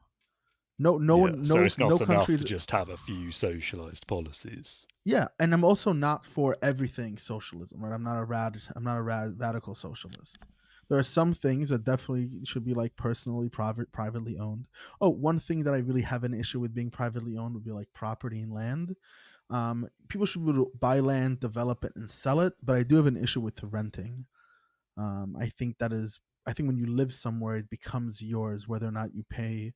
No So it's not enough countries. to just have a few socialized policies. Yeah, and I'm also not for everything socialism, right? I'm not a radical socialist. There are some things that definitely should be like privately owned. Oh, one thing that I really have an issue with being privately owned would be like property and land. People should be able to buy land, develop it, and sell it, but I do have an issue with renting. I think when you live somewhere, it becomes yours, whether or not you pay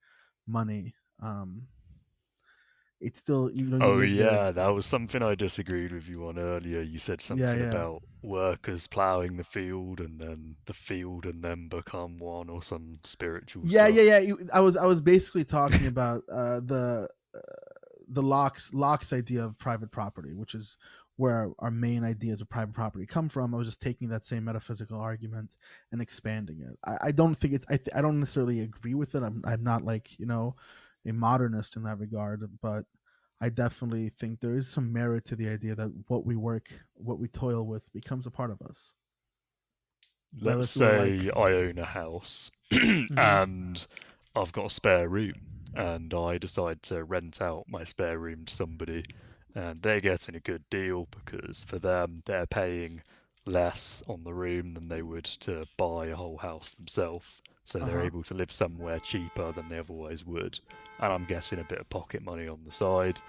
money. It's still you live there. That was something I disagreed with you on earlier. You said something about workers ploughing the field and then the field and then become one, or some spiritual stuff. Yeah. I was basically talking about the Locke's idea of private property, which is where our main ideas of private property come from. I was just taking that same metaphysical argument and expanding it. I don't think it's I don't necessarily agree with it. I'm not like a modernist in that regard, but I definitely think there is some merit to the idea that what we toil with becomes a part of us. Let's say I own a house and I've got a spare room, and I decide to rent out my spare room to somebody, and they're getting a good deal because for them they're paying less on the room than they would to buy a whole house themselves. So they're able to live somewhere cheaper than they otherwise would, and I'm getting a bit of pocket money on the side.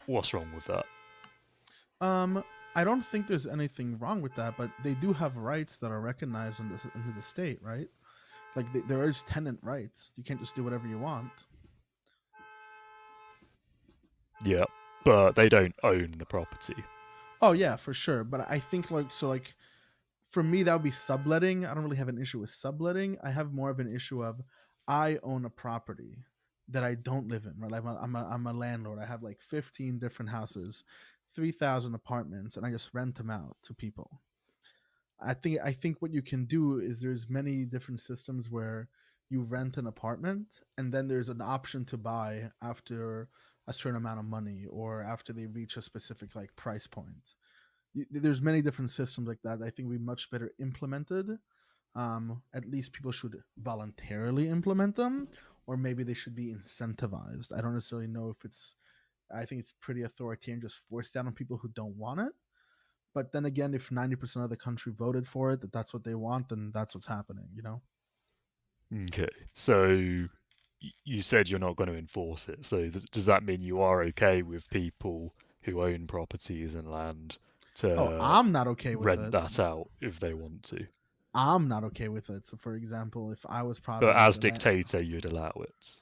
What's wrong with that? I don't think there's anything wrong with that, but they do have rights that are recognized in the state, right? Like there is tenant rights. You can't just do whatever you want. Yeah, but they don't own the property. Oh yeah, for sure. But I think for me that would be subletting. I don't really have an issue with subletting. I have more of an issue of I own a property that I don't live in. Right, I'm a landlord. I have like 15 different houses, 3,000 apartments and I just rent them out to people. I think what you can do is there's many different systems where you rent an apartment and then there's an option to buy after a certain amount of money or after they reach a specific like price point. There's many different systems like that. I think we much better implemented. At least people should voluntarily implement them, or maybe they should be incentivized. I don't necessarily know if it's. I think it's pretty authoritarian, just forced down on people who don't want it. But then again, if 90% of the country voted for it, that's what they want, then that's what's happening. You know. Okay, so you said you're not going to enforce it. So does that mean you are okay with people who own properties and land Oh, to I'm not okay with rent it. that out if they want to? I'm not okay with it. So, for example, if I was But probably as the dictator, you'd allow it.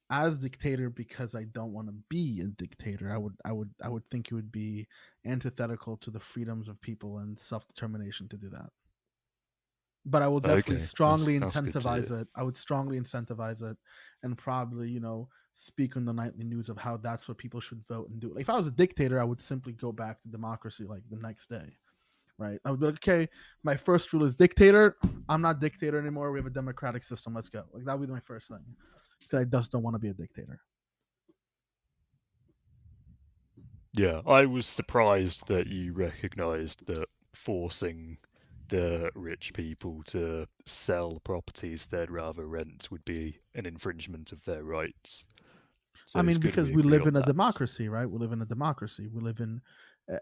as dictator, because I don't want to be a dictator, I would think it would be antithetical to the freedoms of people and self-determination to do that. But I will definitely Okay, strongly that's good to incentivize hear. it. I would strongly incentivize it and probably, speak on the nightly news of how that's what people should vote and do. Like if I was a dictator, I would simply go back to democracy like the next day. Right? I would be like, okay, my first rule is dictator. I'm not dictator anymore. We have a democratic system. Let's go. Like that would be my first thing. Because I just don't want to be a dictator. Yeah, I was surprised that you recognized that forcing the rich people to sell properties they'd rather rent would be an infringement of their rights. So I it's mean, good because we agree live on in a that. democracy, right? We live in a democracy. We live in,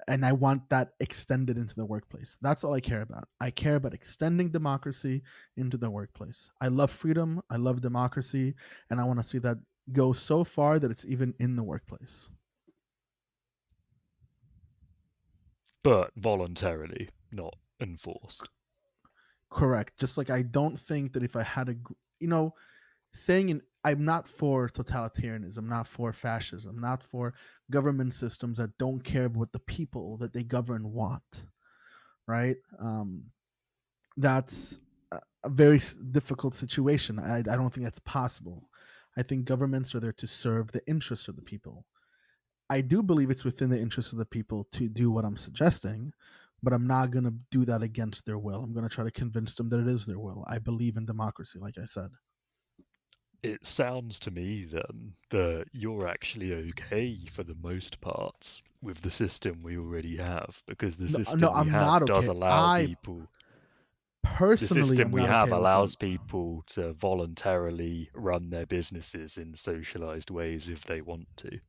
and I want that extended into the workplace. That's all I care about. I care about extending democracy into the workplace. I love freedom. I love democracy. And I want to see that go so far that it's even in the workplace. But voluntarily, not enforced. Correct. Just like I don't think that if I had saying I'm not for totalitarianism, I'm not for fascism, I'm not for government systems that don't care about what the people that they govern want, right? That's a very difficult situation. I don't think that's possible. I think governments are there to serve the interest of the people. I do believe it's within the interest of the people to do what I'm suggesting, but I'm not going to do that against their will. I'm going to try to convince them that it is their will. I believe in democracy, like I said. It sounds to me then that you're actually okay for the most part with the system we already have, because the system No, we I'm have not does okay. allow people. The Personally, system I'm we not have okay with allows it. people to voluntarily run their businesses in socialized ways if they want to.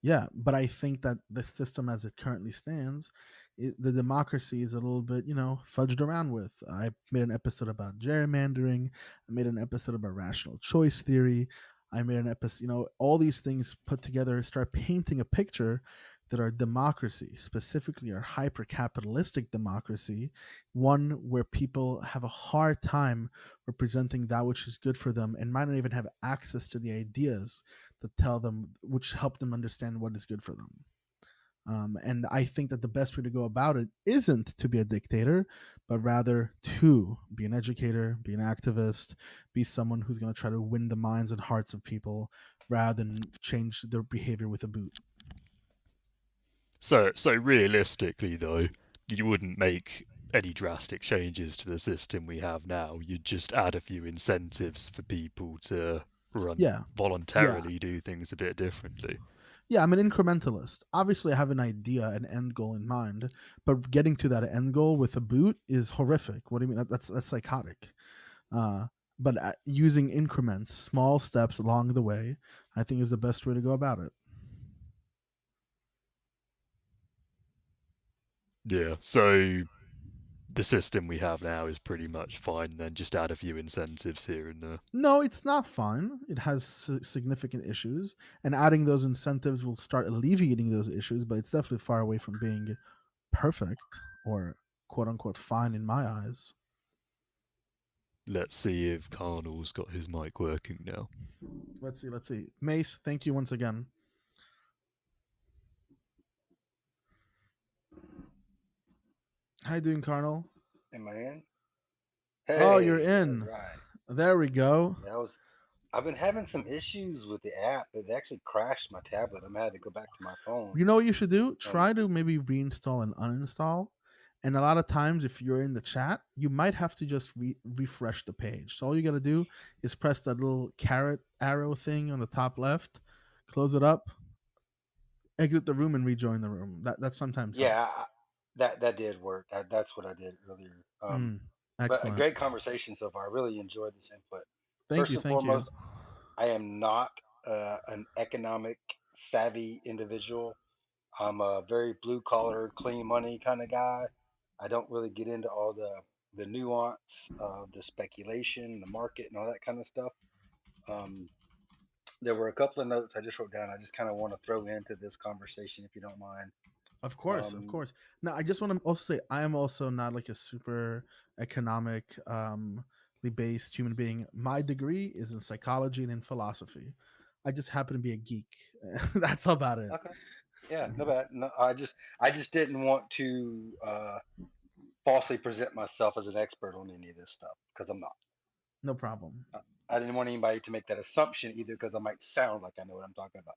Yeah, but I think that the system as it currently stands, the democracy is a little bit, fudged around with. I made an episode about gerrymandering. I made an episode about rational choice theory. I made an episode, all these things put together start painting a picture that our democracy, specifically our hyper capitalistic democracy, one where people have a hard time representing that which is good for them and might not even have access to the ideas that tell them, which help them understand what is good for them. And I think that the best way to go about it isn't to be a dictator, but rather to be an educator, be an activist, be someone who's going to try to win the minds and hearts of people rather than change their behavior with a boot. So realistically, though, you wouldn't make any drastic changes to the system we have now. You'd just add a few incentives for people to voluntarily do things a bit differently. Yeah, I'm an incrementalist. Obviously, I have an idea, an end goal in mind, but getting to that end goal with a boot is horrific. What do you mean? That's psychotic. But using increments, small steps along the way, I think is the best way to go about it. Yeah, so the system we have now is pretty much fine, then just add a few incentives here and there. No, it's not fine. It has significant issues, and adding those incentives will start alleviating those issues, but it's definitely far away from being perfect or quote unquote fine in my eyes. Let's see if Carnal's got his mic working now. Let's see. Mace, thank you once again. How you doing, Carnal? Am I in? Hey, oh, you're in. Right. There we go. Yeah, I've been having some issues with the app. It actually crashed my tablet. I'm gonna have to go back to my phone. You know what you should do? And Try to maybe reinstall and uninstall. And a lot of times, if you're in the chat, you might have to just refresh the page. So all you got to do is press that little caret arrow thing on the top left, close it up, exit the room, and rejoin the room. That sometimes yeah, helps. that did work. That's what I did earlier. But a Excellent. great conversation so far. I really enjoyed this input. Thank First you. and Thank you. foremost, I am not an economic savvy individual. I'm a very blue collar, clean money kind of guy. I don't really get into all the nuance of the speculation, the market, and all that kind of stuff. Um, there were a couple of notes I just wrote down. I just kind of want to throw into this conversation, if you don't mind. Of course, of Um, course. Now, I just want to also say I am also not like a super economic based human being. My degree is in psychology and in philosophy. I just happen to be a geek. That's about it. okay, yeah, no bad. No, I just didn't want to falsely present myself as an expert on any of this stuff because I'm not. No problem. I didn't want anybody to make that assumption either because I might sound like I know what I'm talking about,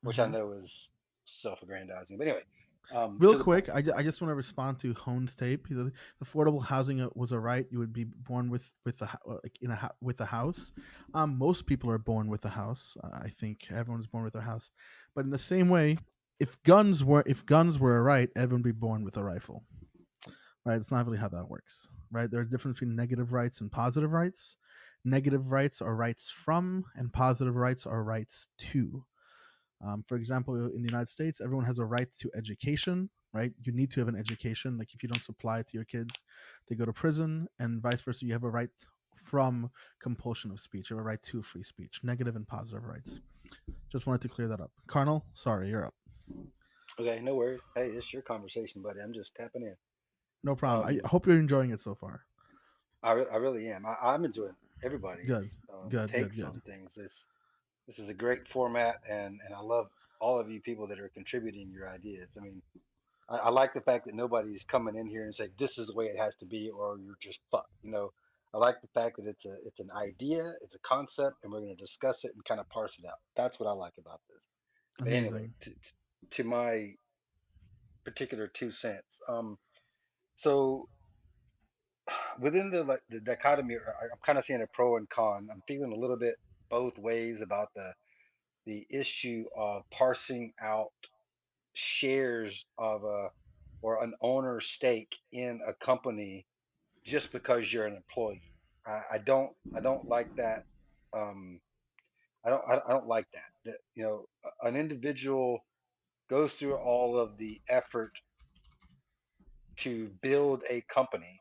which I Hmm. know is self-aggrandizing. But anyway, Real to the point. quick, I just want to respond to Hone's tape. He said, affordable housing was a right. You would be born with like with a house. Most people are born with a house. I think everyone's born with a house. But in the same way, if guns were a right, everyone would be born with a rifle. Right? It's not really how that works. Right? There's a difference between negative rights and positive rights. Negative rights are rights from, and positive rights are rights to. For example, in the United States, everyone has a right to education, right? You need to have an education. Like if you don't supply it to your kids, they go to prison, and vice versa. You have a right from compulsion of speech. You have a right to free speech, negative and positive rights. Just wanted to clear that up. Carnal, sorry, you're up. Okay, no worries. Hey, it's your conversation, buddy. I'm just tapping in. No problem. I Um, hope you're enjoying it so far. I really am. I'm enjoying Good, everybody's good, good, takes good. on things. This is a great format, and I love all of you people that are contributing your ideas. I mean, I like the fact that nobody's coming in here and saying this is the way it has to be, or you're just fucked. I like the fact that it's an idea, it's a concept, and we're going to discuss it and kind of parse it out. That's what I like about this. But anyway, Amazing. to my particular 2 cents. So within the dichotomy, I'm kind of seeing a pro and con. I'm feeling a little bit both ways about the issue of parsing out shares of a or an owner stake in a company just because you're an employee. I don't like that. Um, I don't like that. That an individual goes through all of the effort to build a company.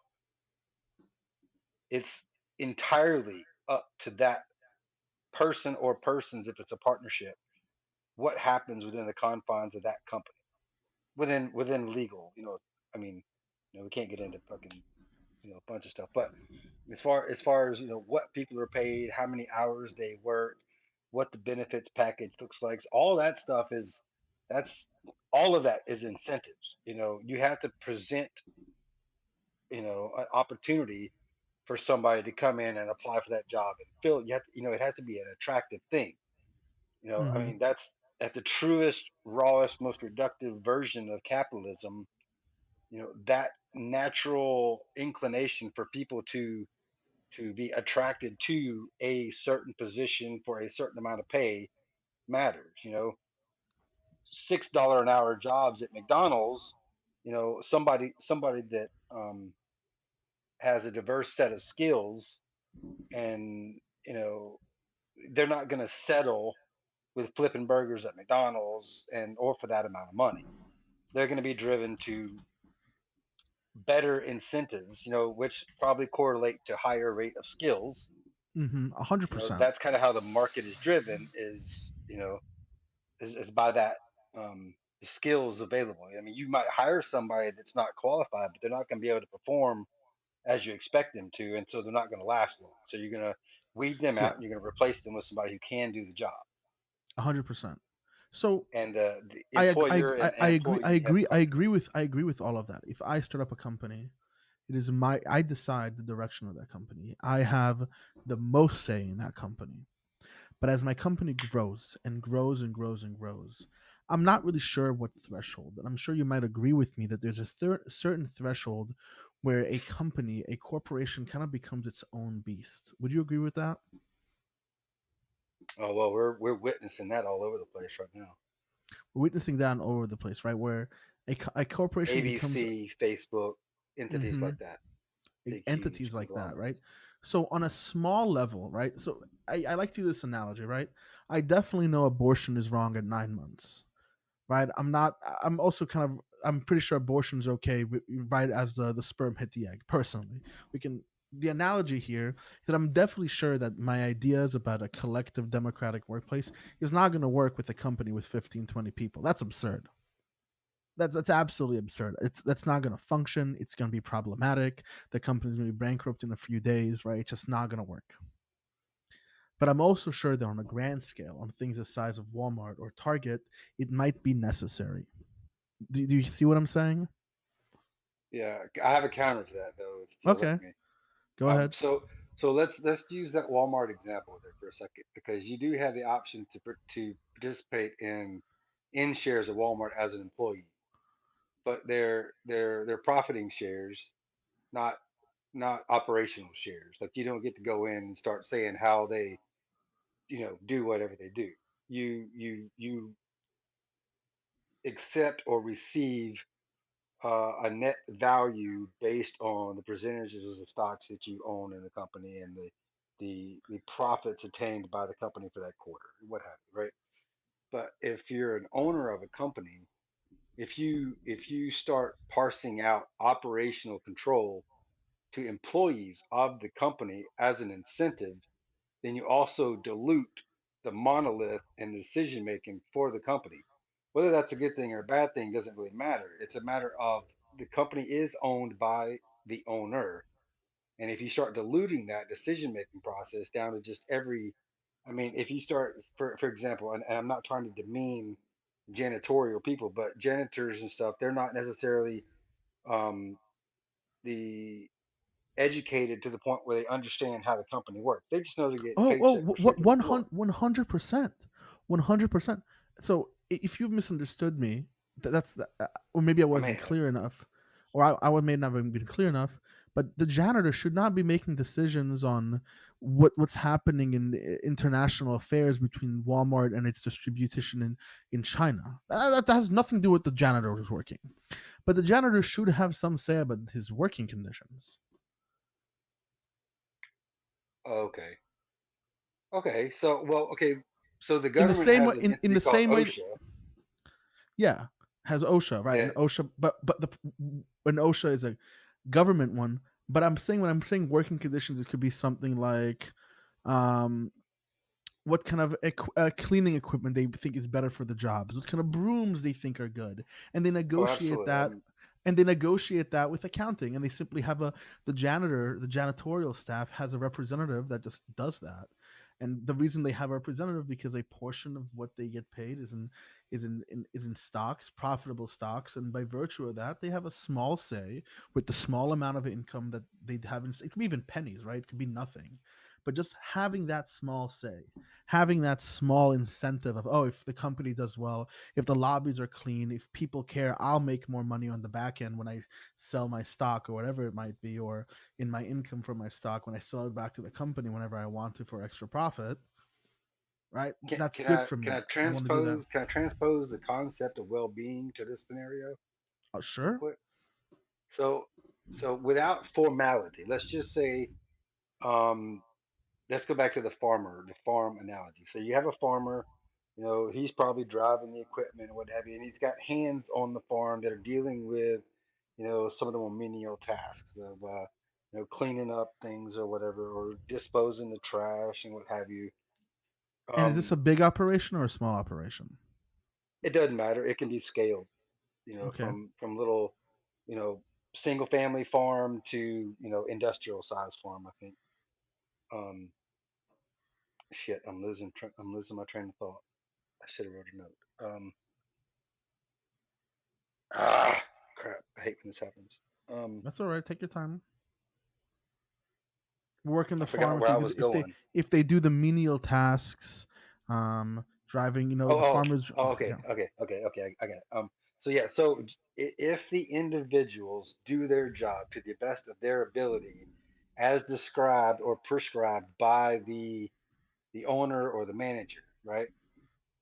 It's entirely up to that person or persons, if it's a partnership, what happens within the confines of that company, within legal. I mean, we can't get into fucking a bunch of stuff, but as far as what people are paid, how many hours they work, what the benefits package looks like, all that stuff that's all of that is incentives. You have to present an opportunity for somebody to come in and apply for that job and fill. You have to, it has to be an attractive thing. I Hmm. mean, that's at the truest, rawest, most reductive version of capitalism. That natural inclination for people to be attracted to a certain position for a certain amount of pay matters. $6 an hour jobs at McDonald's. Somebody that has a diverse set of skills, and you know they're not going to settle with flipping burgers at McDonald's or for that amount of money. They're going to be driven to better incentives, which probably correlate to higher rate of skills. 100%. That's kind of how the market is driven, is by that, the skills available. I mean, you might hire somebody that's not qualified, but they're not going to be able to perform as you expect them to, and so they're not going to last long. So you're going to weed them Yeah, out, and you're going to replace them with somebody who can do the job. 100%. So And the I ag- employer and I agree I employee have agree I come. agree with all of that. If I start up a company, I decide the direction of that company. I have the most say in that company. But as my company grows and grows and grows and grows, I'm not really sure what threshold, and I'm sure you might agree with me that there's a certain threshold where a company, a corporation, kind of becomes its own beast. Would you agree with that? Oh well, we're witnessing that all over the place right now. We're witnessing that all over the place, right? Where a corporation becomes ABC, Facebook, entities mhm, like that, big, huge entities like that, right? conglomerates. So on a small level, right? So I like to use this analogy, right? I definitely know abortion is wrong at 9 months, right? I'm not. I'm also kind of. I'm pretty sure abortion is okay, right? As the sperm hit the egg. Personally, we can. The analogy here that I'm definitely sure that my ideas about a collective democratic workplace is not going to work with a company with 15, 20 people. That's absurd. That's absolutely absurd. That's not going to function. It's going to be problematic. The company's going to be bankrupt in a few days, right? It's just not going to work. But I'm also sure that on a grand scale, on things the size of Walmart or Target, it might be necessary. Do you see what I'm saying? Yeah, I have a counter to that though, if you'll let Okay, me. go ahead. So let's use that Walmart example there for a second, because you do have the option to participate in shares of Walmart as an employee, but they're profiting shares, not not operational shares. Like you don't get to go in and start saying how they do whatever they do. You accept or receive a net value based on the percentages of stocks that you own in the company and the profits attained by the company for that quarter, what have you, right? But if you're an owner of a company, if you start parsing out operational control to employees of the company as an incentive, then you also dilute the monolith and decision making for the company. Whether that's a good thing or a bad thing doesn't really matter. It's a matter of the company is owned by the owner. And if you start diluting that decision making process down to just I mean, if you start, for example, and I'm not trying to demean janitorial people, but janitors and stuff, they're not necessarily um, the educated to the point where they understand how the company works. They just know they're getting Oh, paycheck for what sweeping the floor. 100%, 100%. So if you've misunderstood me, that's the, or maybe I I wasn't may have. clear enough, or I may not have been clear enough. But the janitor should not be making decisions on what's happening in international affairs between Walmart and its distribution in China. That has nothing to do with the janitor who's working. But the janitor should have some say about his working conditions. Okay. Okay. So, well, okay. So the In the government same way, has an in entity the called same way, OSHA. yeah, has OSHA, right? And That OSHA, but the when OSHA is a government one. But I'm saying when I'm saying working conditions, it could be something like, um, what kind of cleaning equipment they think is better for the jobs, what kind of brooms they think are good, and they oh, negotiate absolutely. that. And they negotiate that with accounting, and they simply have the janitorial staff has a representative that just does that. And the reason they have a representative because a portion of what they get paid is in stocks, profitable stocks, and by virtue of that, they have a small say with the small amount of income that they have. It could be even pennies, right? It could be nothing, but just having that small say, having that small incentive of, oh, if the company does well, if the lobbies are clean, if people care, I'll make more money on the back end when I sell my stock or whatever it might be, or in my income from my stock when I sell it back to the company whenever I want to for extra profit. Right? can That's can good I for can I me. I want to do that. transpose the concept of well-being to this scenario Oh, real sure. quick? So without formality, let's just say, um, let's go back to the farm analogy. So you have a farmer, he's probably driving the equipment or what have you, and he's got hands on the farm that are dealing with, some of the more menial tasks of, cleaning up things or whatever, or disposing the trash and what have you. And is this Um, a big operation or a small operation? it doesn't matter. It can be scaled, Okay. from little, you know, single family farm to, industrial size farm, I think. Um, shit, I'm losing my train of thought. I should have wrote a note. Ah, crap. I hate when this happens. Um, That's all right. Take your time. Work in I the forgot farm. where I was going. If they do the menial tasks driving, the Oh, farmers. okay, Yeah. okay. I got it. So yeah, so if the individuals do their job to the best of their ability, as described or prescribed by the owner or the manager, right?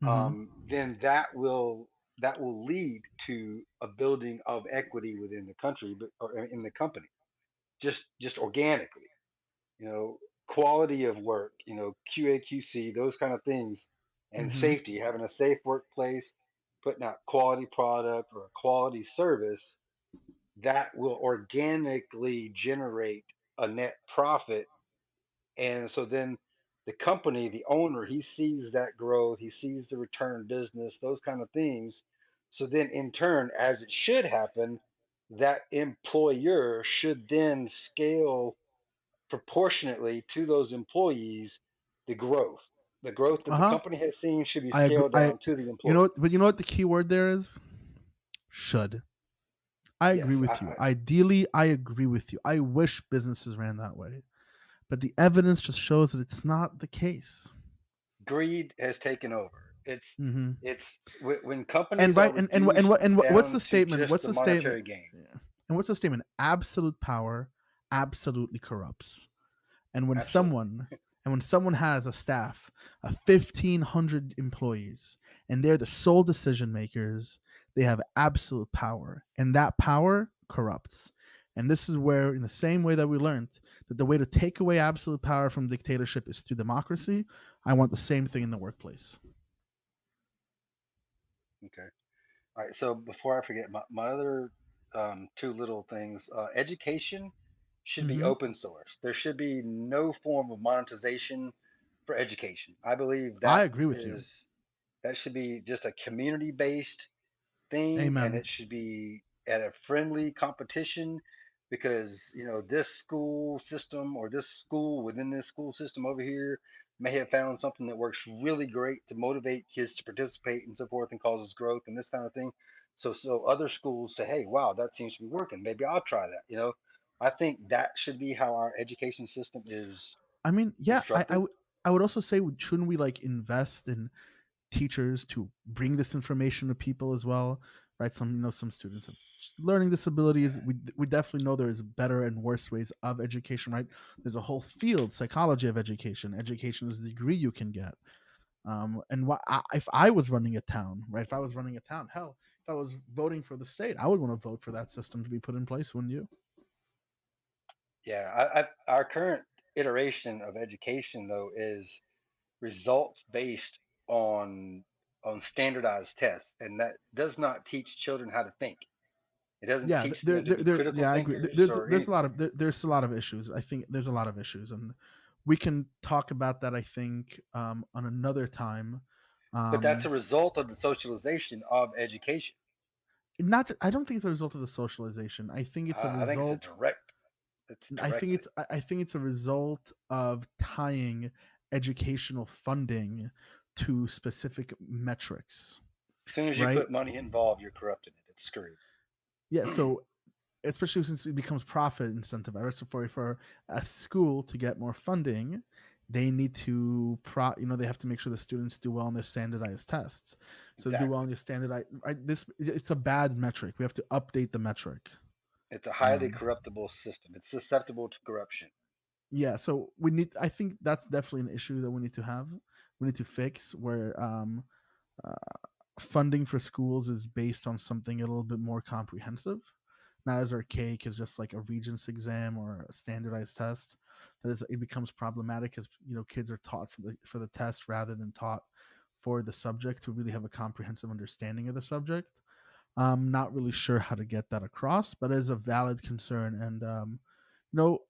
Mm-hmm. Then that will lead to a building of equity within the country, but or in the company, just organically. You know, quality of work, QAQC, those kind of things, and Mm-hmm. safety, having a safe workplace, putting out quality product or a quality service that will organically generate a net profit. And so then the company, the owner, he sees that growth, he sees the return business, those kind of things. So then in turn, as it should happen, that employer should then scale proportionately to those employees the growth. The growth that the Uh-huh. company has seen should be I agree. scaled down to the You know employee. what, but you know what the key word there is? Should. I agree Yes, with you. Ideally, I agree with you. I wish businesses ran that way, but the evidence just shows that it's not the case. greed has taken over. Mm-hmm. It's when And companies are right, and reduced what's down the to statement? just What's the the statement? monetary gain. Yeah. And what's the statement? Absolute power absolutely corrupts. And when Absolutely. someone has a staff of 1,500 employees and they're the sole decision makers, they have absolute power, and that power corrupts. And this is where, in the same way that we learned that the way to take away absolute power from dictatorship is through democracy, I want the same thing in the workplace. Okay. All right. So before I forget, my other two little things, education should be Mm-hmm. open source. There should be no form of monetization for education. I believe I agree with you. that should be just a community based thing, and Amen. it should be at a friendly competition, because this school system or this school within this school system over here may have found something that works really great to motivate kids to participate and so forth and causes growth and this kind of thing. So other schools say, hey, wow, that seems to be working, maybe I'll try that. I think that should be how our education system is I mean, yeah, constructed. I would also say, shouldn't we like invest in teachers to bring this information to people as well, right? Some students have learning disabilities. We definitely know there's better and worse ways of education, right? There's a whole field, psychology of education. Education is the degree you can get. And if I was running a town, right? If I was running a town, hell, if I was voting for the state, I would want to vote for that system to be put in place, wouldn't you? Yeah, our current iteration of education though is results based on standardized tests, and that does not teach children how to think. It doesn't Yeah, teach them to be critical yeah, I agree. thinkers or There's a anything. lot of there's a lot of issues. I think there's a lot of issues, and we can talk about that. I think on another time. But that's a Um, result of the socialization of education. not, I don't think it's a result of the socialization. I think it's a direct. It's directly. I think it's a result of tying educational funding to specific metrics, As soon as you right? put money involved, you're corrupting it. It's screwed. Yeah, so especially since it becomes profit incentivized. Right? So for a school to get more funding, they need to they have to make sure the students do well on their standardized tests. So do well Exactly. on your standardized, right? It's a bad metric. We have to update the metric. It's a highly Um, corruptible system. It's susceptible to corruption. yeah, so I think that's definitely an issue that we need to have. We need to fix where uh, funding for schools is based on something a little bit more comprehensive, not as archaic as just like a regents exam or a standardized test. It becomes problematic because kids are taught for the test rather than taught for the subject to really have a comprehensive understanding of the subject. I'm not really sure how to get that across, but it is a valid concern. And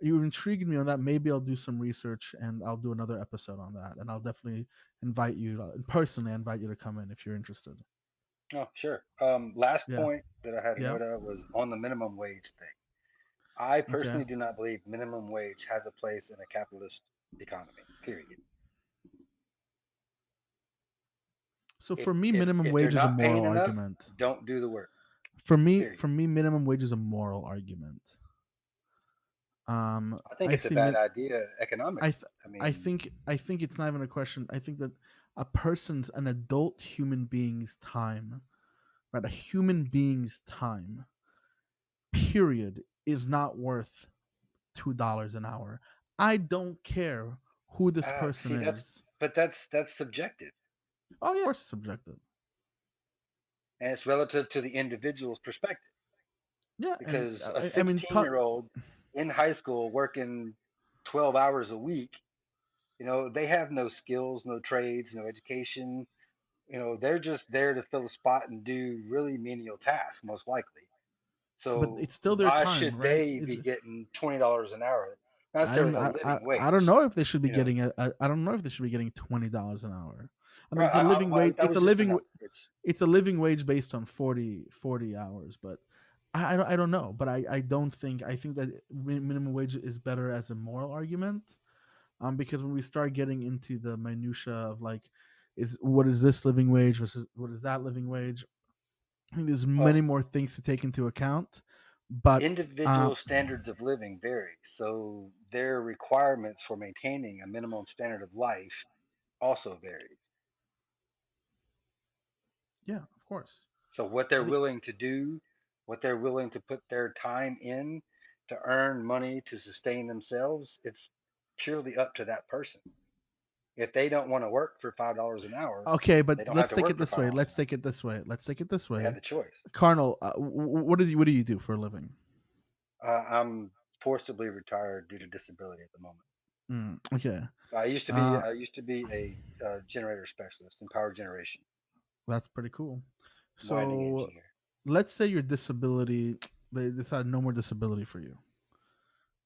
you intrigued me on that. Maybe I'll do some research and I'll do another episode on that. And I'll definitely invite you personally. Invite you to come in if you're interested. Oh, sure. Last Yeah. point that I had a Yeah. note of was on the minimum wage thing. I Okay. personally do not believe minimum wage has a place in a capitalist economy. Period. So If for me, if minimum if they're wage is a not moral paying enough, argument. don't do the work. Period. For me, minimum wage is a moral argument. I think I it's a see. bad idea I economically. th- I mean, I think it's not even a question. I think that an adult human being's time, right? A human being's time, period, is not worth $2 an hour. I don't care who this person See, is. that's subjective, Oh yeah, of course it's subjective. and it's relative to the individual's perspective. Yeah, and Because a I mean, 16-year-old in high school working 12 hours a week, they have no skills, no trades, no education. They're just there to fill a spot and do really menial tasks, most likely. but So it's still their why time, should right? they be getting $20 an hour? Not I don't necessarily a living wage. I don't know if they should be You know, getting I don't know if they should be getting $20 an hour. I mean, right, it's a living wage. that It's a was just a living. number. It's a living wage based on 40 hours, but I don't know. But I don't think I think that minimum wage is better as a moral argument, because when we start getting into the minutia of like, what is this living wage versus what is that living wage? I think there's many more things to take into account. But individual standards of living vary, so their requirements for maintaining a minimum standard of life also vary. yeah, of course. So what they're willing to do, what they're willing to put their time in to earn money to sustain themselves, it's purely up to that person. If they don't want to work for $5 an hour, okay, but they don't let's have to take work it for this way. $5 Let's an take it this way. Let's take it this hour. They have way. the choice. Carnal, what do you do for a living? I'm forcibly retired due to disability at the moment. Okay. I used to be a generator specialist in power generation. That's pretty cool. Winding So engineer. let's say your disability, they decided no more disability for you.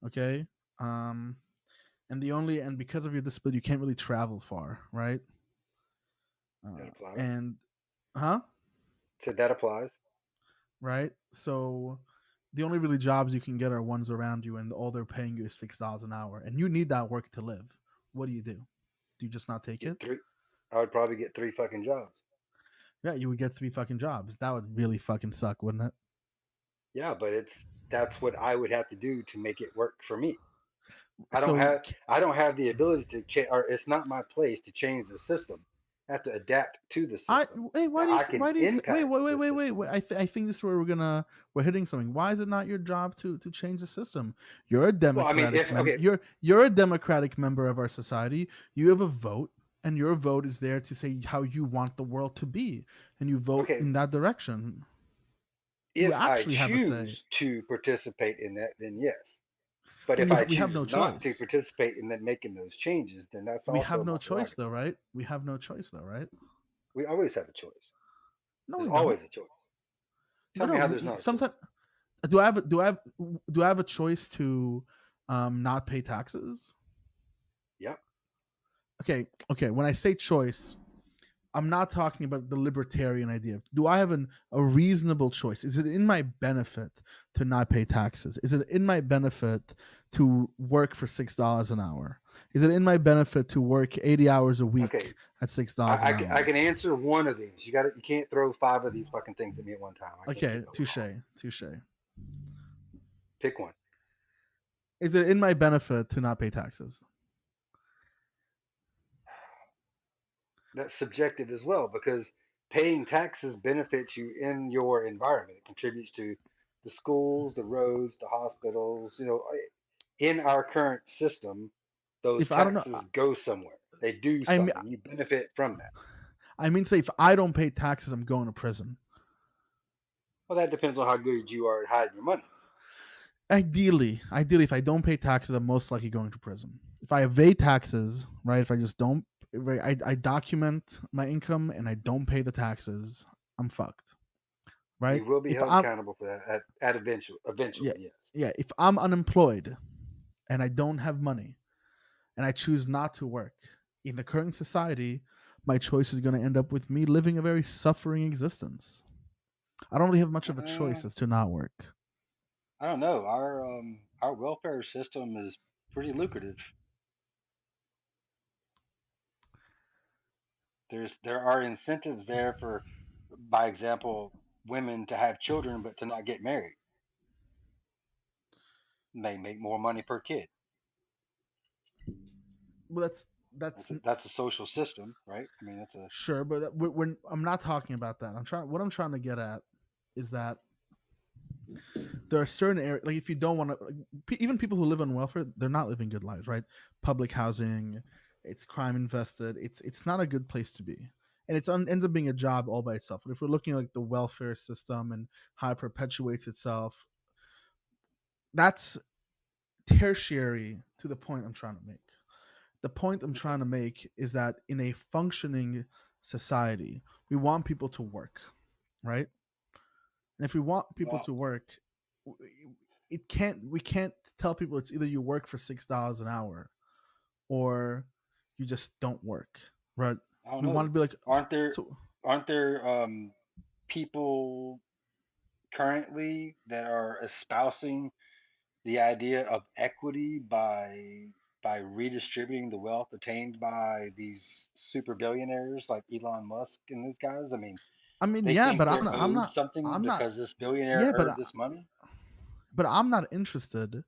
Okay. And because of your disability, you can't really travel far, right? That applies. And So that applies. Right. So the only really jobs you can get are ones around you, and all they're paying you is $6 an hour, and you need that work to live. What do? Do you just not take it? I would probably get 3 fucking jobs. Yeah, you would get 3 fucking jobs. That would really fucking suck, wouldn't it? Yeah, but that's what I would have to do to make it work for me. I So don't have the ability to change, or it's not my place to change the system. I have to adapt to the system. wait. Why do you say, wait? I think this is where we're hitting something. Why is it not your job to change the system? You're a democratic member. You're a democratic member of our society. You have a vote, and your vote is there to say how you want the world to be, and you vote in that direction. If I choose to participate in that, then yes. But if I choose not to participate in that making those changes, then that's also we have no choice, though, right? We have no choice, though, right? We always have a choice. No, there's always a choice. Tell me how there's not. Sometimes, do I have a choice to not pay taxes? Yep. Okay. When I say choice, I'm not talking about the libertarian idea. Do I have a reasonable choice? Is it in my benefit to not pay taxes? Is it in my benefit to work for $6 an hour? Is it in my benefit to work 80 hours a week at $6 an hour? I can answer one of these. You can't throw 5 of these fucking things at me at one time. Okay, touche. Pick one. Is it in my benefit to not pay taxes? That's subjective as well, because paying taxes benefits you in your environment. It contributes to the schools, the roads, the hospitals. In our current system, those taxes go somewhere. They do something. You benefit from that. I mean, say if I don't pay taxes, I'm going to prison. Well, that depends on how good you are at hiding your money. Ideally, if I don't pay taxes, I'm most likely going to prison. If I evade taxes, right? If I just don't, I document my income and I don't pay the taxes, I'm fucked. Right? You will be held accountable for that at eventually. Yeah, yes. Yeah. If I'm unemployed and I don't have money and I choose not to work in the current society, my choice is going to end up with me living a very suffering existence. I don't really have much of a choice as to not work. I don't know. Our welfare system is pretty lucrative. There are incentives there for, by example, women to have children but to not get married. They make more money per kid. Well, That's a social system, right? I mean, that's a sure, but I'm not talking about that. What I'm trying to get at is that there are certain areas, like if you don't want to, even people who live on welfare, they're not living good lives, right? Public housing, it's crime invested. It's not a good place to be, and ends up being a job all by itself. But if we're looking at like the welfare system and how it perpetuates itself, that's tertiary to the point I'm trying to make. The point I'm trying to make is that in a functioning society, we want people to work, right? And if we want people well, to work, we can't tell people it's either you work for $6 an hour or you just don't work, right? I don't We want know. to be like, Aren't there so aren't there people currently that are espousing the idea of equity by redistributing the wealth attained by these super billionaires like Elon Musk and these guys? I mean, I mean, they yeah, think but they're owed something I'm not, because this billionaire yeah, earned this money. but I'm not interested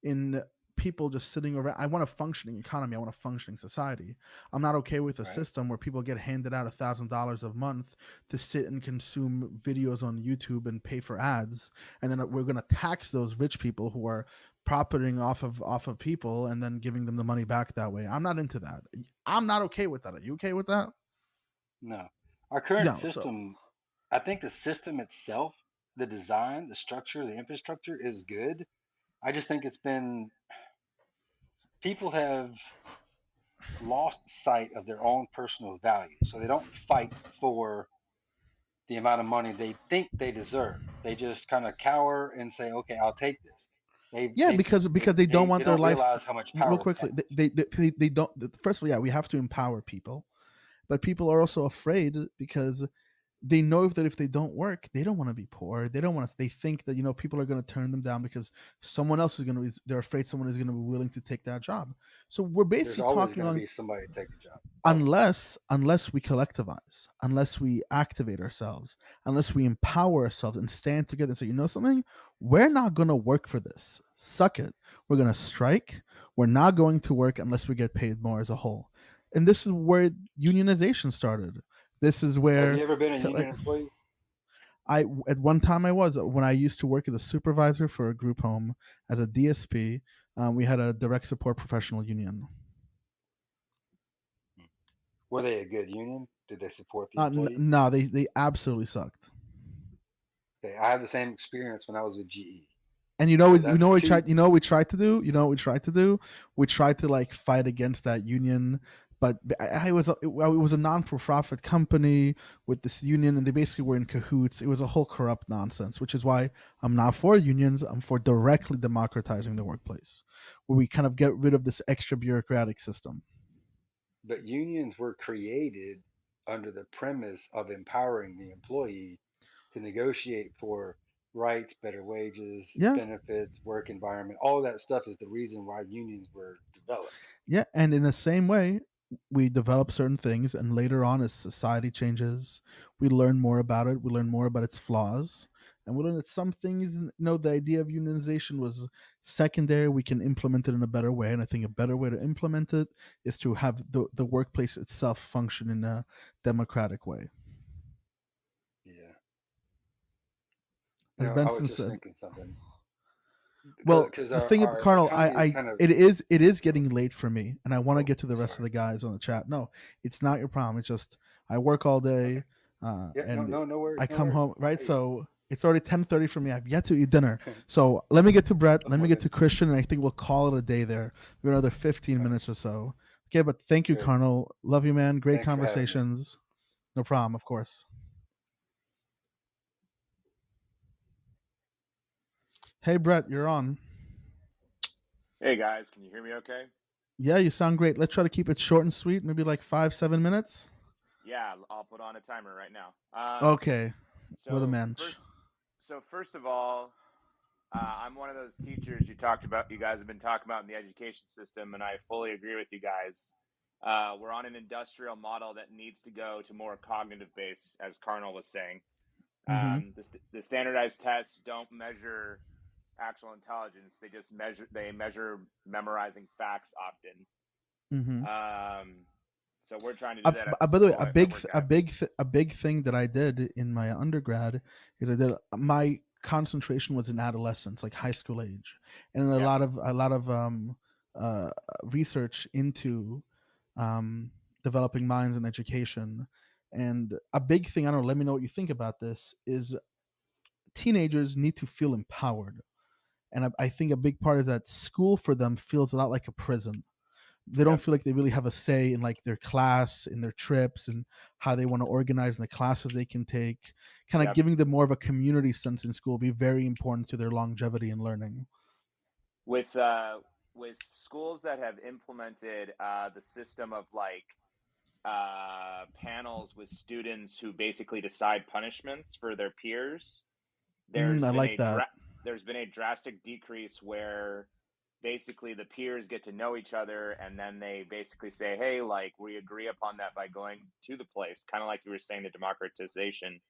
in people just sitting around. I want a functioning economy. I want a functioning society. I'm not okay with a Right. system where people get handed out $1,000 a month to sit and consume videos on YouTube and pay for ads, and then we're going to tax those rich people who are profiting off of people and then giving them the money back that way. I'm not into that. I'm not okay with that. Are you okay with that? No. Our current No. So system, I think the system itself, the design, the structure, the infrastructure is good. I just think people have lost sight of their own personal value. So they don't fight for the amount of money they think they deserve. They just kind of cower and say, "Okay, I'll take this." They yeah, they because they don't they want their don't lives. realize how much Real power they quickly, have. they don't. First of all, yeah, we have to empower people, but people are also afraid because they know that if they don't work, they don't want to be poor. They don't want to. They think that people are going to turn them down because someone else is going to. They're afraid someone is going to be willing to take that job. So we're There's basically always talking going to on be somebody to take a job. Always. unless we collectivize, unless we activate ourselves, unless we empower ourselves and stand together and say, you know something, we're not going to work for this. Suck it. We're going to strike. We're not going to work unless we get paid more as a whole. And this is where unionization started. This is Have where you ever been a like, union employee? at one time I was when I used to work as a supervisor for a group home as a DSP. We had a direct support professional union. Were they a good union? Did they support the employees? No, they absolutely sucked. Okay, I had the same experience when I was with GE. And So that's we two. tried. You know what we tried to do. You know what we tried to do. We tried to like fight against that union, but it was a non-for-profit company with this union, and they basically were in cahoots. It was a whole corrupt nonsense, which is why I'm not for unions. I'm for directly democratizing the workplace, where we kind of get rid of this extra bureaucratic system. But unions were created under the premise of empowering the employee to negotiate for rights, better wages, Yeah, benefits, work environment. All of that stuff is the reason why unions were developed. yeah, and in the same way, we develop certain things, and later on, as society changes, we learn more about it. We learn more about its flaws, and we learn that some things, the idea of unionization was secondary. We can implement it in a better way, and I think a better way to implement it is to have the workplace itself function in a democratic way. Yeah. As No, I was Benson just said, thinking something. well, Because the thing, our Colonel, economy is kind of. it is getting late for me, and I want to Oh, get to the rest of sorry. the guys on the chat. No, it's not your problem. It's just I work all day, Okay. Yeah, and no worries, I no come worries. home I right. hear you. So it's already 10:30 for me. I've yet to eat dinner. So let me get to Brett. Oh Let my me get to goodness. Christian, and I think we'll call it a day there. We have another 15 Okay, minutes or so. Okay, but thank you, great. Colonel. Love you, man. Great Thanks for having me. conversations. No problem, of course. Hey, Brett, you're on. Hey guys, can you hear me okay? Yeah, you sound great. Let's try to keep it short and sweet. Maybe like 5-7 minutes. Yeah, I'll put on a timer right now. Okay. What a So mensch. first of all, I'm one of those teachers you guys have been talking about in the education system, and I fully agree with you guys. We're on an industrial model that needs to go to more cognitive base, as Carnal was saying. Mm-hmm. The standardized tests don't measure actual intelligence; they measure memorizing facts often. Mm-hmm. So we're trying to do that at the By the way, school I work at. a big thing that I did in my undergrad is I did my concentration was in adolescence, like high school age, and a Yep. lot of research into developing minds and education. And a big thing, I don't know, let me know what you think about this, is teenagers need to feel empowered. And I think a big part is that school for them feels a lot like a prison. They don't Yep. feel like they really have a say in like their class, in their trips, and how they want to organize in the classes they can take. Kind of Yep. giving them more of a community sense in school will be very important to their longevity in learning. With schools that have implemented the system of like panels with students who basically decide punishments for their peers, I like that. there's been a drastic decrease where basically the peers get to know each other, and then they basically say, hey, like, we agree upon that by going to the place, kind of like you were saying, the democratization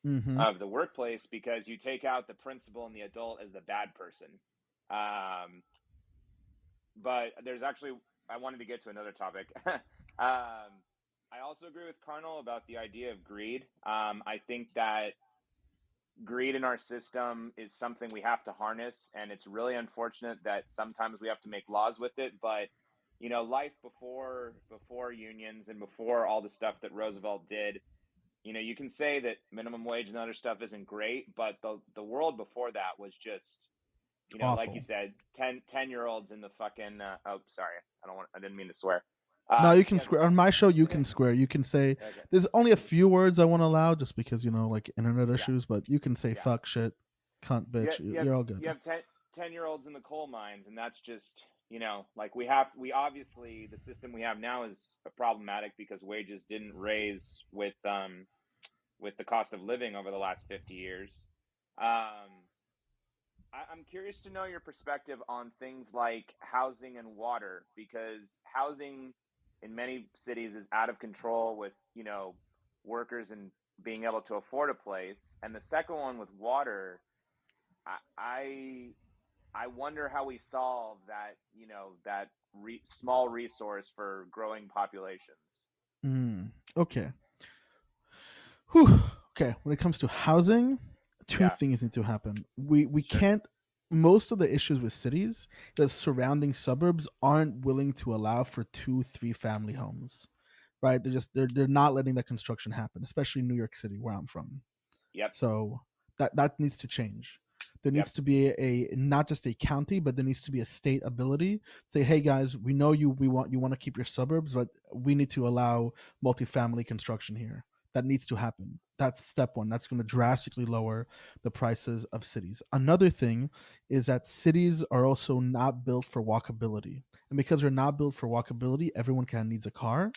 Mm-hmm. of the workplace, because you take out the principal and the adult as the bad person. But there's actually, I wanted to get to another topic. I also agree with Carnal about the idea of greed. I think that greed in our system is something we have to harness, and it's really unfortunate that sometimes we have to make laws with it. But you know, life before unions and before all the stuff that Roosevelt did, you know, you can say that minimum wage and other stuff isn't great, but the world before that was just, you know, Awful. like you said, 10-year-olds in the fucking oh, sorry, I didn't mean to swear. No, you can swear on my show. You can swear. You can say Okay. there's only a few words I won't allow, just because, you know, like internet issues. But you can say Yeah. fuck, shit, cunt, bitch. You're all good. You have 10-year-olds in the coal mines, and that's just, you know, like we obviously, the system we have now is problematic because wages didn't raise with the cost of living over the last 50 years. I'm curious to know your perspective on things like housing and water, because housing in many cities is out of control with, you know, workers and being able to afford a place. And the second one with water, I wonder how we solve that, you know, that small resource for growing populations. Okay. Whew. Okay. When it comes to housing, two Yeah. things need to happen. We Sure. can't. Most of the issues with cities, the surrounding suburbs aren't willing to allow for 2-3 family homes, right? They're not letting that construction happen, especially in New York City, where I'm from. Yep. So that needs to change. There Yep. needs to be a not just a county, but there needs to be a state ability. Say, hey guys, we know you want to keep your suburbs, but we need to allow multifamily construction here. That needs to happen. That's step one. That's going to drastically lower the prices of cities. Another thing is that cities are also not built for walkability. And because they're not built for walkability, everyone kind of needs a car. And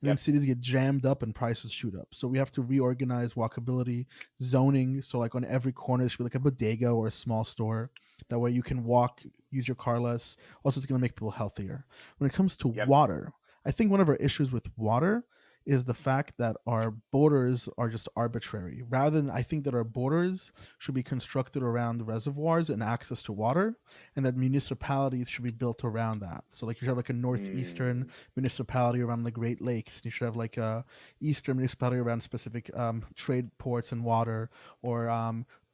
then Yep. cities get jammed up and prices shoot up. So we have to reorganize walkability, zoning. So like on every corner, there should be like a bodega or a small store. That way you can walk, use your car less. Also, it's going to make people healthier. When it comes to Yep. water, I think one of our issues with water is the fact that our borders are just arbitrary. Rather than, I think that our borders should be constructed around reservoirs and access to water, and that municipalities should be built around that. So like you should have like a northeastern municipality around the Great Lakes. You should have like a eastern municipality around specific trade ports and water, or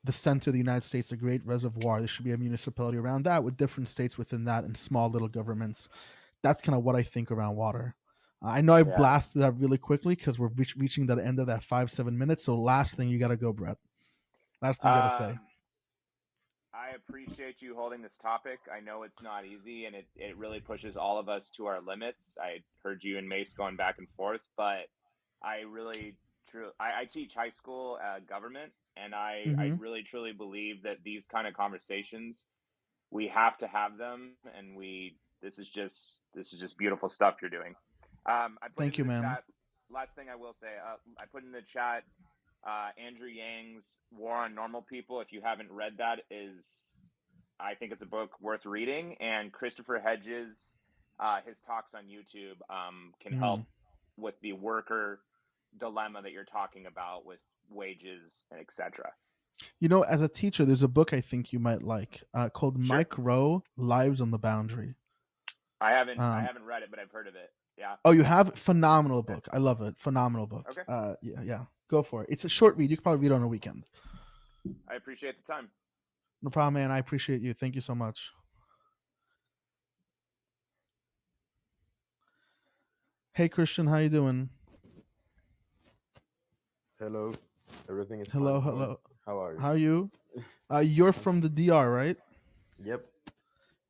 the center of the United States, a great reservoir. There should be a municipality around that with different states within that and small little governments. That's kind of what I think around water. I know I blasted that really quickly because we're reaching the end of that 5-7 minutes. So last thing you got to go, Brett. Last thing you got to say. I appreciate you holding this topic. I know it's not easy, and it really pushes all of us to our limits. I heard you and Mace going back and forth, but I really, I teach high school government, and I really, truly believe that these kind of conversations, we have to have them, and this is just beautiful stuff you're doing. I put Thank you, man. Chat, last thing I will say, I put in the chat Andrew Yang's War on Normal People. If you haven't read that, I think it's a book worth reading. And Christopher Hedges, his talks on YouTube can help with the worker dilemma that you're talking about with wages and etc. You know, as a teacher, there's a book I think you might like called Mike Rowe, Lives on the Boundary. I Um, haven't read it, but I've heard of it. Yeah. oh, you have? Phenomenal book. I love it. Phenomenal book. Okay. Yeah, yeah. Go for it. It's a short read. You can probably read it on a weekend. I appreciate the time. No problem, man. I appreciate you. Thank you so much. Hey, Christian, how you doing? Hello, everything is Hello, fine. hello. How are you? How are you? You're from the DR, right? Yep,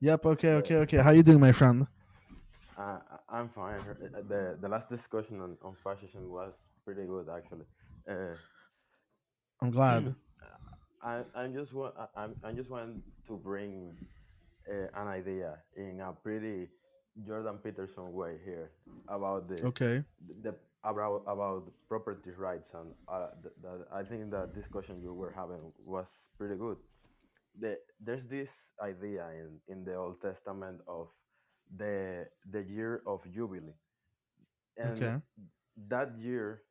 Yep. Okay. the, Okay. Okay. How you doing, my friend? I'm fine. The last discussion on fascism was pretty good actually. Uh, I'm glad. I'm just want to bring an idea in a pretty Jordan Peterson way here about Okay. the about property rights, and I think that discussion you were having was pretty good. There's this idea in the Old Testament of the year of Jubilee, and Okay. that year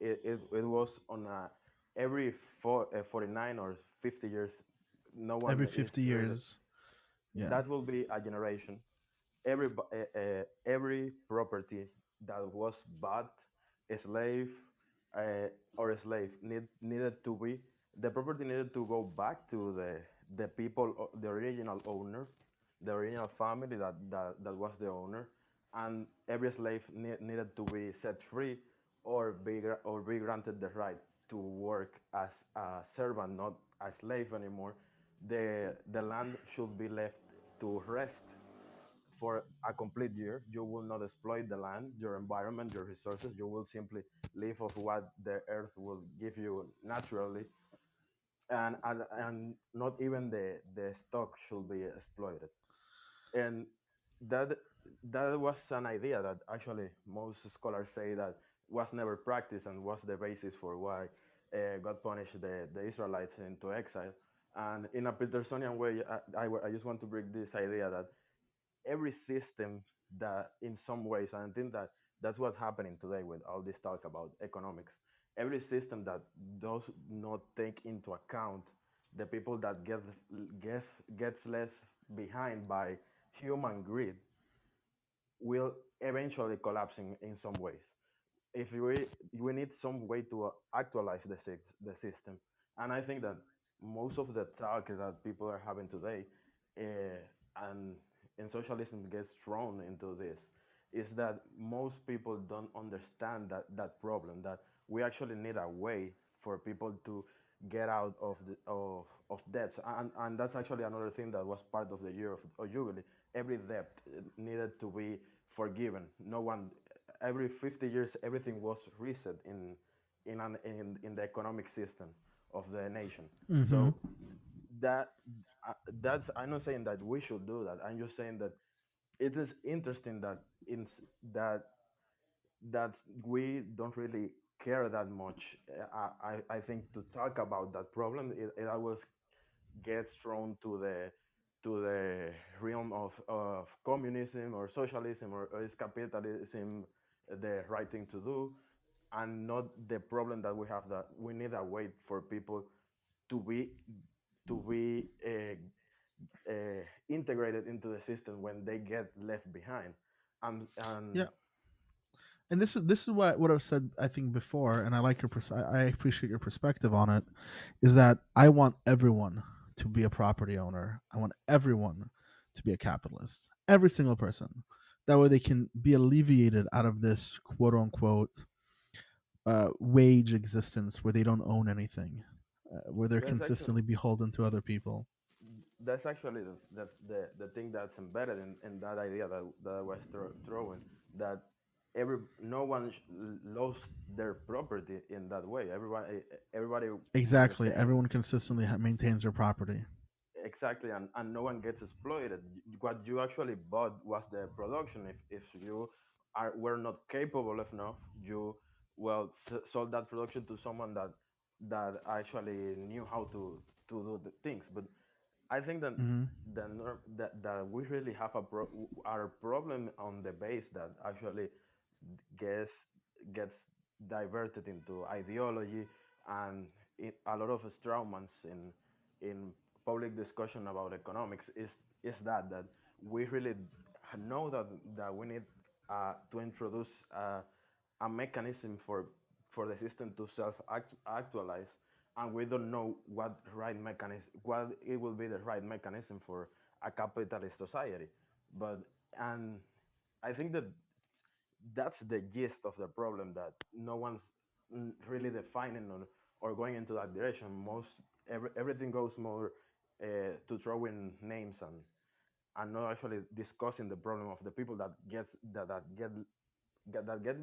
it was on a every 49 or 50 years. No one Every is 50 really. years. Yeah. That will be a generation. Every property that was bought, a slave or a slave needed to be the property needed to go back to the people, the original owner, the original family that was the owner, and every slave needed to be set free or be granted the right to work as a servant, not a slave anymore. The land should be left to rest for a complete year. You will not exploit the land, your environment, your resources. You will simply live of what the earth will give you naturally, and not even the stock should be exploited. And that that was an idea that actually most scholars say that was never practiced and was the basis for why God punished the Israelites into exile. And in a Petersonian way, I just want to bring this idea that every system that in some ways, and I think that that's what's happening today with all this talk about economics, every system that does not take into account the people that get gets left behind by human greed will eventually collapse in some ways. If we need some way to actualize the system, and I think that most of the talk that people are having today, and socialism gets thrown into this, is that most people don't understand that problem, that we actually need a way for people to get out of debts, and that's actually another thing that was part of the year of Jubilee. Every debt needed to be forgiven. No one Every 50 years everything was reset in the economic system of the nation. Mm-hmm. So that that's I'm not saying that we should do that. I'm just saying that it is interesting that in that that we don't really care that much. I think to talk about that problem, it always gets thrown to the realm of communism or socialism, or is capitalism the right thing to do, and not the problem that we have, that we need a way for people to be integrated into the system when they get left behind. And Yeah. And this is what I've said, I think, before, and I like your I appreciate your perspective on it. Is that I want everyone to be a property owner. I want everyone to be a capitalist. Every single person. That way they can be alleviated out of this quote unquote wage existence where they don't own anything, where they're that's actually consistently beholden to other people. that's actually the thing that's embedded in that idea that I was throwing, that no one lost their property in that way. Everybody Exactly. maintains. Everyone consistently maintains their property. Exactly, and no one gets exploited. What you actually bought was the production. If you were not capable enough, you sold that production to someone that actually knew how to do the things. But I think that Hmm. that we really have our problem on the base that actually gets gets diverted into ideology, and a lot of strawmans in public discussion about economics is that we really know that we need to introduce a mechanism for the system to self-actualize, and we don't know what it will be the right mechanism for a capitalist society. But and I think that that's the gist of the problem, that no one's really defining or going into that direction. Everything goes more to throwing names and not actually discussing the problem of the people that get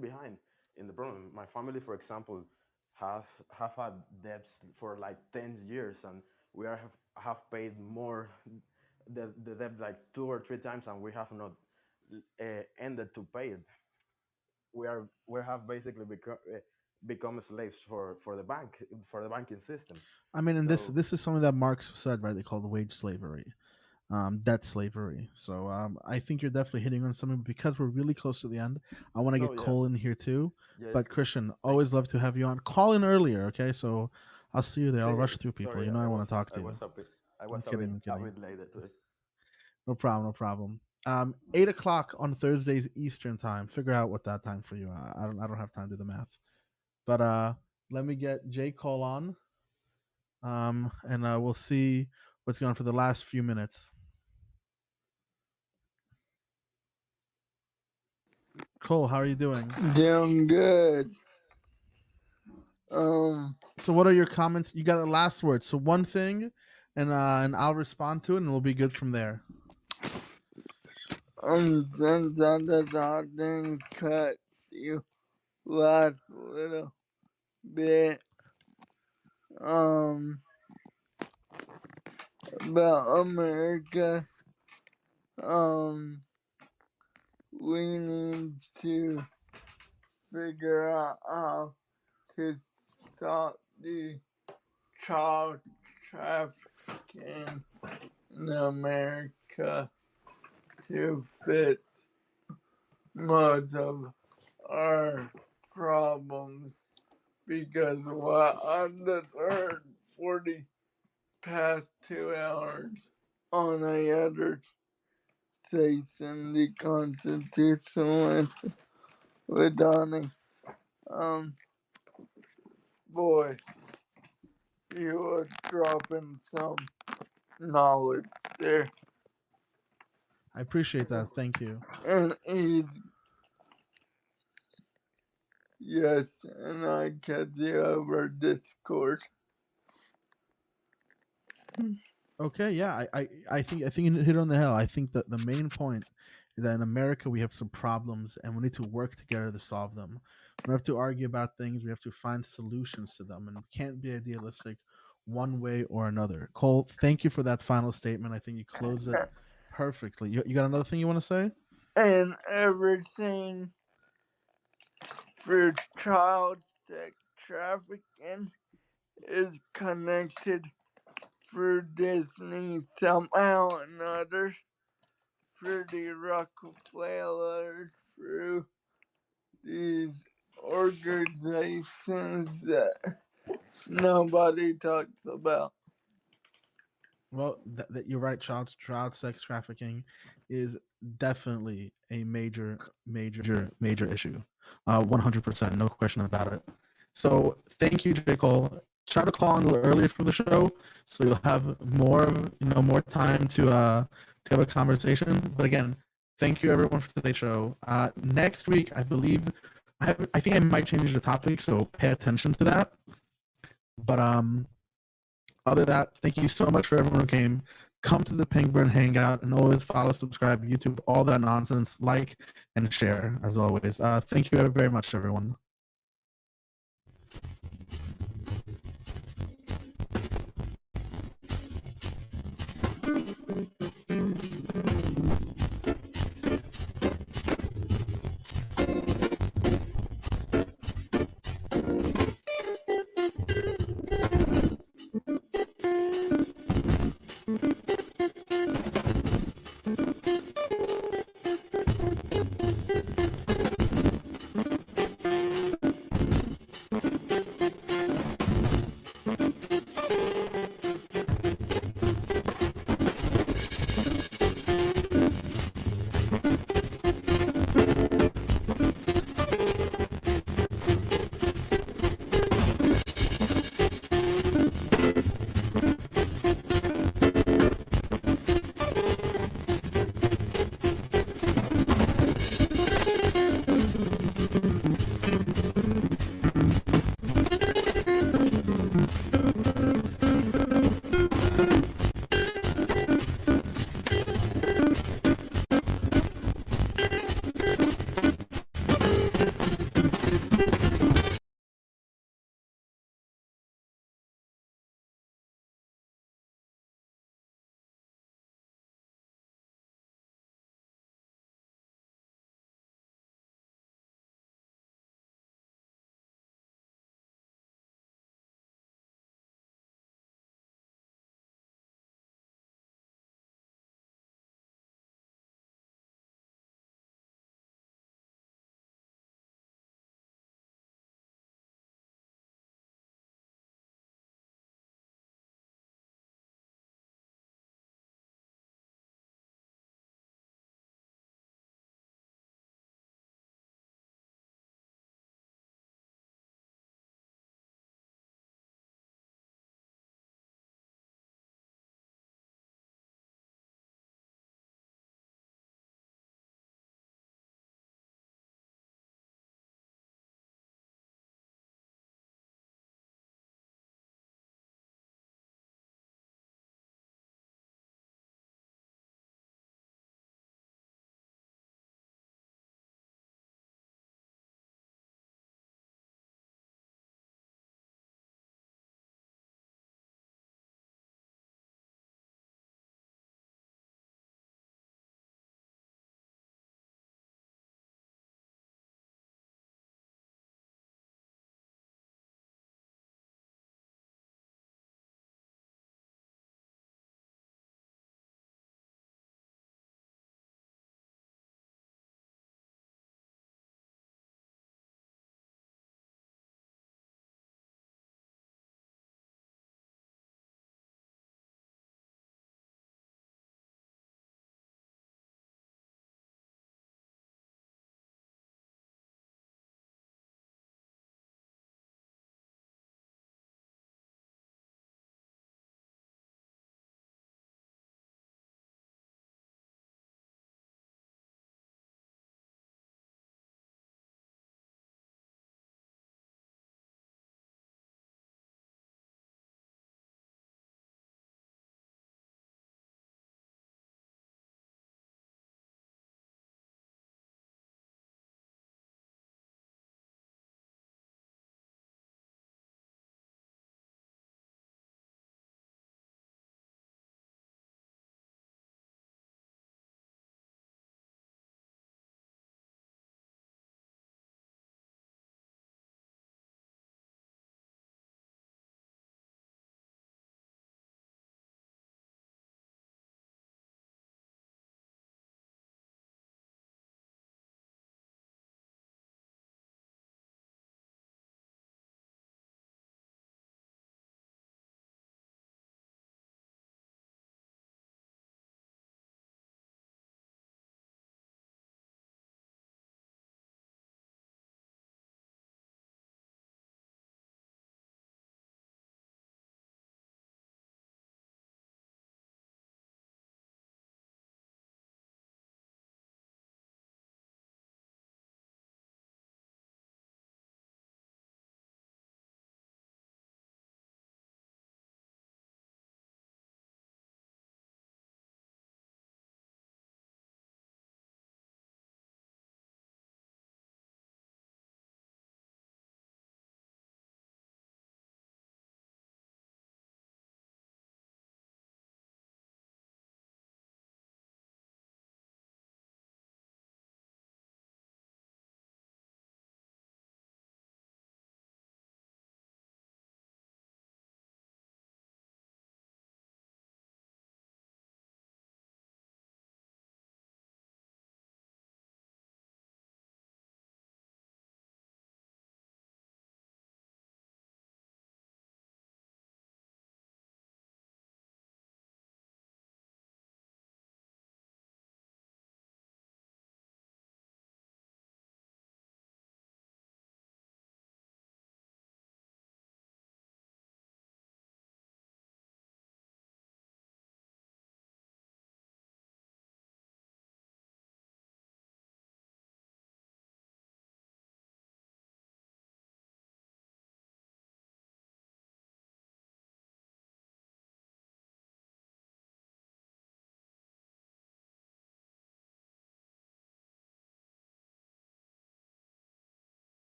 behind in the problem. My family, for example, have had debts for like 10 years, and we have paid more the debt like 2 or 3 times, and we have not ended to pay it. We have basically become slaves for the banking system. I mean, and So this is something that Marx said, right? They call it wage slavery, debt slavery. So I think you're definitely hitting on something. Because we're really close to the end, I want to no, get yeah, Cole in here too. yeah. But Christian, Thank always love to have you on. Call in earlier, okay? So I'll see you there. I'll See, rush through people. sorry, You know, I want to talk I to was you. a bit, I I'm was kidding. I'm a kidding. bit later today. No problem. No problem. 8 o'clock on Thursdays Eastern time. Figure out what that time for you. I don't have time to do the math. But let me get J. Cole on. And we'll see what's going on for the last few minutes. Cole, how are you doing? Doing good. So what are your comments? You got a last word. So one thing, and I'll respond to it, and we'll be good from there. Since that I didn't cut you last little bit, about America, we need to figure out how to stop the child trafficking in America to fix most of our problems, because what I just heard 40 past 2 hours on a other station, the Constitutionalist with Donnie. Boy, you were dropping some knowledge there. I appreciate that. Thank you. And yes, and I catch you over Discord. Okay, yeah, I think you hit it on the head. I think that the main point is that in America we have some problems, and we need to work together to solve them. We don't have to argue about things. We have to find solutions to them, and we can't be idealistic one way or another. Cole, thank you for that final statement. I think you closed it perfectly. You got another thing you want to say? And everything for child sex trafficking is connected through Disney somehow or another, through the Rockefeller, through these organizations that nobody talks about. Well, that you're right. Child sex trafficking is definitely a major issue. 100%, no question about it. So thank you, J. Cole. Try to call in a little earlier for the show, so you'll have more time to have a conversation. But again, thank you everyone for today's show. Next week, I believe I think I might change the topic, so pay attention to that. But other than that, thank you so much for everyone who came. Come to the Pangburn Hangout, and always follow, subscribe, YouTube, all that nonsense, like, and share as always. Thank you very much, everyone.